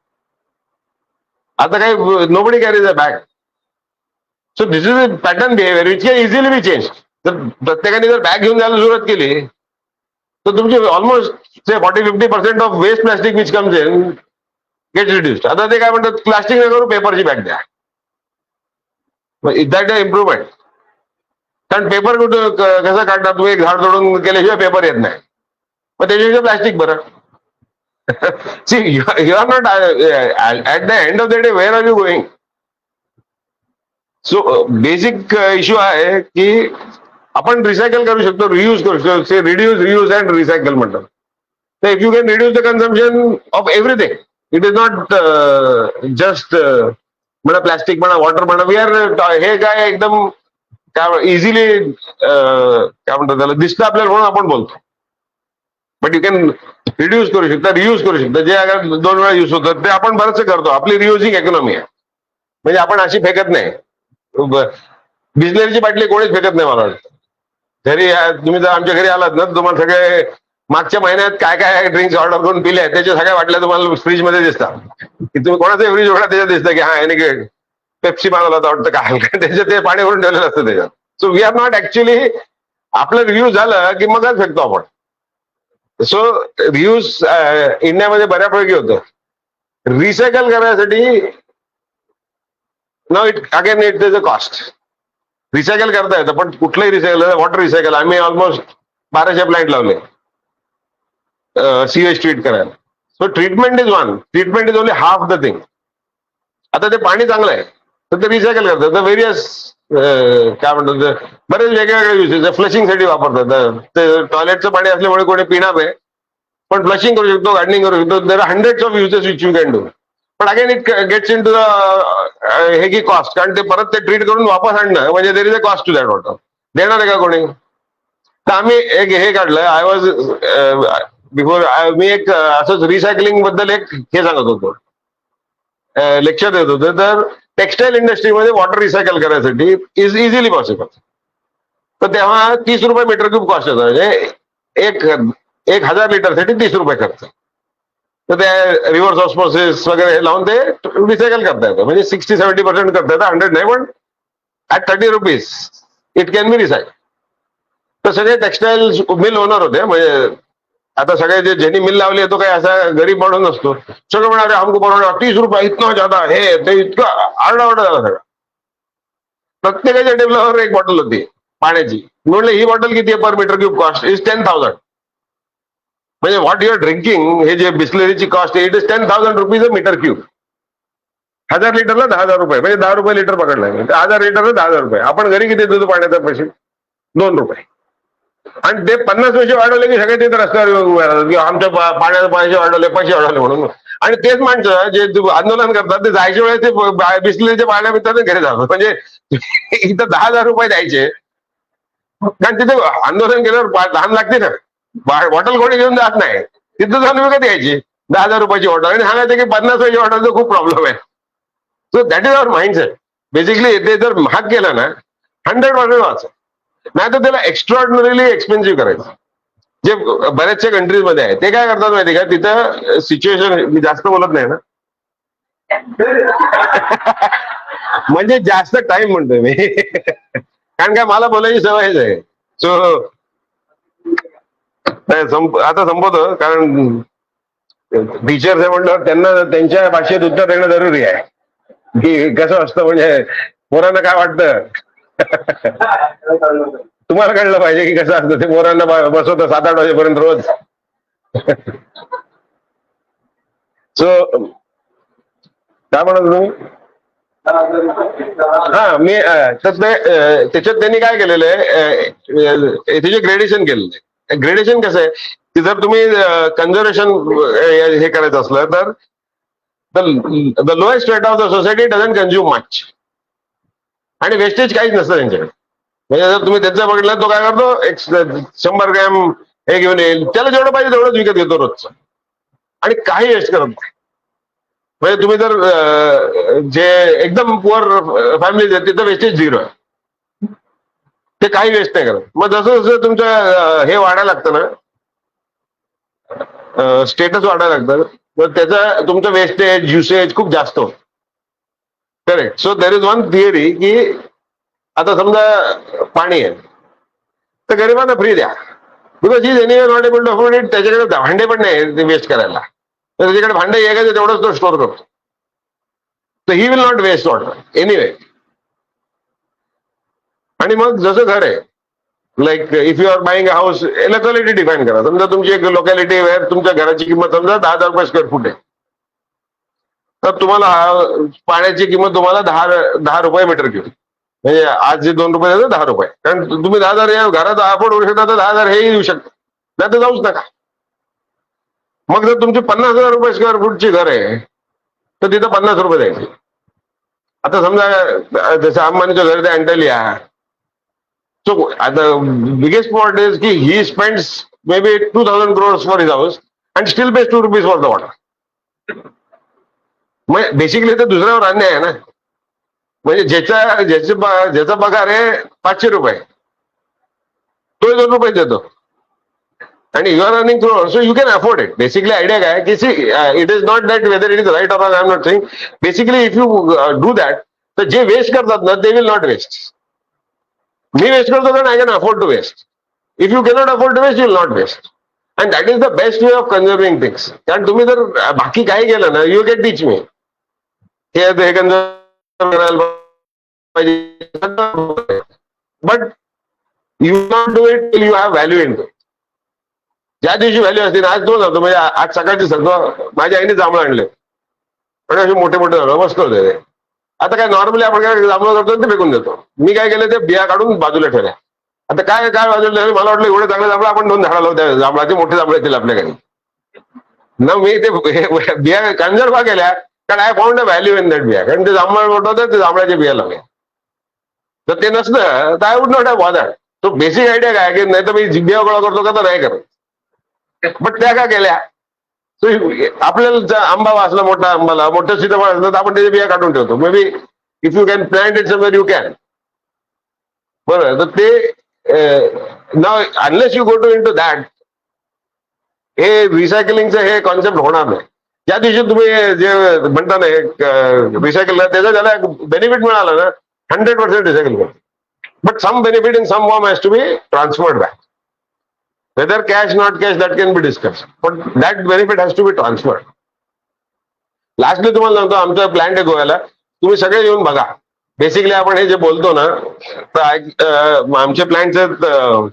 आता काही nobody carries a bag. So this is a pattern behaviour which can easily B change. जर प्रत्येकाने जर बॅग घेऊन जायला सुरुवात केली तर तुमची almost 40-50% of waste plastic which comes in get reduced. आता ते काय म्हणतात, प्लास्टिक नाही करू पेपरची बॅग द्या. Is that a improvement? कारण पेपर कुठं कसं काढणार तुम्ही, एक झाड तोडून केल्याशिवाय पेपर येत नाही, मग त्याच्याशिवाय प्लास्टिक बरं. See you are not at the end of the day where are you going. So basic issue आहे की आपण रिसायकल करू शकतो, रियूज करू शकतो. रिड्यूस, रियूज अँड रिसायकल म्हणतात. तर if you can reduce the consumption of everything, it is not just म्हणा प्लास्टिक म्हणा वॉटर म्हणा, वी आर हे काय एकदम काय इझिली काय म्हणतात त्याला दिसतं आपल्याला म्हणून आपण बोलतो. बट यू कॅन रिड्यूस करू शकता, रियूज करू शकता. जे अगर 2 वेळा युज होतं ते आपण बरंचसं करतो. आपली रियुजिंग इकॉनॉमी आहे, म्हणजे आपण अशी फेकत नाही. बिस्लेरीची बाटली कोणीच फेकत नाही मला वाटतं. घरी तुम्ही जर आमच्या घरी आलात ना, तुम्हाला सगळे मागच्या महिन्यात काय काय ड्रिंक्स ऑर्डर करून पिले आहेत त्याच्या सगळ्या बाटल्या तुम्हाला फ्रीजमध्ये दिसतात. की तुम्ही कोणाचा फ्रीज उघडा त्याच्यात दिसतं की हा याने पेप्सी मागवला होता वाटतं काय त्याच्यात ते पाणी भरून ठेवलेलं असतं त्याच्यात. So we are not actually, आपलं रिव्ह्यू झालं की मगच फेकतो आपण. सो रियूज इंडियामध्ये बऱ्यापैकी होतं. रिसायकल करण्यासाठी now it again it is a cost. Recycle करता येतं, पण कुठलंही रिसायकल, वॉटर रिसायकल आम्ही ऑलमोस्ट 1200 प्लांट लावले सीवेज ट्रीट करायला. So treatment is one, treatment is only half the thing. आता ते पाणी चांगलं आहे तर ते रिसायकल करतात. तर व्हेरियस काय म्हणतात बरेच वेगवेगळे युसेस फ्लशिंगसाठी वापरतात. ते टॉयलेटचं पाणी असल्यामुळे कोणी पिणार नाही, पण फ्लशिंग करू शकतो, गार्डनिंग करू शकतो. There are hundreds of uses which you can do. पण again it gets in to the हे की कॉस्ट, कारण ते परत ते ट्रीट करून वापस आणणं म्हणजे there is a cost to that water. देणार आहे का कोणी? तर आम्ही एक हे काढलं. आय वॉज बिफोर, मी एक असंच रिसायकलिंग बद्दल एक हे सांगत होतो, लेक्चर देत होते. तर टेक्सटाईल इंडस्ट्रीमध्ये वॉटर रिसायकल करायसाठी इज इझिली पॉसिबल. तर तेव्हा 30 रुपये मीटर क्यूब कॉस्ट येतं, म्हणजे 1000 लिटरसाठी 30 रुपये खर्च. तर ते रिव्हर्स ऑस्मोसिस वगैरे लावून ते रिसायकल करता येतं, म्हणजे 60-70% करता येतं. 100 नाही, पण at 30 rupees it can be recycle. तर सगळे टेक्सटाईल मिल ओनर होते, म्हणजे आता सगळे जे ज्यांनी मिल लावली तो काही असा गरीब माणूस नसतो. सगळं म्हणाले हमको बरोबर 30 रुपये इतना ज्यादा हे ते, इतकं आरडाओरडा झाला सगळं. प्रत्येकाच्या टेबलावर एक बॉटल होती पाण्याची. म्हणलं ही बॉटल किती आहे per meter cube cost? Is 10,000. म्हणजे व्हॉट युअर ड्रिंकिंग, हे जे बिस्लरीची कॉस्ट आहे, it is 10,000 rupees a meter cube. 1000 लिटरला 10,000 रुपये, म्हणजे 10 रुपये लिटर पकडलाय. 1000 लिटरला 10,000 रुपये. आपण घरी किती देतो पाण्याचा पैसे? 2 रुपये. आणि ते 50 पैसे वाढवले की सगळे तिथे रस्त्यावर उभे राहतात की आमच्या पाण्याचे पैसे वाढवले म्हणून. आणि तेच माणसं जे आंदोलन करतात ते जायच्या वेळेस ते बिस्लरीच्या पाण्यामित्राने घरी जातात. म्हणजे इथं 10,000 रुपये द्यायचे, कारण तिथे आंदोलन केल्यावर लहान लागते ना, बॉटल कोणी घेऊन जात नाही. तिथं जाऊन विकत यायची 10,000 रुपयाची बॉटल आणि सांगायचं की 50 पैसे बॉटलचा खूप प्रॉब्लेम आहे. So that is our mindset. Basically ते जर महाग केलं ना 100% वाच, नाही तर त्याला एक्स्ट्रॉर्डनरीली एक्सपेन्सिव्ह करायचं. जे बऱ्याचशा कंट्रीजमध्ये आहे ते काय करतात माहिती का, तिथं सिच्युएशन, मी जास्त बोलत नाही ना म्हणजे जास्त टाइम म्हणतोय मी कारण काय मला बोलायची सवयच आहे. सो आता संपवतो, कारण टीचर्स आहे म्हटल्यावर त्यांना त्यांच्या भाषेत उत्तर देणं जरुरी आहे की कसं असतं, म्हणजे पोरांना काय वाटतं तुम्हाला कळलं पाहिजे की कसं असतं. ते पोरांना बसवतं 7-8 वाजेपर्यंत रोज. सो काय म्हणत तुम्ही? हा, मी तर त्याच्यात त्यांनी काय केलेलं आहे, त्याचे ग्रेडेशन केलेलं आहे. ग्रेडेशन कसं आहे की जर तुम्ही कन्झर्वेशन हे करायचं असलं तर the lowest rate of the society doesn't consume much, आणि वेस्टेज काहीच नसतं त्यांच्याकडे. म्हणजे जर तुम्ही त्यांचा बघितलं तो काय करतो, 100 ग्रॅम हे घेऊन येईल, त्याला जेवढं पाहिजे तेवढंच विकत घेतो रोजचं, आणि काही वेस्ट करत नाही. म्हणजे तुम्ही जर जे एकदम पुअर फॅमिली आहेत तिथं वेस्टेज 0 आहे, ते काही वेस्ट नाही करत. मग जसं जसं तुमचं हे वाढायला लागतं ना, स्टेटस वाढायला लागतं, मग त्याचा तुमचं वेस्टेज युसेज खूप जास्त होतं. Correct. So there is one theory की आता समजा पाणी आहे तर गरिबांना फ्री द्या, because he anyway not able to afford it. त्याच्याकडे भांडे पण नाही ते वेस्ट करायला, तर त्याच्याकडे भांडे आहे तेवढंच तो स्टोअर करतो. तर he will not waste water anyway. आणि मग जसं घर आहे, like if you are buying a house, locality define करा. समजा तुमची एक लोकॅलिटी वेअर तुमच्या घराची किंमत समजा 10,000 रुपये स्क्वेअर फूट आहे, तर तुम्हाला पाण्याची किंमत तुम्हाला 10 रुपये मीटर क्यूब, म्हणजे आज जे 2 रुपये देतो 10 रुपये. कारण तुम्ही 10,000 या घरात अफोर्ड करू शकता, तर 10,000 हेही देऊ शकता, नाही तर जाऊच नका. मग जर तुमची 50,000 रुपये स्क्वेअर फूटची घर आहे, तर तिथं 50 रुपये द्यायचे. आता समजा जसं अंबानीचं घर आहे अँटेलिया, सो आता बिगेस्ट पॉइंट इज की he spends may be 2,000 crores for his house and still page 2 rupees for the water. मग बेसिकली ते दुसऱ्यावर अन्याय आहे ना. म्हणजे ज्याचा पगार आहे 500 रुपये, तो 2 रुपये देतो, आणि you are earning crore, so you can afford it. Basically idea काय की see it is not that whether it is right or wrong, I am not saying. Basically if you do that, तर जे वेस्ट करतात ना, they will not waste. मी waste करतो कारण I can afford to waste. If you cannot afford to waste, you will not waste. And that is the best way of conserving things. कारण तुम्ही जर बाकी काही केलं ना, यू कॅन टीच मी हे कन्झर्व करायला पाहिजे, but you not do it till you have value in to. ज्या दिवशी व्हॅल्यू असते, आज तो जातो. म्हणजे आज सकाळची सगळं माझ्या आईने जांभळं आणले आणि असे मोठे मोठे झालं, मस्त होते ते. आता काय नॉर्मली आपण काय जांभळं करतो ते फेकून देतो. मी काय केलं, ते बिया काढून बाजूला ठेवल्या. आता काय बाजूला ठेवले, मला वाटलं एवढे चांगले जांभळं आपण 2 झाडं लावू, जांभळाचे मोठे जांभळे येतील आपल्या घरी ना. मी ते बिया कन्झर्व केल्या कारण I found a value in that बिया. कारण ते जांभळ मोठं होतं, ते जांभळाच्या बिया लावल्या. तर ते नसतं तर I would not have bothered. तो बेसिक आयडिया काय की नाही तर मी बिया गोळा करतो का, तर नाही करत. बट त्या का केल्या, आपल्याला आंबा वाचला, मोठा आंबाला मोठं सीताफळ असलं तर आपण त्याच्या बिया काढून ठेवतो. Maybe if you can plant it somewhere you can. बरं, तर ते नाव unless you go to into that, हे रिसायकलिंगचं हे कॉन्सेप्ट होणार नाही. ज्या दिवशी तुम्ही जे म्हणता ना रिसायकल, त्याचा ज्याला बेनिफिट मिळाला ना, 100% रिसायकल करतो. But some benefit in some form has to be transferred back. Whether cash, not cash, that can be discussed. But that benefit has to be transferred. Lastly तुम्हाला सांगतो, आमचा प्लॅन्ट आहे गोव्याला, तुम्ही सगळे येऊन बघा. बेसिकली आपण हे जे बोलतो ना, तर आमचे प्लॅन्ट आहेत,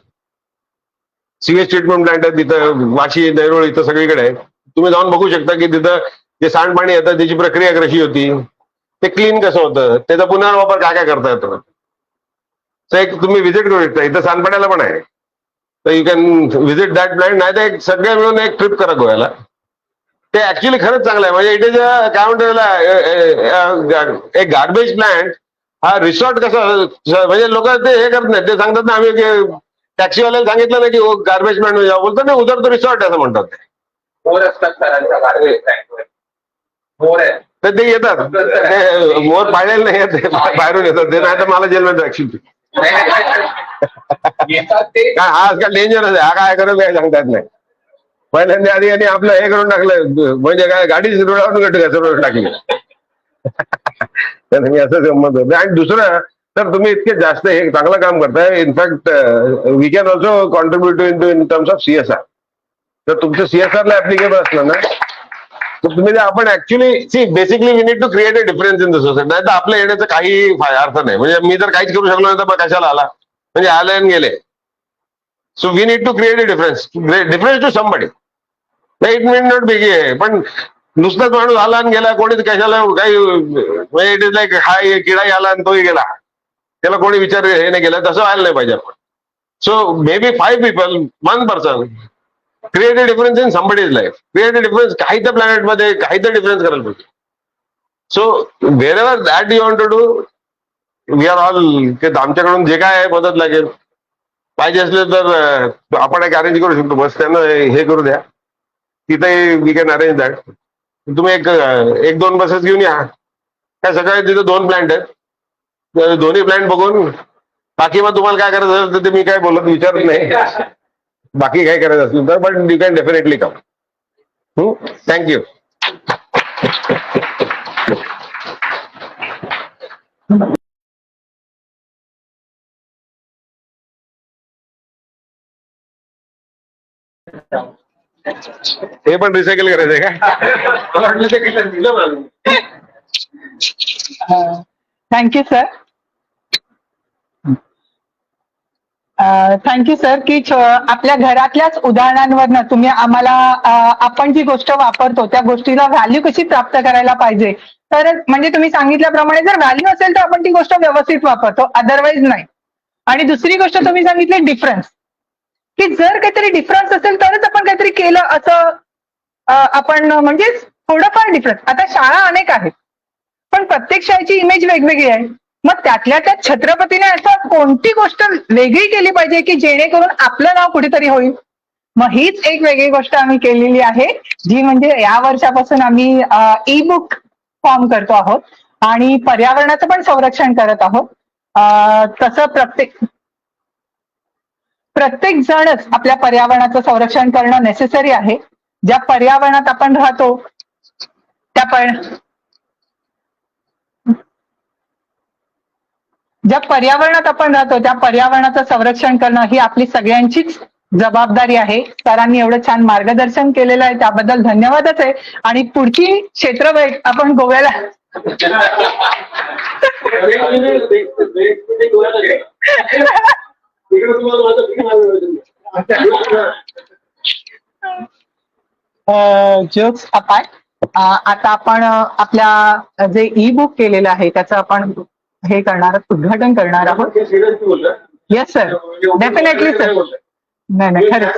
सीवेज ट्रीटमेंट प्लॅन्ट आहे तिथं, वाशी, नैरोळ, इथं सगळीकडे आहे. तुम्ही जाऊन बघू शकता की तिथं जे सांडपाणी येतं त्याची प्रक्रिया कशी होती, ते क्लीन कसं होतं, त्याचा पुनर्वापर काय काय करता येतो. तर एक तुम्ही व्हिजिट करू शकता. इथं सांडपाण्याला पण आहे, तर you can visit that plant. नाही तर सगळे मिळून एक ट्रिप करा गोव्याला. ते ऍक्च्युली खरंच चांगलं आहे. म्हणजे इट इज काय म्हणतो, एक गार्बेज प्लॅन्ट हा रिसॉर्ट कसं, म्हणजे लोक ते हे करत नाही, ते सांगतात ना, आम्ही टॅक्सीवाल्याला सांगितलं ना की गार्बेज प्लॅन्ट मध्ये जाऊ, बोलतो नाही उधर तो रिसॉर्ट असं म्हणतात. ते मोर असतात सरांच्या गार्बेज प्लॅन्टवर. मोर आहे तर ते येतात, मोर पाळलेलं नाही येत, बाहेरून येतात ते. नाही तर मला जेलमध्ये ऍक्च्युली येतात ते. काय हा आजकाल डेंजरस आहे. हा काय करत काय सांगता येत नाही. पहिल्यांदा आधी आणि आपलं हे करून टाकलं, म्हणजे काय गाडी रोडावरून टाकली. तर मी असं गंमत होतं. आणि दुसरं, तर तुम्ही इतके जास्त हे चांगलं काम करताय. In fact we can also contribute in terms of CSR. तर तुमचं CSR ला ऍप्लिकेबल असलं ना, तर तुम्ही आपण actually see basically we need to create a difference in the society. नाही तर आपल्या येण्याचा काही अर्थ नाही. म्हणजे मी जर काहीच करू शकलो नाही तर मग कशाला आला, म्हणजे आले आणि गेले. So we need to create a difference to somebody. It mean not big आहे, पण नुसताच माणूस आला आणि गेला, कोणीच कशाला काही, म्हणजे इट इज लाईक हा किडाही आला आणि तोही गेला, त्याला कोणी विचार हे नाही केला, तसं व्हायला नाही पाहिजे आपण. So may be 5 people, 1 person create a difference in somebody's life. Create a difference काही तर प्लॅनेटमध्ये काही तर डिफरन्स करायला पाहिजे. So wherever that you want to do, we are all, आमच्याकडून जे काय मदत लागेल, पाहिजे असले तर आपण एक अरेंज करू शकतो. बस त्यांना हे करू द्या, तिथे वी कॅन अरेंज दॅट. तुम्ही एक 2 बसेस घेऊन या. काय सकाळी तिथे 2 प्लॅन्ट आहेत, दोन्ही प्लॅन्ट बघून बाकी मग तुम्हाला काय करायचं असेल तर ते मी काय बोलत विचारत नाही. बाकी काय करायचं असेल तर, but you can definitely come. Thank you. हे पण रिसायकल करायचंय का? Thank you sir. थँक्यू सर की आपल्या घरातल्याच उदाहरणांवरनं तुम्ही आम्हाला आपण जी गोष्ट वापरतो त्या गोष्टीला व्हॅल्यू कशी प्राप्त करायला पाहिजे. तर म्हणजे तुम्ही सांगितल्याप्रमाणे जर व्हॅल्यू असेल तर आपण ती गोष्ट व्यवस्थित वापरतो, अदरवाईज नाही. आणि दुसरी गोष्ट तुम्ही सांगितली डिफरन्स, की जर काहीतरी डिफरन्स असेल तरच आपण काहीतरी केलं असं आपण म्हणजे थोडंफार डिफरन्स. आता शाळा अनेक आहेत पण प्रत्येक शाळेची इमेज वेगवेगळी आहे. मग त्यातल्या त्या छत्रपतीने असं कोणती गोष्ट वेगळी केली पाहिजे की जेणेकरून आपलं नाव कुठेतरी होईल. मग हीच एक वेगळी गोष्ट आम्ही केलेली आहे, जी म्हणजे या वर्षापासून आम्ही ई बुक फॉर्म करतो आहोत आणि पर्यावरणाचं पण संरक्षण करत आहोत. तसं प्रत्येक जणच आपल्या पर्यावरणाचं संरक्षण करणं नेसेसरी आहे. ज्या पर्यावरणात आपण राहतो ज्या पर्यावरणात आपण राहतो त्या पर्यावरणाचं संरक्षण करणं ही आपली सगळ्यांचीच जबाबदारी आहे. सरांनी एवढं छान मार्गदर्शन केलेलं आहे त्याबद्दल धन्यवादच आहे. आणि पुढची क्षेत्रभेट आपण गोव्याला जोक्स अपार्ट, आता आपण आपल्या जे ई बुक केलेलं आहे त्याचं आपण हे करणार आहोत, उद्घाटन करणार आहोत. Yes sir, definitely sir. नाही खरंच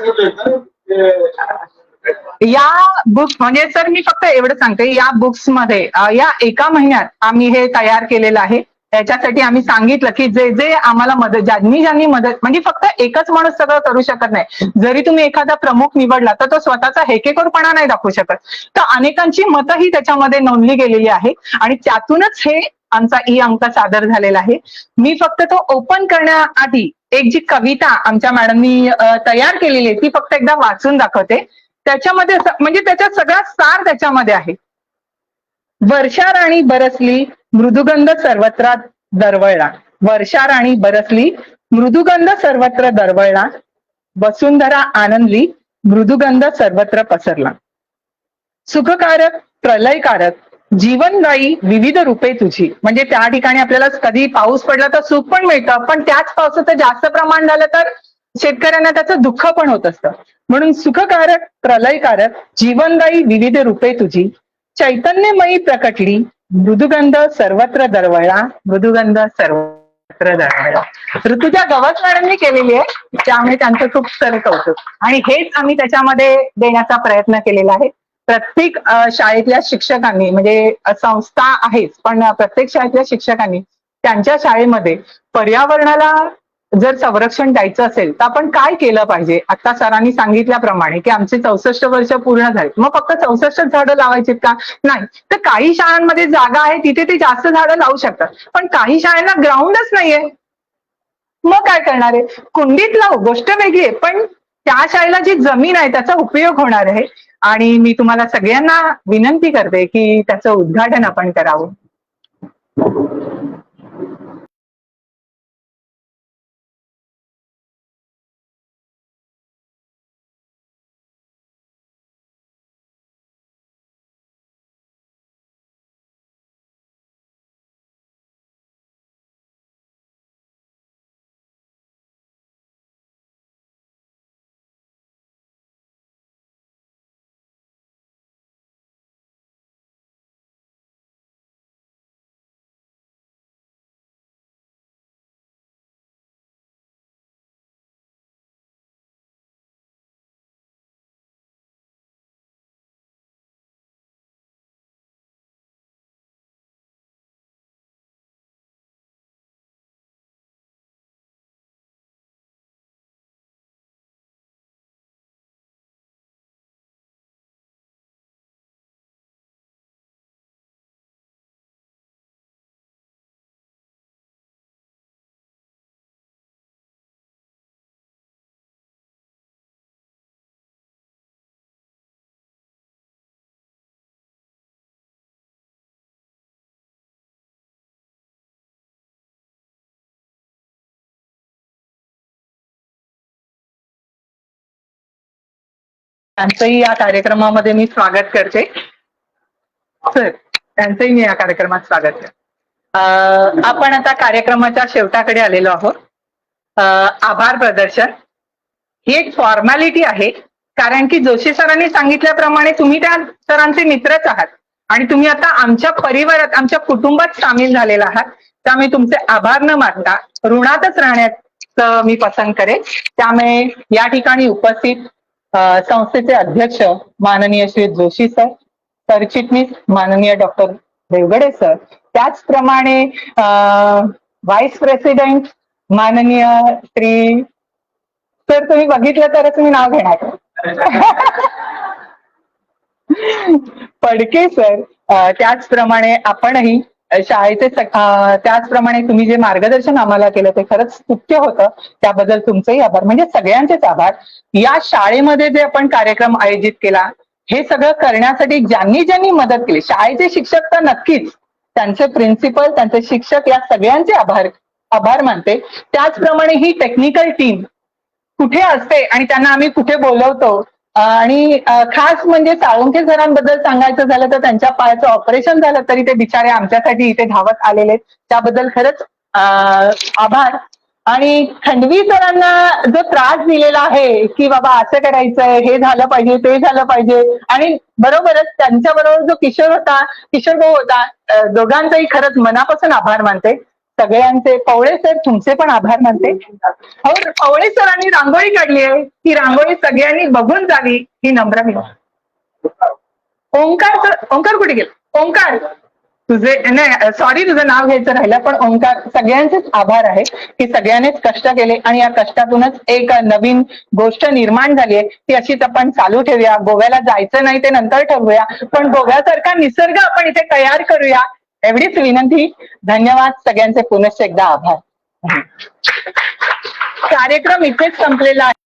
या बुक्स म्हणजे सर मी फक्त एवढं सांगते, या बुक्स मध्ये या एका महिन्यात आम्ही हे तयार केलेलं आहे. त्याच्यासाठी आम्ही सांगितलं की जे जे आम्हाला मदत, ज्यांनी मदत, म्हणजे फक्त एकच माणूस सगळं करू शकत नाही. जरी तुम्ही एखादा प्रमुख निवडला तर तो स्वतःचा हेकेखोरपणा नाही दाखवू शकत. तर अनेकांची मतं ही त्याच्यामध्ये नोंदली गेलेली आहे आणि त्यातूनच हे आमचा ई अंक सादर झालेला आहे. मी फक्त तो ओपन करण्याआधी एक जी कविता आमच्या मॅडमनी तयार केलेली आहे ती फक्त एकदा वाचून दाखवते. त्याच्यामध्ये म्हणजे त्याचा सगळा सार त्याच्यामध्ये आहे. वर्षा राणी बरसली मृदुगंध सर्वत्र दरवळला, वर्षा राणी बरसली मृदुगंध सर्वत्र दरवळला, वसुंधरा आनंदली मृदुगंध सर्वत्र पसरला. सुखकारक प्रलयकारक जीवनदायी विविध रूपे तुझी. म्हणजे त्या ठिकाणी आपल्याला कधी पाऊस पडला तर सुख पण मिळतं, पण त्याच पावसाचं जास्त प्रमाण झालं तर शेतकऱ्यांना त्याचं दुःख पण होत असतं. म्हणून सुखकारक प्रलयकारक जीवनदायी विविध रूपे तुझी, चैतन्यमयी प्रकटली मृदुगंध सर्वत्र दरवळला, मृदुगंध सर्वत्र दरवळला. ऋतुजा गवस मॅडमनी केलेली आहे त्यामुळे त्यांचं खूप सारं कौतुक. आणि हेच आम्ही त्याच्यामध्ये देण्याचा प्रयत्न केलेला आहे. प्रत्येक शाळेतल्या शिक्षकांनी, म्हणजे संस्था आहेच पण प्रत्येक शाळेतल्या शिक्षकांनी त्यांच्या शाळेमध्ये पर्यावरणाला जर संरक्षण द्यायचं असेल तर आपण काय केलं पाहिजे. आता सरांनी सांगितल्याप्रमाणे की आमचे 64 वर्ष पूर्ण झाले, मग फक्त 64 झाडं लावायचीत का? नाही. तर काही शाळांमध्ये जागा आहे तिथे ते जास्त झाडं लावू शकतात, पण काही शाळांना ग्राउंडच नाहीये. मग काय करणार आहे? कुंडीत लावू, गोष्ट वेगळी आहे, पण त्या शाळेला जी जमीन आहे त्याचा उपयोग होणार आहे. आणि मी तुम्हाला सगळ्यांना विनंती करते की त्याचं उद्घाटन आपण करावं. त्यांचंही या कार्यक्रमामध्ये मी स्वागत करते. सर त्यांचंही मी या कार्यक्रमात स्वागत करते. आपण आता कार्यक्रमाच्या शेवटाकडे आलेलो आहोत. आभार प्रदर्शन ही एक फॉर्मॅलिटी आहे, कारण की जोशी सरांनी सांगितल्याप्रमाणे तुम्ही त्या सरांचे मित्रच आहात आणि तुम्ही आता आमच्या परिवारात, आमच्या कुटुंबात सामील झालेला आहात. त्यामुळे तुमचे आभार न मानता ऋणातच राहण्याचं मी पसंत करेन. त्यामुळे या ठिकाणी उपस्थित संस्थेचे अध्यक्ष माननीय श्री जोशी सर, सरचिटणीस माननीय डॉक्टर देवगडे सर, त्याचप्रमाणे व्हाईस प्रेसिडेंट माननीय श्री सर, तुम्ही बघितलं तरच मी नाव घेणार पडके सर, त्याचप्रमाणे आपणही शाळेचे त्याचप्रमाणे तुम्ही जे मार्गदर्शन आम्हाला केलं ते खरंच स्तुत्य होतं, त्याबद्दल तुमचेही आभार, म्हणजे सगळ्यांचेच आभार. या शाळेमध्ये जे आपण कार्यक्रम आयोजित केला, हे सगळं करण्यासाठी ज्यांनी ज्यांनी मदत केली, शाळेचे शिक्षक तर नक्कीच, त्यांचे प्रिन्सिपल, त्यांचे शिक्षक, या सगळ्यांचे आभार मानते. त्याचप्रमाणे ही टेक्निकल टीम कुठे असते आणि त्यांना आम्ही कुठे बोलवतो, आणि खास म्हणजे साळुंखे सरांबद्दल सांगायचं झालं तर त्यांच्या पायाचं ऑपरेशन झालं तरी ते बिचारे आमच्यासाठी इथे धावत आलेले, त्याबद्दल खरंच आभार. आणि खंडवी सरांना जो त्रास दिलेला आहे की बाबा असं करायचंय, हे झालं पाहिजे, ते झालं पाहिजे, आणि बरोबरच त्यांच्याबरोबर जो किशोर भाऊ होता, दोघांचाही खरंच मनापासून आभार मानते. सगळ्यांचे, पवळे सर तुमचे पण आभार मानते. पवळे सरांनी रांगोळी काढली आहे, ही रांगोळी सगळ्यांनी बघून जावी ही नम्र विनंती. ओंकार कुठे गेले? ओंकार, तुझे नाही, सॉरी तुझं नाव घ्यायचं राहिलं, पण ओंकार, सगळ्यांचेच आभार आहे की सगळ्यांनीच कष्ट केले आणि या कष्टातूनच एक नवीन गोष्ट निर्माण झाली आहे. ती अशीच आपण चालू ठेवूया. गोव्याला जायचं नाही ते नंतर ठरवूया, पण गोव्यासारखा निसर्ग आपण इथे तयार करूया, एवढीच विनंती. धन्यवाद सगळ्यांचे, पुनश्च एकदा आभार. कार्यक्रम इथेच संपलेला आहे.